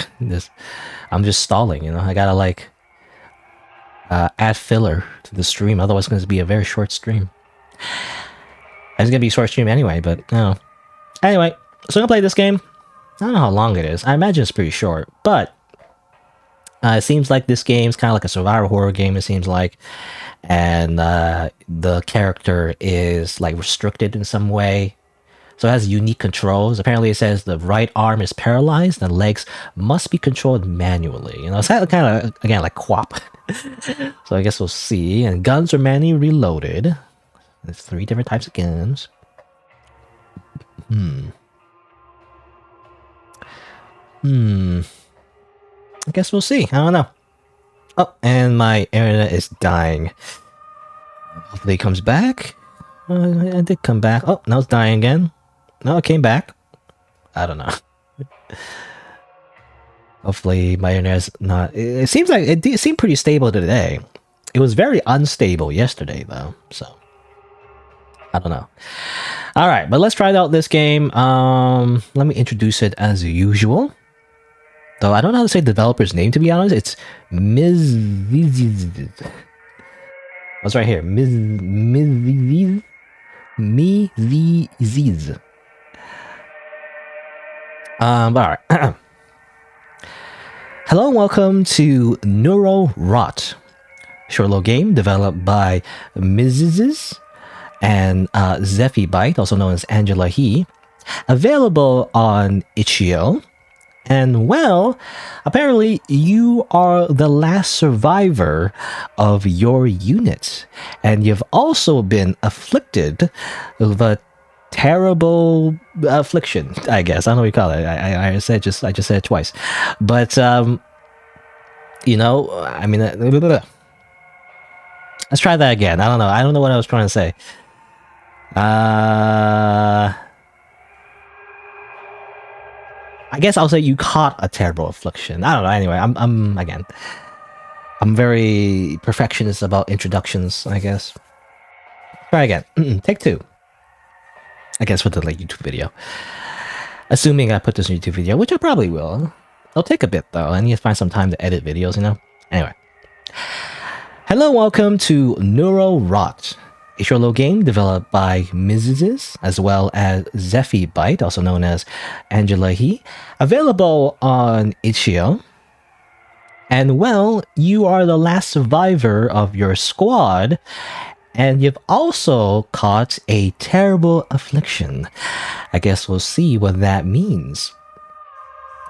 Speaker 1: I'm just stalling, you know? I gotta, like, add filler to the stream, otherwise it's going to be a very short stream. It's going to be a short stream anyway, but, I don't know. Anyway, so I'm going to play this game. I don't know how long it is. I imagine it's pretty short, but it seems like this game's kind of like a survival horror game, it seems like. And the character is, like, restricted in some way. So it has unique controls. Apparently it says the right arm is paralyzed and legs must be controlled manually. You know, it's kind of, again, like QWOP. So I guess we'll see. And guns are manually reloaded. There's 3 different types of guns. I guess we'll see. I don't know. Oh, and my internet is dying. Hopefully it comes back. It did come back. Oh, now it's dying again. No, it came back. I don't know. Hopefully my internet's not... It seems like it seemed pretty stable today. It was very unstable yesterday, though. So, I don't know. All right, but let's try out this game. Let me introduce it as usual. Though I don't know how to say the developer's name, to be honest. It's Ms. What's right here? Ms. Alright. Hello and welcome to Neuro Rot, short little game developed by Mrs. and Zeffy Byte, also known as Angela He, available on itch.io. And well, apparently you are the last survivor of your unit, and you've also been afflicted with a terrible affliction, I guess. I don't know what you call it. I just said it twice, but you know, I mean, let's try that again. I don't know what I was trying to say. I guess I'll say you caught a terrible affliction. I don't know. Anyway, I'm very perfectionist about introductions, I guess. Try again. Take 2. I guess with the like YouTube video. Assuming I put this in YouTube video, which I probably will. It'll take a bit though. I need to find some time to edit videos, you know? Anyway. Hello, welcome to Neuro Rot, a short little game developed by Mrs. as well as Zeffy Byte, also known as Angela He, available on itch.io. And well, you are the last survivor of your squad, and you've also caught a terrible affliction. I guess we'll see what that means.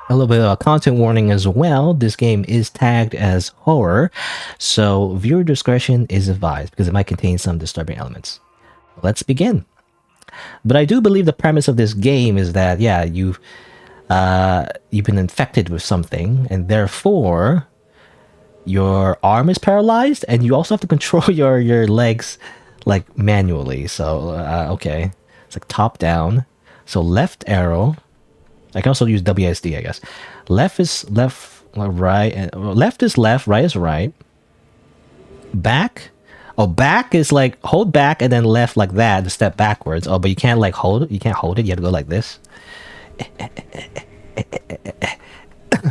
Speaker 1: A little bit of a content warning as well. This game is tagged as horror, so viewer discretion is advised because it might contain some disturbing elements. Let's begin. But I do believe the premise of this game is that, yeah, you've been infected with something, and therefore your arm is paralyzed, and you also have to control your legs like manually. So okay, it's like top down. So left arrow. I can also use WSD, I guess. Left is left, right, and left is left, right is right. Back. Oh, back is like hold back and then left like that to step backwards. Oh, but you can't like hold it. You can't hold it. You have to go like this.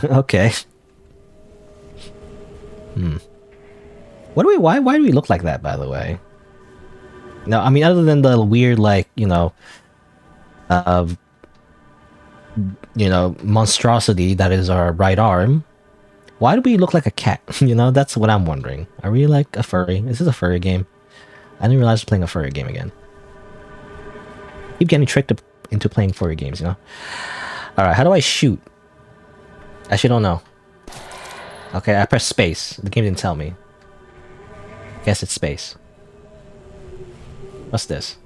Speaker 1: Okay. What do we? Why do we look like that? By the way. No, I mean other than the weird like monstrosity that is our right arm. Why do we look like a cat? That's what I'm wondering. Are we like a furry? Is this a furry game? I didn't realize I was playing a furry game again. Keep getting tricked into playing furry games, Alright, how do I shoot? I actually don't know. Okay, I pressed space. The game didn't tell me. Guess it's space. What's this?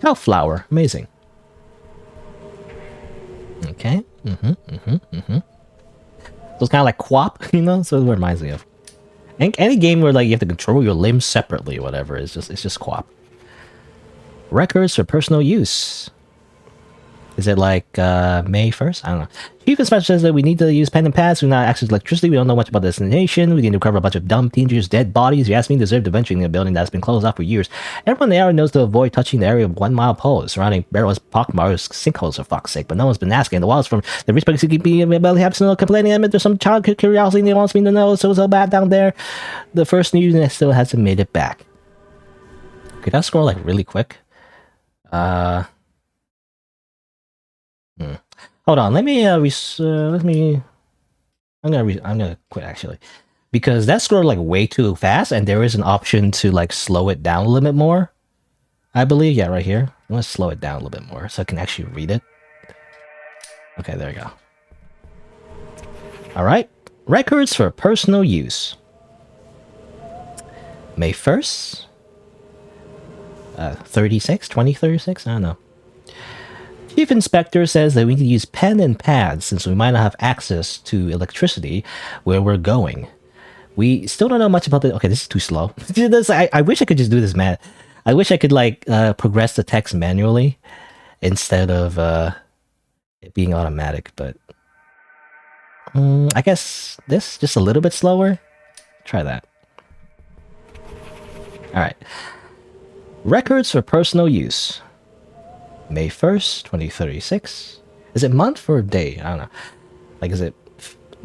Speaker 1: Oh, flower. Amazing. Okay. So it's kind of like QWOP, so it reminds me of. Any game where like you have to control your limbs separately or whatever, it's just QWOP. Records for personal use. Is it like May 1st? I don't know. Chief Inspector says that we need to use pen and pads. We do not access electricity. We don't know much about the destination. We need to recover a bunch of dumb teenagers' dead bodies. You asked me to deserve to venture in a building that's been closed off for years. Everyone in the area knows to avoid touching the area of 1 mile poles surrounding barrels, pockmarks, sinkholes for fuck's sake. But no one's been asking. The walls from the rich people keep being barely have no complaining. I admit there's some child curiosity they wants me to know. So bad down there. The first news still hasn't made it back. Okay, that scroll like really quick. Hold on, let me I'm gonna quit actually, because that scrolled like way too fast, and there is an option to like slow it down a little bit more. I believe, yeah, right here. I'm gonna slow it down a little bit more so I can actually read it. Okay, there you go. All right, records for personal use. May 1st, 2036. I don't know. Chief Inspector says that we need to use pen and pads since we might not have access to electricity where we're going. We still don't know much about the... Okay, this is too slow. I wish I could just do this, man. I wish I could, like, progress the text manually instead of it being automatic, but... I guess this, just a little bit slower. Try that. Alright. Records for personal use. May 1st, 2036. Is it month or day? I don't know. Like, is it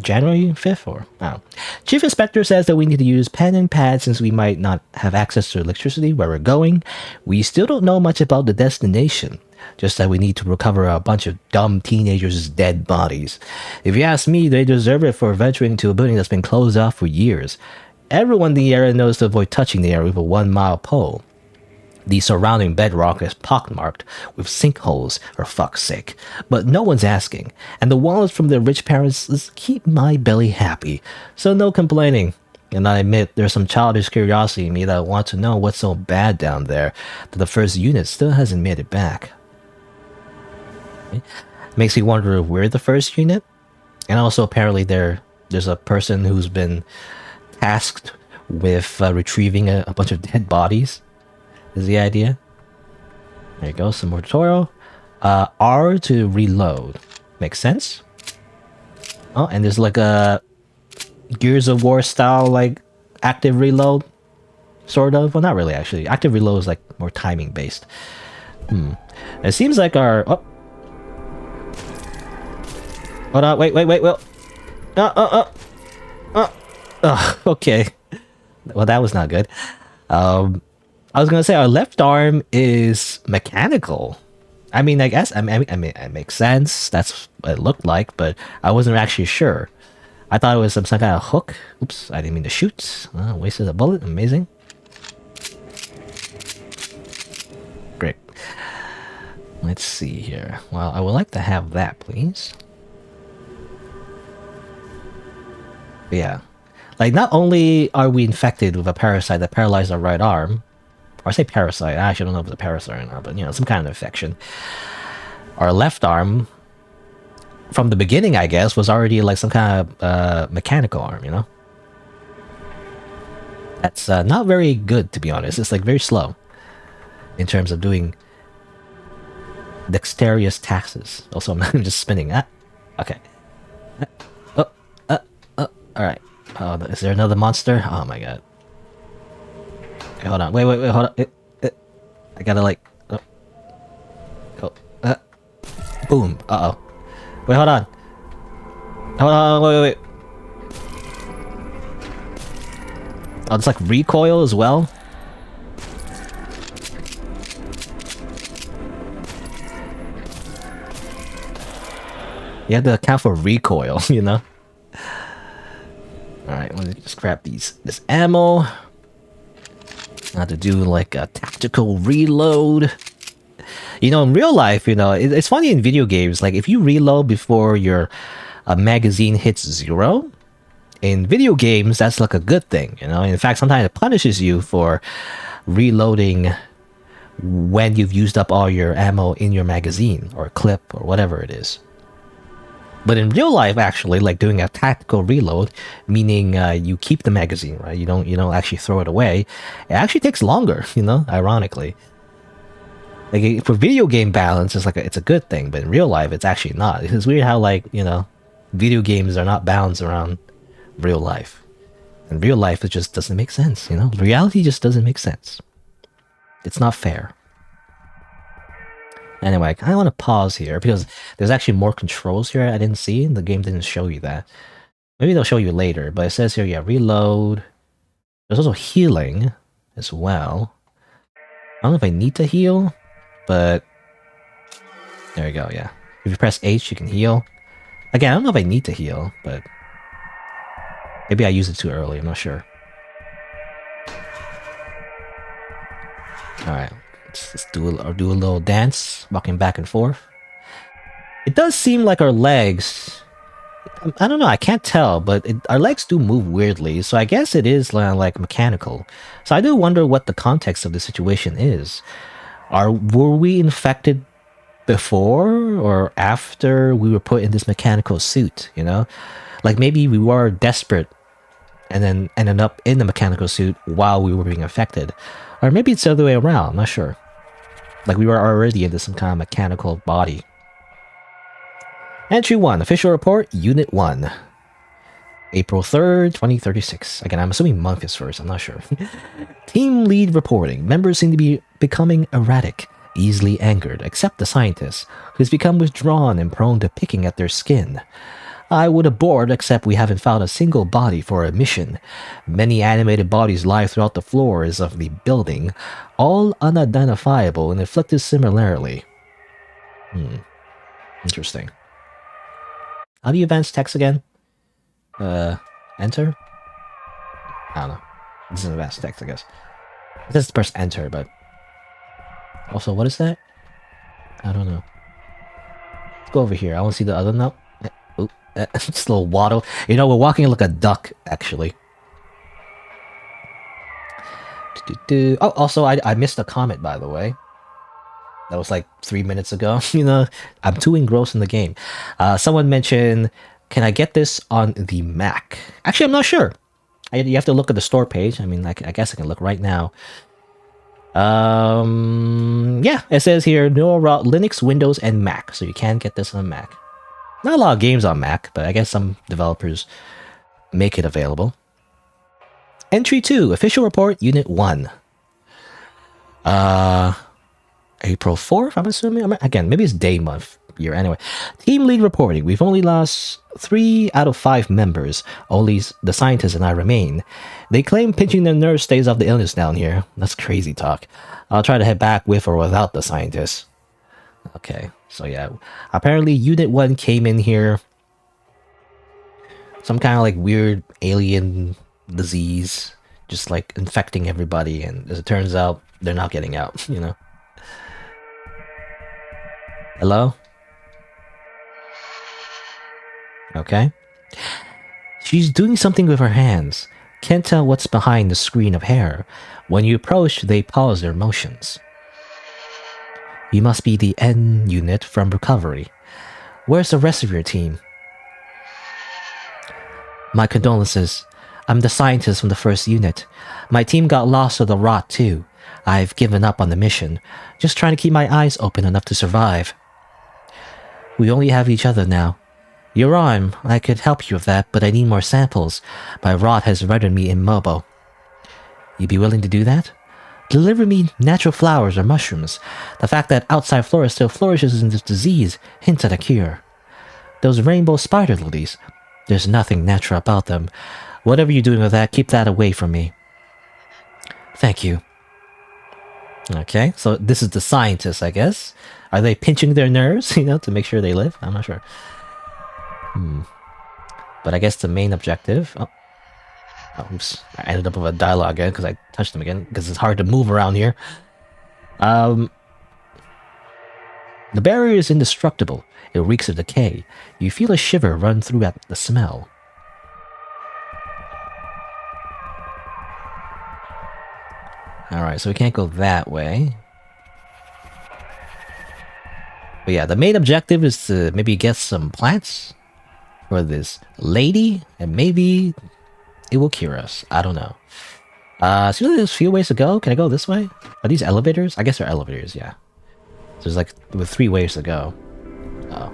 Speaker 1: January 5th or... I don't know. Chief Inspector says that we need to use pen and pad since we might not have access to electricity where we're going. We still don't know much about the destination. Just that we need to recover a bunch of dumb teenagers' dead bodies. If you ask me, they deserve it for venturing into a building that's been closed off for years. Everyone in the area knows to avoid touching the area with a 1 mile pole. The surrounding bedrock is pockmarked with sinkholes, for fuck's sake. But no one's asking, and the wallets from their rich parents keep my belly happy, so no complaining. And I admit there's some childish curiosity in me that wants to know what's so bad down there that the first unit still hasn't made it back. Okay. Makes me wonder if we're the first unit, and also apparently there's a person who's been tasked with retrieving a bunch of dead bodies. Is the idea. There you go, some more tutorial. R to reload. Makes sense. Oh, and there's like a Gears of War style, like, active reload. Sort of. Well, not really, actually. Active reload is like more timing based. It seems like our... Oh. Hold on, wait. Okay. Well, that was not good. I was gonna say our left arm is mechanical. I mean, I guess I mean it makes sense. That's what it looked like, but I wasn't actually sure. I thought it was some kind of hook. Oops, I didn't mean to shoot. Wasted a bullet. Amazing. Great. Let's see here. Well, I would like to have that, please. But yeah, like not only are we infected with a parasite that paralyzed our right arm. Or I say parasite, I actually don't know if it's a parasite or not, but, you know, some kind of infection. Our left arm, from the beginning, I guess, was already like some kind of mechanical arm, you know? That's not very good, to be honest. It's like very slow in terms of doing dexterous tasks. Also, I'm just spinning. Okay. Alright. Oh, is there another monster? Oh my god. Okay, hold on. Wait, hold on. I gotta like... boom. Uh-oh. Wait, hold on. Hold on, wait. Oh, it's like recoil as well? You have to account for recoil, you know? Alright, let me just grab this ammo. I have to do like a tactical reload. You know, in real life, you know, it's funny in video games, like if you reload before your magazine hits 0, in video games, that's like a good thing, you know? In fact, sometimes it punishes you for reloading when you've used up all your ammo in your magazine or clip or whatever it is. But in real life, actually, like doing a tactical reload, meaning you keep the magazine, right? You don't actually throw it away. It actually takes longer, you know, ironically. Like for video game balance, it's like it's a good thing, but in real life, it's actually not. It's weird how like video games are not balanced around real life. In real life, it just doesn't make sense. Reality just doesn't make sense. It's not fair. Anyway, I kind of want to pause here because there's actually more controls here I didn't see. The game didn't show you that. Maybe they'll show you later, but it says here, yeah, reload. There's also healing as well. I don't know if I need to heal, but there you go, yeah. If you press H, you can heal. Again, I don't know if I need to heal, but maybe I used it too early, I'm not sure. Alright, let's do a little dance, walking back and forth. It does seem like our legs... I don't know, I can't tell, but our legs do move weirdly, so I guess it is like mechanical. So I do wonder what the context of the situation is. Were we infected before or after we were put in this mechanical suit, Like maybe we were desperate and then ended up in the mechanical suit while we were being affected. Or maybe it's the other way around, I'm not sure. Like we were already into some kind of mechanical body. Entry 1, official report, Unit 1. April 3rd, 2036. Again, I'm assuming month is first, I'm not sure. Team lead reporting. Members seem to be becoming erratic, easily angered, except the scientist, who's become withdrawn and prone to picking at their skin. I would abort, except we haven't found a single body for a mission. Many animated bodies lie throughout the floors of the building, all unidentifiable and afflicted similarly. Interesting. How do you advance text again? Enter? I don't know. This is advanced text, I guess. It says press enter, but... Also, what is that? I don't know. Let's go over here. I want to see the other note. Just a little waddle. We're walking like a duck, actually. Oh, also, I missed a comment, by the way. That was like 3 minutes ago. I'm too engrossed in the game. Someone mentioned, can I get this on the Mac? Actually, I'm not sure. You have to look at the store page. I mean, I guess I can look right now. Yeah, it says here, no Linux, Windows, and Mac. So you can get this on Mac. Not a lot of games on Mac, but I guess some developers make it available. Entry 2, official report, Unit 1. April 4th, I'm assuming? Again, maybe it's day, month, year, anyway. Team lead reporting. We've only lost 3 out of 5 members. Only the scientists and I remain. They claim pinching their nerves stays off the illness down here. That's crazy talk. I'll try to head back with or without the scientists. Okay, so yeah. Apparently Unit 1 came in here. Some kind of like weird alien disease. Just like infecting everybody. And as it turns out, they're not getting out, Hello? Okay. She's doing something with her hands. Can't tell what's behind the screen of hair. When you approach, they pause their motions. You must be the N unit from recovery. Where's the rest of your team? My condolences. I'm the scientist from the first unit. My team got lost to the rot too. I've given up on the mission. Just trying to keep my eyes open enough to survive. We only have each other now. Your arm, I could help you with that, but I need more samples. My rot has rendered me immobile. You'd be willing to do that? Deliver me natural flowers or mushrooms. The fact that outside flora still flourishes in this disease hints at a cure. Those rainbow spider lilies, there's nothing natural about them. Whatever you're doing with that, keep that away from me. Thank you. Okay, so this is the scientists, I guess. Are they pinching their nerves, to make sure they live? I'm not sure. But I guess the main objective... Oh, oops. I ended up with a dialogue again because I touched them again, because it's hard to move around here. The barrier is indestructible. It reeks of decay. You feel a shiver run through at the smell. Alright, so we can't go that way. But yeah, the main objective is to maybe get some plants for this lady, and maybe it will cure us. I don't know. So there's a few ways to go. Can I go this way? Are these elevators? I guess they're elevators, yeah. There's like with 3 ways to go. Oh.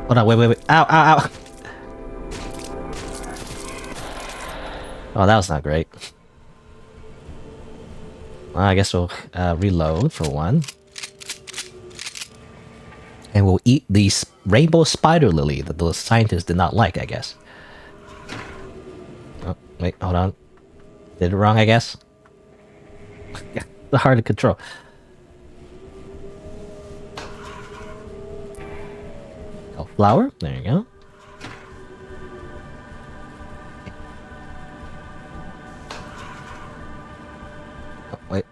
Speaker 1: Hold on, wait. Ow, ow, ow! Oh, that was not great. Well, I guess we'll reload for one. And we'll eat the rainbow spider lily that the scientists did not like, I guess. Oh, wait, hold on. Did it wrong, I guess? Yeah, it's hard to control. Oh, flower. There you go. Oh, wait.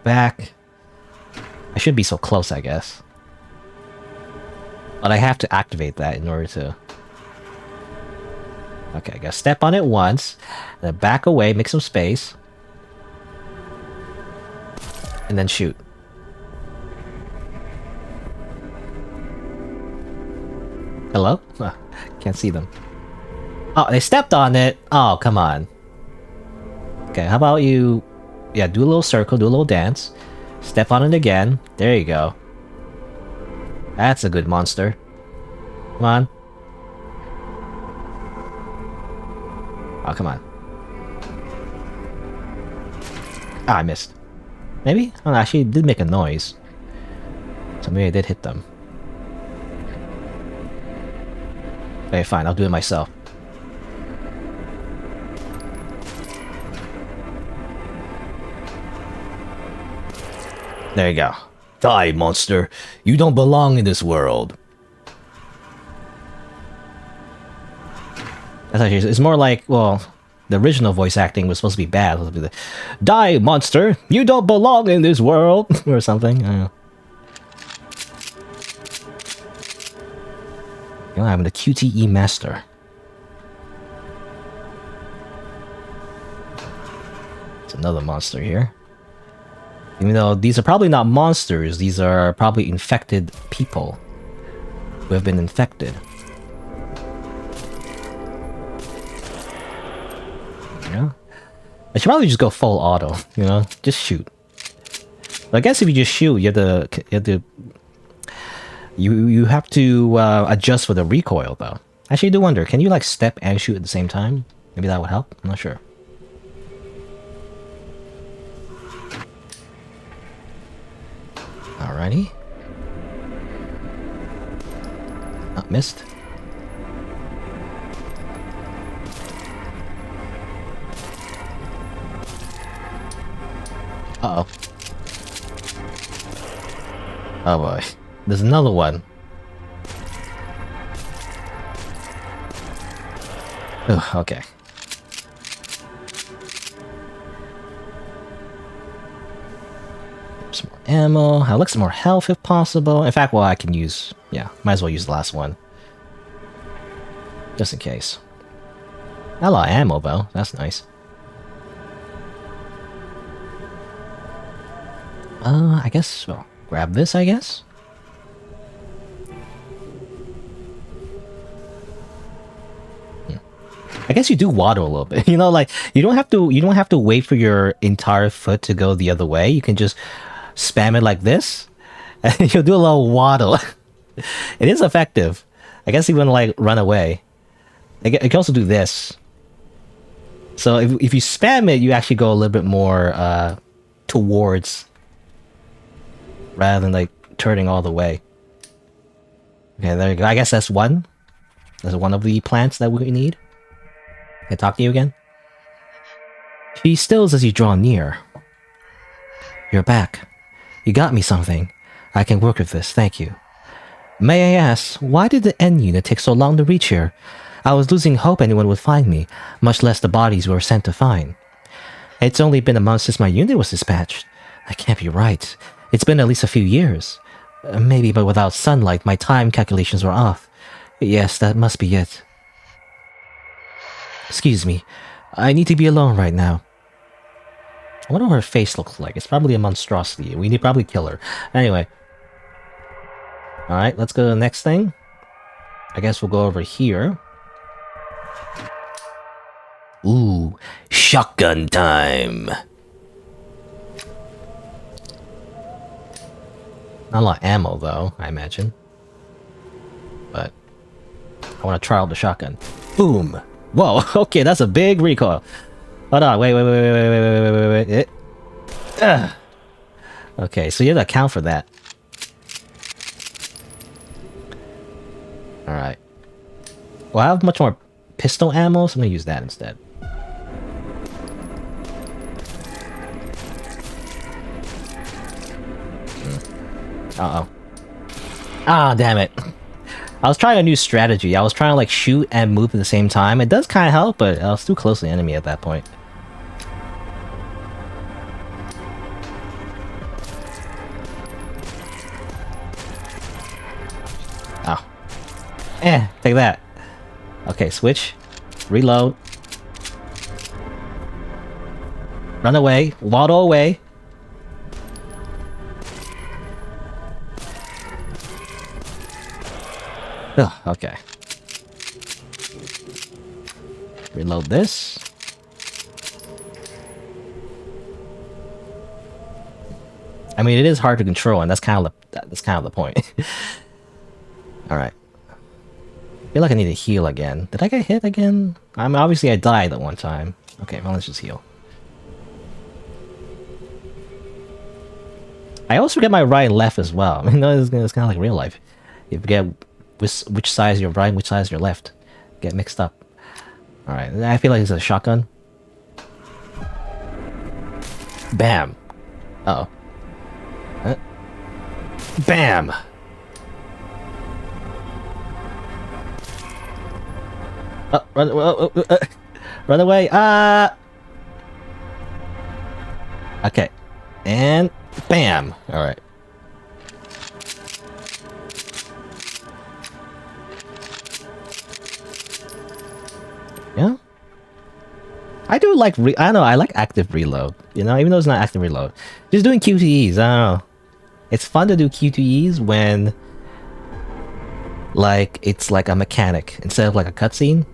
Speaker 1: Back. I shouldn't be so close, I guess. But I have to activate that in order to... Okay, I gotta step on it once, then back away, make some space, and then shoot. Hello? Can't see them. Oh, they stepped on it! Oh, come on. Okay, how about you... Yeah, do a little circle, do a little dance. Step on it again. There you go. That's a good monster. Come on. Oh, come on. Ah, I missed. Maybe? Oh, actually, it did make a noise. So maybe I did hit them. Okay, fine. I'll do it myself. There you go. Die, monster. You don't belong in this world. That's actually, it's more like, well, the original voice acting was supposed to be bad. It was supposed to be the, die, monster! You don't belong in this world! Or something. I don't know. You know, I'm the QTE master. It's another monster here. Even though these are probably not monsters, these are probably infected people who have been infected. Yeah. I should probably just go full auto, you know? Just shoot. But I guess if you just shoot, you have to adjust for the recoil though. Actually, I do wonder, can you like step and shoot at the same time? Maybe that would help? I'm not sure. Alrighty. Oh, missed. Uh-oh. Oh boy. There's another one. Ugh, okay. Some more ammo. I'd like some more health if possible. In fact, well, I can use... Yeah, might as well use the last one. Just in case. Not a lot of ammo, though. That's nice. I guess... Well, grab this, I guess? I guess you do waddle a little bit. You know, like you don't have to wait for your entire foot to go the other way. You can just spam it like this, and you'll do a little waddle. It is effective. I guess even like run away. I can also do this. So if you spam it, you actually go a little bit more towards, rather than like turning all the way. Okay, there you go. I guess that's one. That's one of the plants that we need. Can I talk to you again? She stills as you draw near. You're back. You got me something. I can work with this, thank you. May I ask, why did the N unit take so long to reach here? I was losing hope anyone would find me, much less the bodies we were sent to find. It's only been a month since my unit was dispatched. That can't be right. It's been at least a few years. Maybe, but without sunlight, my time calculations were off. Yes, that must be it. Excuse me. I need to be alone right now. I wonder what her face looks like. It's probably a monstrosity. We need to probably kill her. Anyway. Alright, let's go to the next thing. I guess we'll go over here. Ooh, shotgun time. Not a lot of ammo though, I imagine. But I want to try out the shotgun. Boom. Whoa, okay, that's a big recoil. Hold on, wait. Okay, so you have to account for that. Alright. Well, I have much more pistol ammo, so I'm gonna use that instead. Uh-oh. Ah, damn it. I was trying a new strategy. I was trying to like shoot and move at the same time. It does kind of help, but I was too close to the enemy at that point. Oh. Take that. Okay, switch. Reload. Run away. Waddle away. Ugh, okay. Reload this. I mean, it is hard to control, and that's kind of the point. All right. I feel like I need to heal again. Did I get hit again? I mean, obviously I died at one time. Okay, well, let's just heal. I also get my right and left as well. I mean, it's kind of like real life. You forget which side is your right and which side is your left. Get mixed up. Alright, I feel like it's a shotgun. Bam. Uh-oh. Bam! Run away! Okay. And bam! Alright. Yeah? I do like, I don't know, I like active reload. You know, even though it's not active reload. Just doing QTEs, I don't know. It's fun to do QTEs when, like, it's like a mechanic instead of like a cutscene.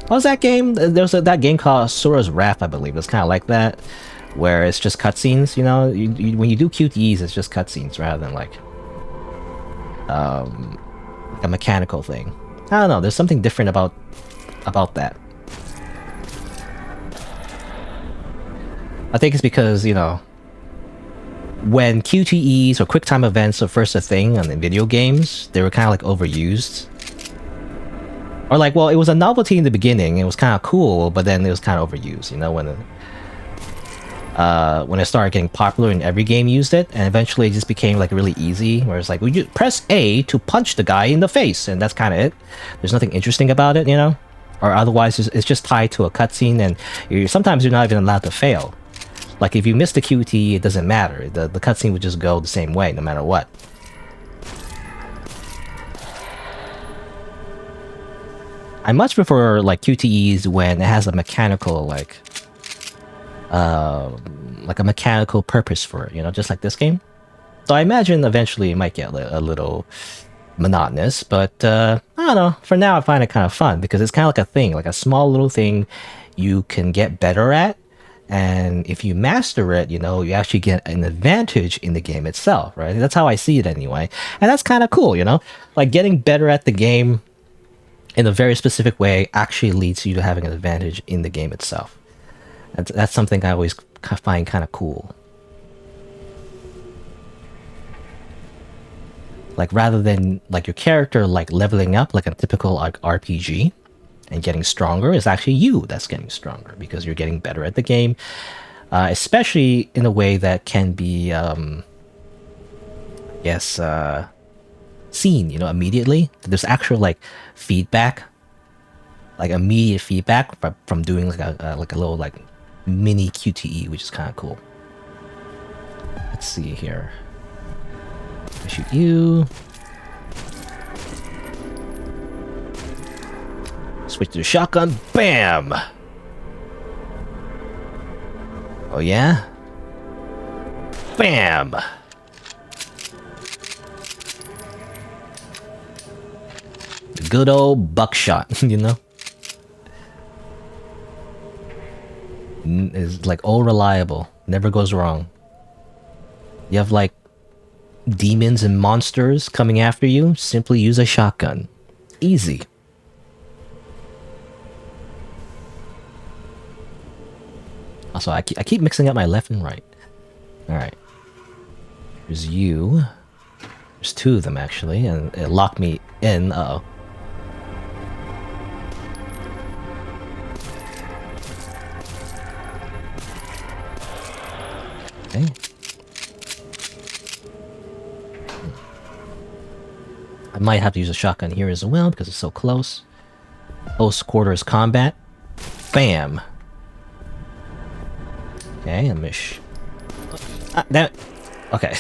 Speaker 1: What was that game? There was that game called Sora's Wrath, I believe. It's kind of like that, where it's just cutscenes, you know? When you do QTEs, it's just cutscenes rather than like a mechanical thing. I don't know, there's something different about that. I think it's because, you know, when QTEs or QuickTime events were first a thing on the video games, they were kind of like overused. Or like, well, it was a novelty in the beginning, it was kind of cool, but then it was kind of overused, you know, when it started getting popular and every game used it, and eventually it just became like really easy, where it's like, well, you press A to punch the guy in the face, and that's kind of it. There's nothing interesting about it, you know? Or otherwise, it's just tied to a cutscene, and sometimes you're not even allowed to fail. Like, if you miss the QTE, it doesn't matter. The cutscene would just go the same way, no matter what. I much prefer, like, QTEs when it has a mechanical, like a mechanical purpose for it, you know, just like this game. So I imagine eventually it might get a little monotonous, but I don't know. For now, I find it kind of fun because it's kind of like a thing, like a small little thing you can get better at. And if you master it, you know, you actually get an advantage in the game itself, right? That's how I see it anyway. And that's kind of cool, you know? Like, getting better at the game in a very specific way actually leads you to having an advantage in the game itself. That's something I always find kind of cool. Like, rather than, like, your character, like, leveling up like a typical, like, RPG and getting stronger, it's actually you that's getting stronger because you're getting better at the game, especially in a way that can be, seen, you know, immediately. There's actual, like, feedback, like, immediate feedback from doing, like, a little, like, mini QTE, which is kind of cool. Let's see here. I shoot you. Switch to the shotgun. Bam! Oh yeah? Bam! The good old buckshot, you know? is like all reliable. Never goes wrong. You have like demons and monsters coming after you, simply use a shotgun. Easy. Also, I keep mixing up my left and right. Alright. There's you. There's two of them, actually, and it locked me in. Uh-oh. Okay. I might have to use a shotgun here as well because it's so close. Close quarters combat. Bam. Okay, a mish. Damn it. Okay.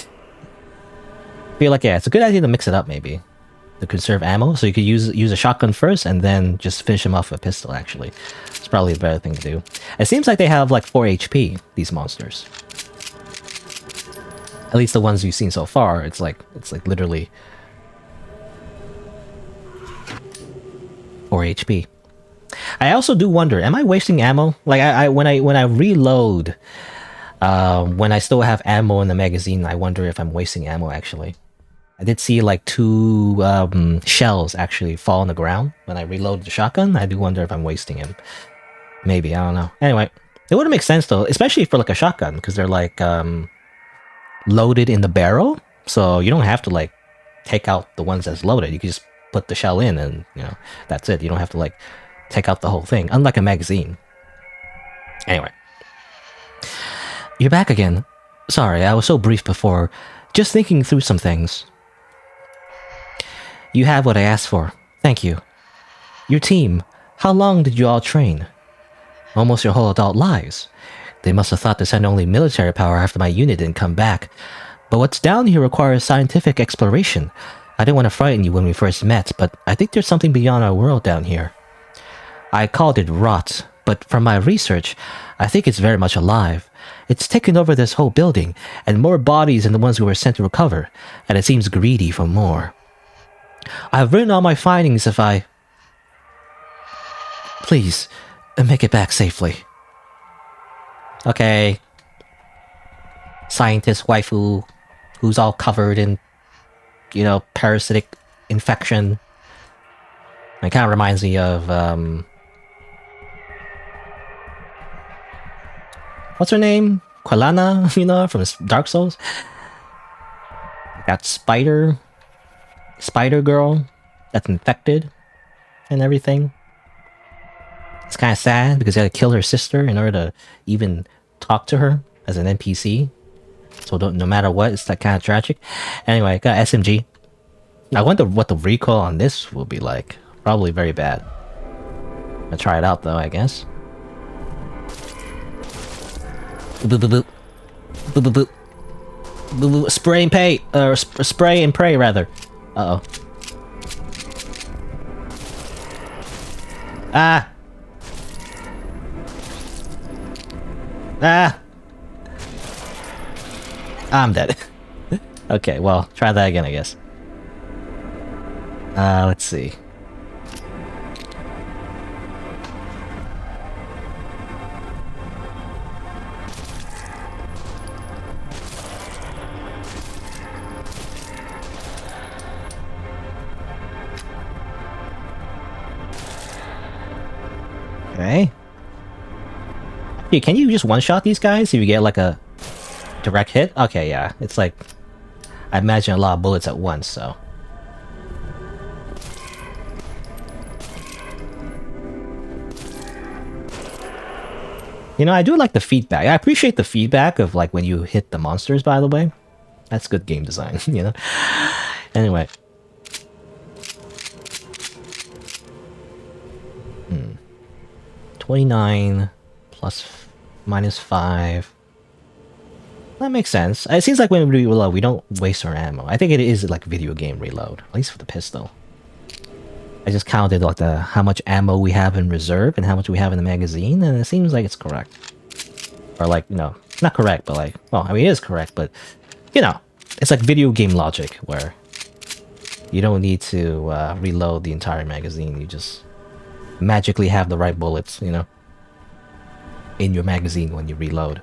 Speaker 1: Feel like, yeah, it's a good idea to mix it up, maybe. To conserve ammo, so you could use a shotgun first and then just finish him off with a pistol, actually. It's probably a better thing to do. It seems like they have like 4 HP, these monsters. At least the ones you've seen so far, it's like literally 4 HP. I also do wonder, am I wasting ammo? Like when I reload, when I still have ammo in the magazine, I wonder if I'm wasting ammo actually. I did see like 2 shells actually fall on the ground when I reloaded the shotgun. I do wonder if I'm wasting them. Maybe, I don't know. Anyway, it wouldn't make sense though, especially for like a shotgun, because they're like loaded in the barrel, so you don't have to like take out the ones that's loaded. You can just put the shell in and, you know, that's it. You don't have to like take out the whole thing, unlike a magazine. Anyway. You're back again. Sorry, I was so brief before. Just thinking through some things. You have what I asked for. Thank you. Your team, how long did you all train? Almost your whole adult lives. They must have thought to send only military power after my unit didn't come back. But what's down here requires scientific exploration. I didn't want to frighten you when we first met, but I think there's something beyond our world down here. I called it rot, but from my research, I think it's very much alive. It's taken over this whole building, and more bodies than the ones we were sent to recover, and it seems greedy for more. I've written all my findings if I... Please, make it back safely. Okay. Scientist waifu, who's all covered in, you know, parasitic infection. It kind of reminds me of, what's her name? Quilana, you know, from Dark Souls. Got Spider Girl that's infected and everything. It's kind of sad because they had to kill her sister in order to even talk to her as an NPC. So no matter what, it's that kind of tragic. Anyway, got SMG. I wonder what the recoil on this will be like. Probably very bad. I'll try it out though, I guess. Boop boop boop. Boop boop boop. Boop boop. Spray and pray, or spray and pray rather. Uh oh. Ah. Ah. I'm dead. Okay, well, try that again, I guess. Let's see. Okay. Hey, can you just one-shot these guys if you get like a direct hit? Okay, yeah. It's like... I imagine a lot of bullets at once, so... You know, I do like the feedback. I appreciate the feedback of like when you hit the monsters, by the way. That's good game design, you know? Anyway. 29 plus minus 5. That makes sense. It seems like when we reload, we don't waste our ammo. I think it is like video game reload, at least for the pistol. I just counted like how much ammo we have in reserve and how much we have in the magazine, and it seems like it's correct. Or like, you know, not correct, but like, well, I mean, it is correct, but, you know, it's like video game logic where you don't need to reload the entire magazine. You just magically have the right bullets, you know? in your magazine when you reload.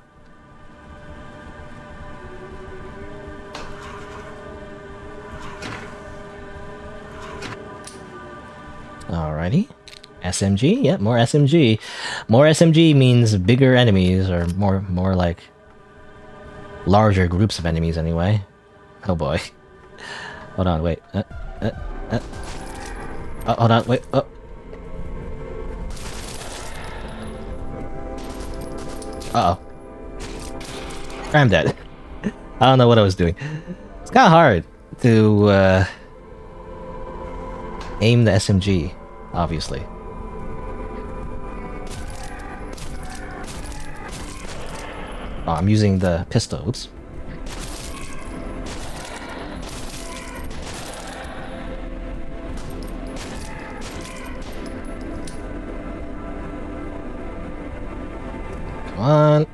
Speaker 1: Alrighty. SMG? Yep, more SMG. More SMG means bigger enemies, or more like larger groups of enemies anyway. Oh boy. Hold on, wait. Hold on, wait. Oh. Uh-oh. I'm dead. I don't know what I was doing. It's kind of hard to aim the SMG, obviously. Oh, I'm using the pistol. Oops. Come on.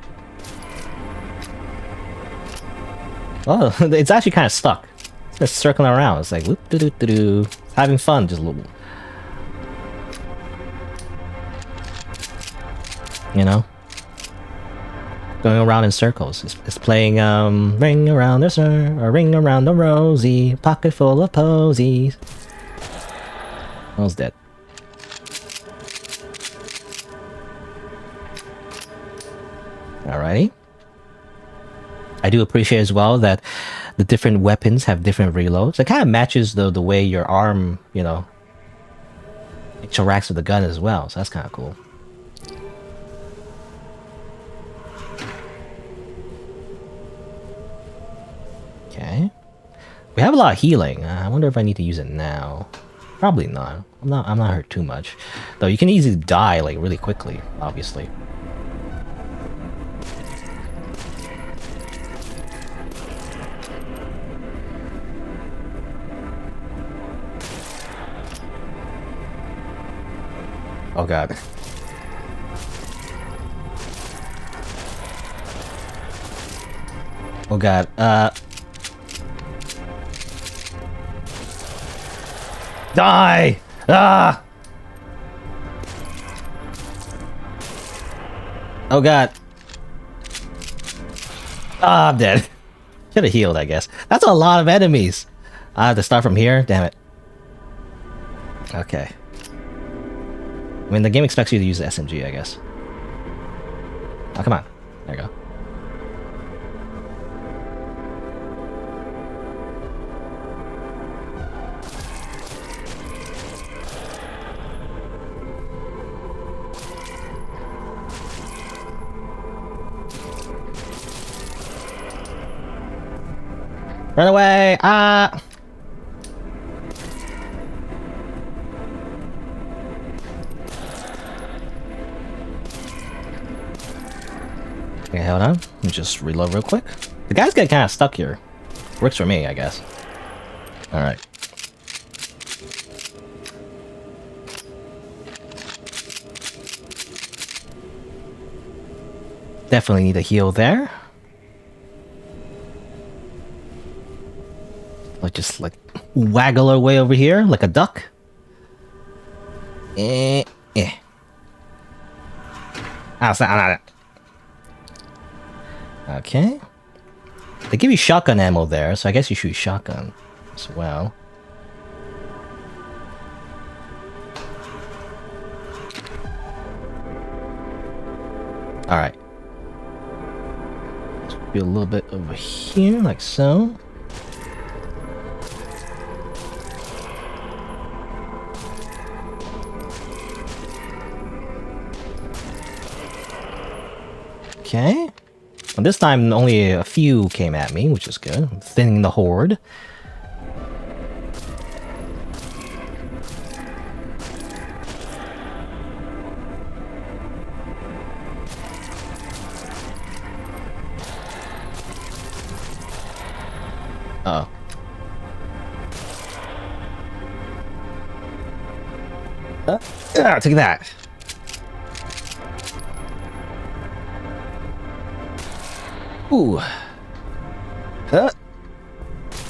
Speaker 1: Oh, it's actually kind of stuck. It's just circling around. It's like whoop doo doo doo doo. It's having fun, just a little. You know? Going around in circles. It's playing Ring Around the Sir, or Ring Around the Rosie, pocket full of posies. I was dead. Alrighty. I do appreciate as well that the different weapons have different reloads. It kind of matches the way your arm, you know, interacts with the gun as well, so that's kind of cool. Okay. We have a lot of healing. I wonder if I need to use it now. Probably not. I'm not hurt too much. Though you can easily die like really quickly, obviously. Oh god. Oh god. Die! Ah! Oh god. Ah, I'm dead. Should have healed, I guess. That's a lot of enemies. I have to start from here? Damn it. Okay. I mean, the game expects you to use the SMG, I guess. Oh, come on. There you go. Run away! Ah! Okay, hold on. Let me just reload real quick. The guys get kind of stuck here. Works for me, I guess. Alright. Definitely need a heal there. Let's just like waggle our way over here like a duck. Ah, it's not. Okay. They give you shotgun ammo there, so I guess you shoot shotgun as well. Alright. Let's do a little bit over here, like so. Okay. And this time only a few came at me, which is good. I'm thinning the horde. Uh-oh. Take that. Ooh.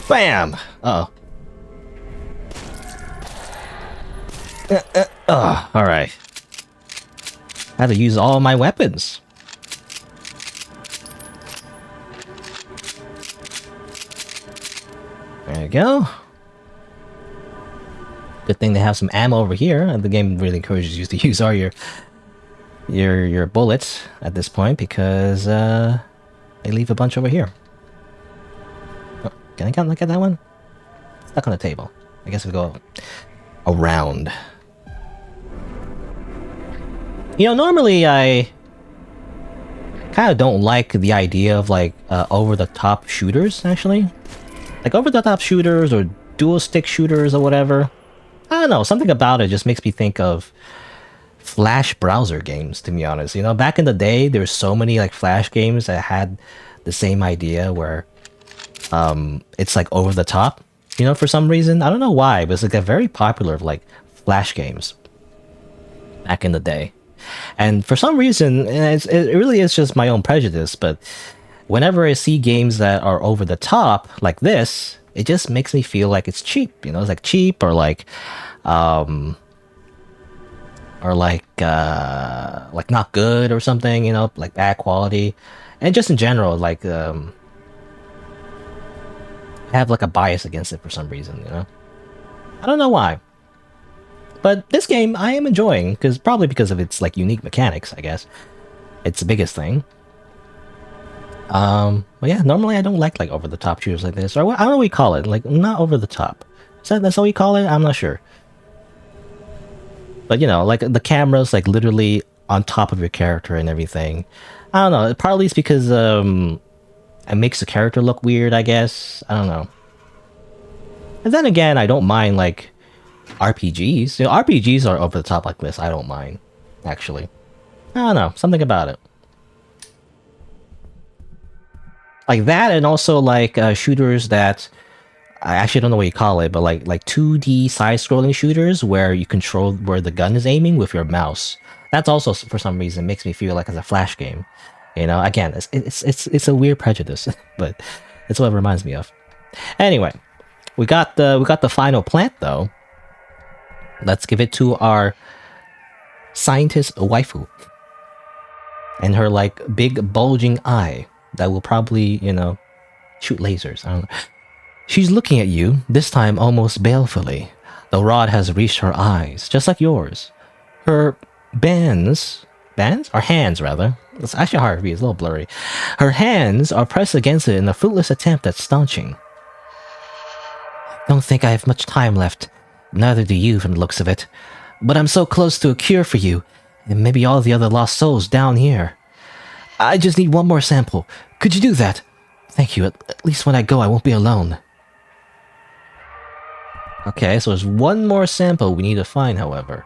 Speaker 1: Bam! Uh-oh. Alright. I had to use all my weapons. There you go. Good thing they have some ammo over here, and the game really encourages you to use all your bullets at this point because they leave a bunch over here. Oh, can I look at that one? Stuck on the table. I guess we go around. You know, normally I kind of don't like the idea of like over-the-top shooters, actually. Like over-the-top shooters or dual-stick shooters or whatever. I don't know, something about it just makes me think of Flash browser games, to be honest. You know, back in the day, there were so many like Flash games that had the same idea where it's like over the top, you know, for some reason. I don't know why, but it's like a very popular like Flash games back in the day. And for some reason, and it really is just my own prejudice, but whenever I see games that are over the top like this, it just makes me feel like it's cheap, you know, it's like cheap or like not good or something, you know, like bad quality. And just in general, like I have like a bias against it for some reason, you know. I don't know why. But this game I am enjoying, probably because of its like unique mechanics, I guess. It's the biggest thing. But yeah, normally I don't like over the top shooters like this. Or I don't know what we call it, like not over the top. That's what we call it? I'm not sure. But you know, like the camera's like literally on top of your character and everything. I don't know, partly it's because it makes the character look weird, I guess. I don't know. And then again, I don't mind like RPGs. You know, RPGs are over the top like this. I don't mind, actually. I don't know, something about it. Like that, and also like shooters that I actually don't know what you call it, but like 2D side-scrolling shooters where you control where the gun is aiming with your mouse. That's also for some reason makes me feel like it's a Flash game. You know, again, it's a weird prejudice, but it's what it reminds me of. Anyway, we got the final plant though. Let's give it to our scientist waifu and her like big bulging eye that will probably, you know, shoot lasers. I don't know. She's looking at you, this time almost balefully. The rod has reached her eyes, just like yours. Her hands rather. It's actually hard to read, it's a little blurry. Her hands are pressed against it in a fruitless attempt at staunching. Don't think I have much time left. Neither do you from the looks of it. But I'm so close to a cure for you, and maybe all the other lost souls down here. I just need one more sample. Could you do that? Thank you. At least when I go, I won't be alone. Okay, so there's one more sample we need to find, however.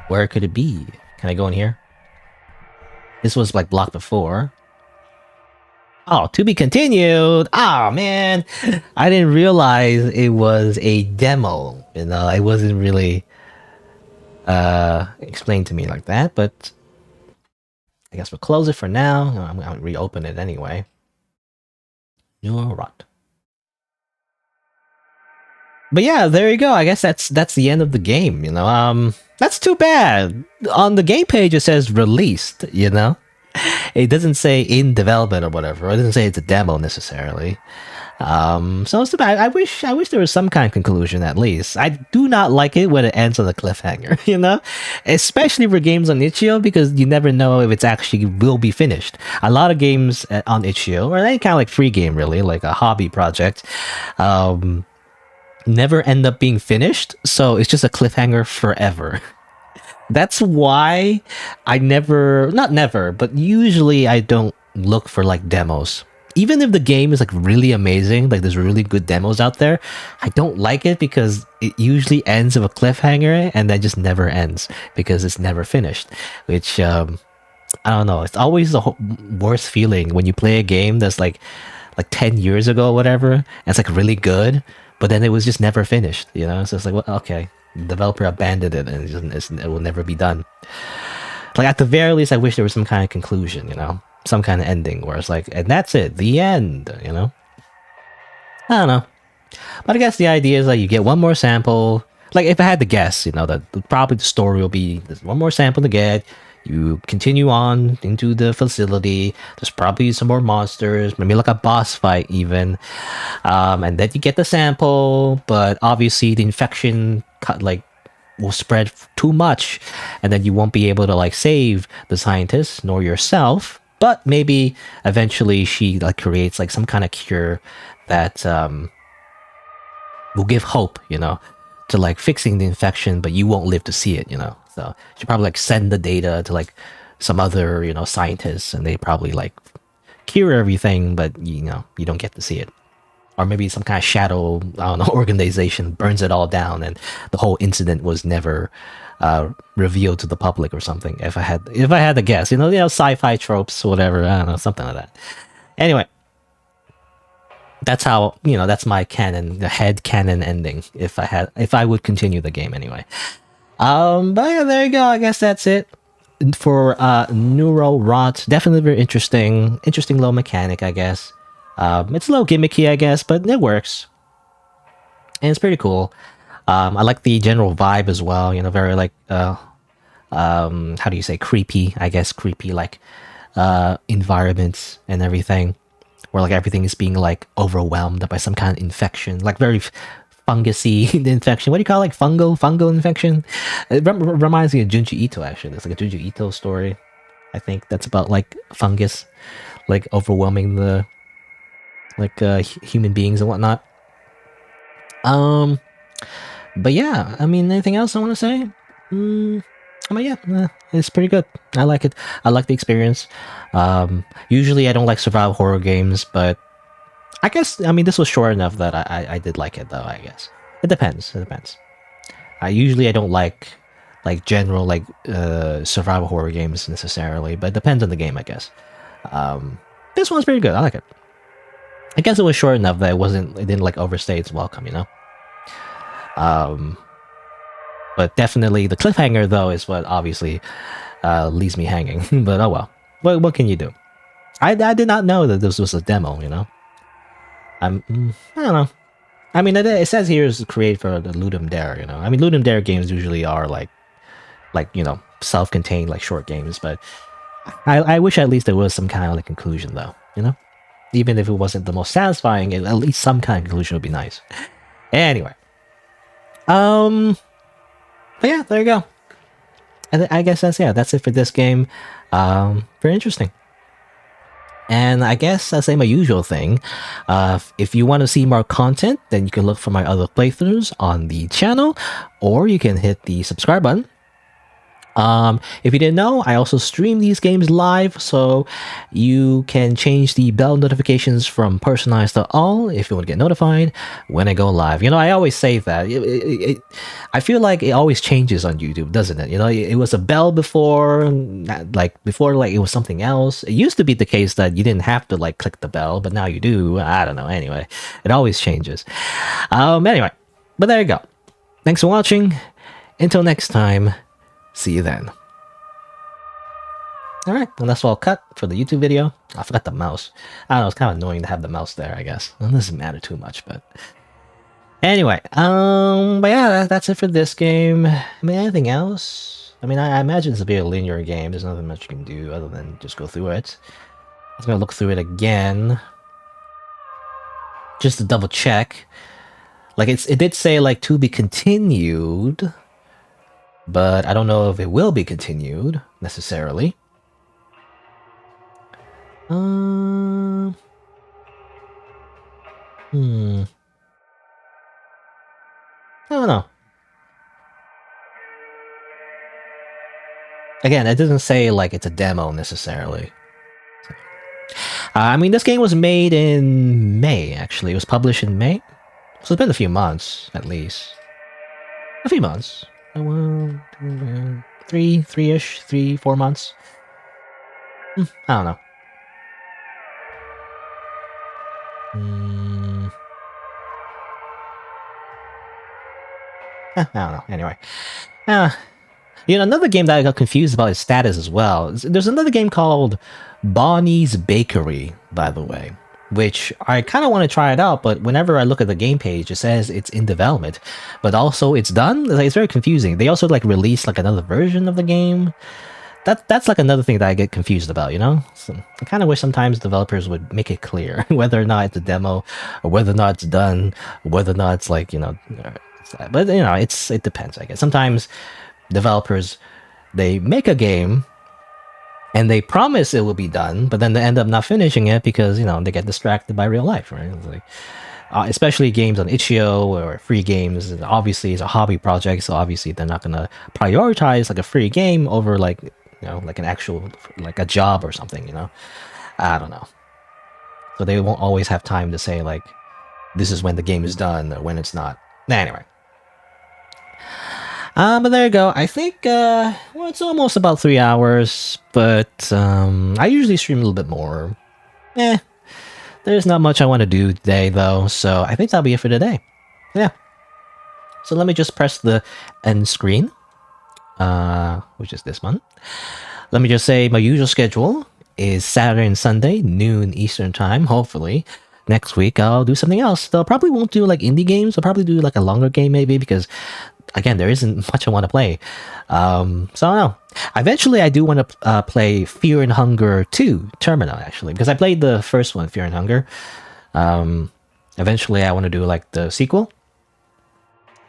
Speaker 1: Where could it be? Can I go in here? This was like blocked before. Oh, to be continued. Oh man, I didn't realize it was a demo. You know, it wasn't really explained to me like that. But I guess we'll close it for now. I'm gonna reopen it anyway. Alright. But yeah, there you go. I guess that's the end of the game. You know, that's too bad. On the game page it says released. You know. It doesn't say in development or whatever. It doesn't say it's a demo necessarily. So it's too bad. I wish there was some kind of conclusion at least. I do not like it when it ends on a cliffhanger, you know? Especially for games on itch.io because you never know if it's actually will be finished. A lot of games on itch.io, or any kind of like free game really, like a hobby project, never end up being finished. So it's just a cliffhanger forever. That's why I but usually I don't look for like demos. Even if the game is like really amazing, like there's really good demos out there, I don't like it because it usually ends with a cliffhanger and then just never ends because it's never finished. Which, I don't know, it's always the worst feeling when you play a game that's like 10 years ago or whatever, and it's like really good, but then it was just never finished, you know? So it's like, well, okay. The developer abandoned it and it will never be done. Like at the very least I wish there was some kind of conclusion, you know, some kind of ending where it's like, and that's it, the end, you know. I don't know, but I guess the idea is like you get one more sample. Like if I had to guess, you know, that probably the story will be there's one more sample to get, You continue on into the facility. There's probably some more monsters, maybe like a boss fight even, and then you get the sample. But obviously, the infection will spread too much, and then you won't be able to like save the scientist nor yourself. But maybe eventually she like creates like some kind of cure that will give hope, to like fixing the infection, but you won't live to see it, So she probably like send the data to like some other, scientists, and they probably like cure everything, but you don't get to see it. Or maybe some kind of shadow, I don't know, organization burns it all down, and the whole incident was never revealed to the public or something. If I had to guess, sci-fi tropes, whatever, I don't know, something like that. Anyway, that's how that's my canon, the head canon ending. If I would continue the game anyway. But yeah, there you go. I guess that's it for Neural Rot. Definitely very interesting little mechanic, I guess. It's a little gimmicky, I guess, but it works. And it's pretty cool. I like the general vibe as well, very like, how do you say, creepy, I guess, creepy, like, environments and everything, where like everything is being like overwhelmed by some kind of infection, like very fungusy infection. What do you call it? Like fungal infection? It reminds me of Junji Ito, actually. It's like a Junji Ito story, I think, that's about like fungus, like overwhelming the human beings and whatnot. But yeah, I mean, anything else I want to say? Yeah, it's pretty good. I like it. I like the experience. Usually I don't like survival horror games, but I guess, I mean, this was short enough that I did like it, though, I guess. It depends. I don't like general survival horror games necessarily, but it depends on the game, I guess. This one's pretty good. I like it. I guess it was short enough that it didn't like overstay its welcome, But definitely the cliffhanger, though, is what obviously leaves me hanging. But oh well. What can you do? I did not know that this was a demo, I don't know. I mean, it says here is created for the Ludum Dare, I mean, Ludum Dare games usually are like self-contained, like short games, but I wish at least there was some kind of like conclusion, though, Even if it wasn't the most satisfying, at least some kind of conclusion would be nice. Anyway. But yeah, there you go. And I guess that's it for this game. Very interesting. And I guess I say my usual thing. If you want to see more content, then you can look for my other playthroughs on the channel, or you can hit the subscribe button. If you didn't know, I also stream these games live, so you can change the bell notifications from personalized to all if you want to get notified when I go live. I always say that. I feel like it always changes on YouTube, doesn't it? It was a bell before, it was something else. It used to be the case that you didn't have to click the bell, but now you do. I don't know. Anyway, it always changes. Anyway, but there you go. Thanks for watching. Until next time. See you then. Alright, and that's all cut for the YouTube video. I forgot the mouse. I don't know, it's kind of annoying to have the mouse there, I guess. It doesn't matter too much, but... Anyway, but yeah, that's it for this game. I mean, anything else? I mean, I imagine it's a bit of a linear game. There's nothing much you can do other than just go through it. I was gonna look through it again. Just to double check. It did say, to be continued... But I don't know if it will be continued, necessarily. I don't know. Again, it doesn't say, it's a demo, necessarily. I mean, this game was made in May, actually. It was published in May. So it's been a few months, at least. A few months. 3-4 months. I don't know. I don't know. Anyway. Another game that I got confused about its status as well. There's another game called Bonnie's Bakery, by the way, which I kind of want to try it out, but whenever I look at the game page, it says it's in development, but also it's done. It's very confusing. They also released another version of the game. that's like another thing that I get confused about, you know? So I kind of wish sometimes developers would make it clear whether or not it's a demo, or whether or not it's done, or whether or not it's like, but you know, it depends, I guess. Sometimes developers, they make a game and they promise it will be done, but then they end up not finishing it because, they get distracted by real life, right? It's like, especially games on itch.io or free games, obviously it's a hobby project, so obviously they're not gonna prioritize like a free game over like like an actual, like a job or something. I don't know. So they won't always have time to say like this is when the game is done or when it's not. Anyway, but there you go. I think it's almost about 3 hours, but I usually stream a little bit more. There's not much I want to do today, though, so I think that'll be it for today. Yeah. So let me just press the end screen, which is this one. Let me just say my usual schedule is Saturday and Sunday, noon Eastern time, hopefully. Next week, I'll do something else. Though I probably won't do like indie games. I'll probably do like a longer game maybe because, again, there isn't much I want to play. So I don't know. Eventually, I do want to play Fear and Hunger 2 Terminal, actually, because I played the first one, Fear and Hunger. Eventually, I want to do like the sequel.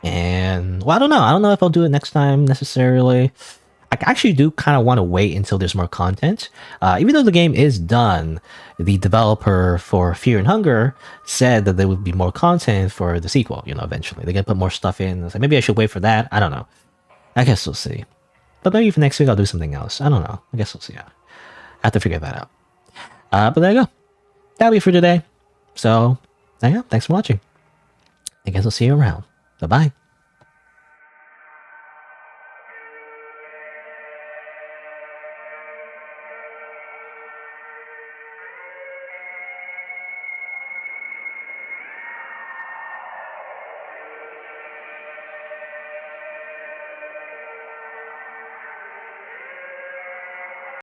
Speaker 1: And, well, I don't know. I don't know if I'll do it next time necessarily. I actually do kind of want to wait until there's more content. Even though the game is done, the developer for Fear and Hunger said that there would be more content for the sequel, eventually. They're going to put more stuff in. So maybe I should wait for that. I don't know. I guess we'll see. But maybe for next week I'll do something else. I don't know. I guess we'll see. I have to figure that out. But there you go. That'll be for today. So, there you go. Thanks for watching. I guess I'll see you around. Bye-bye.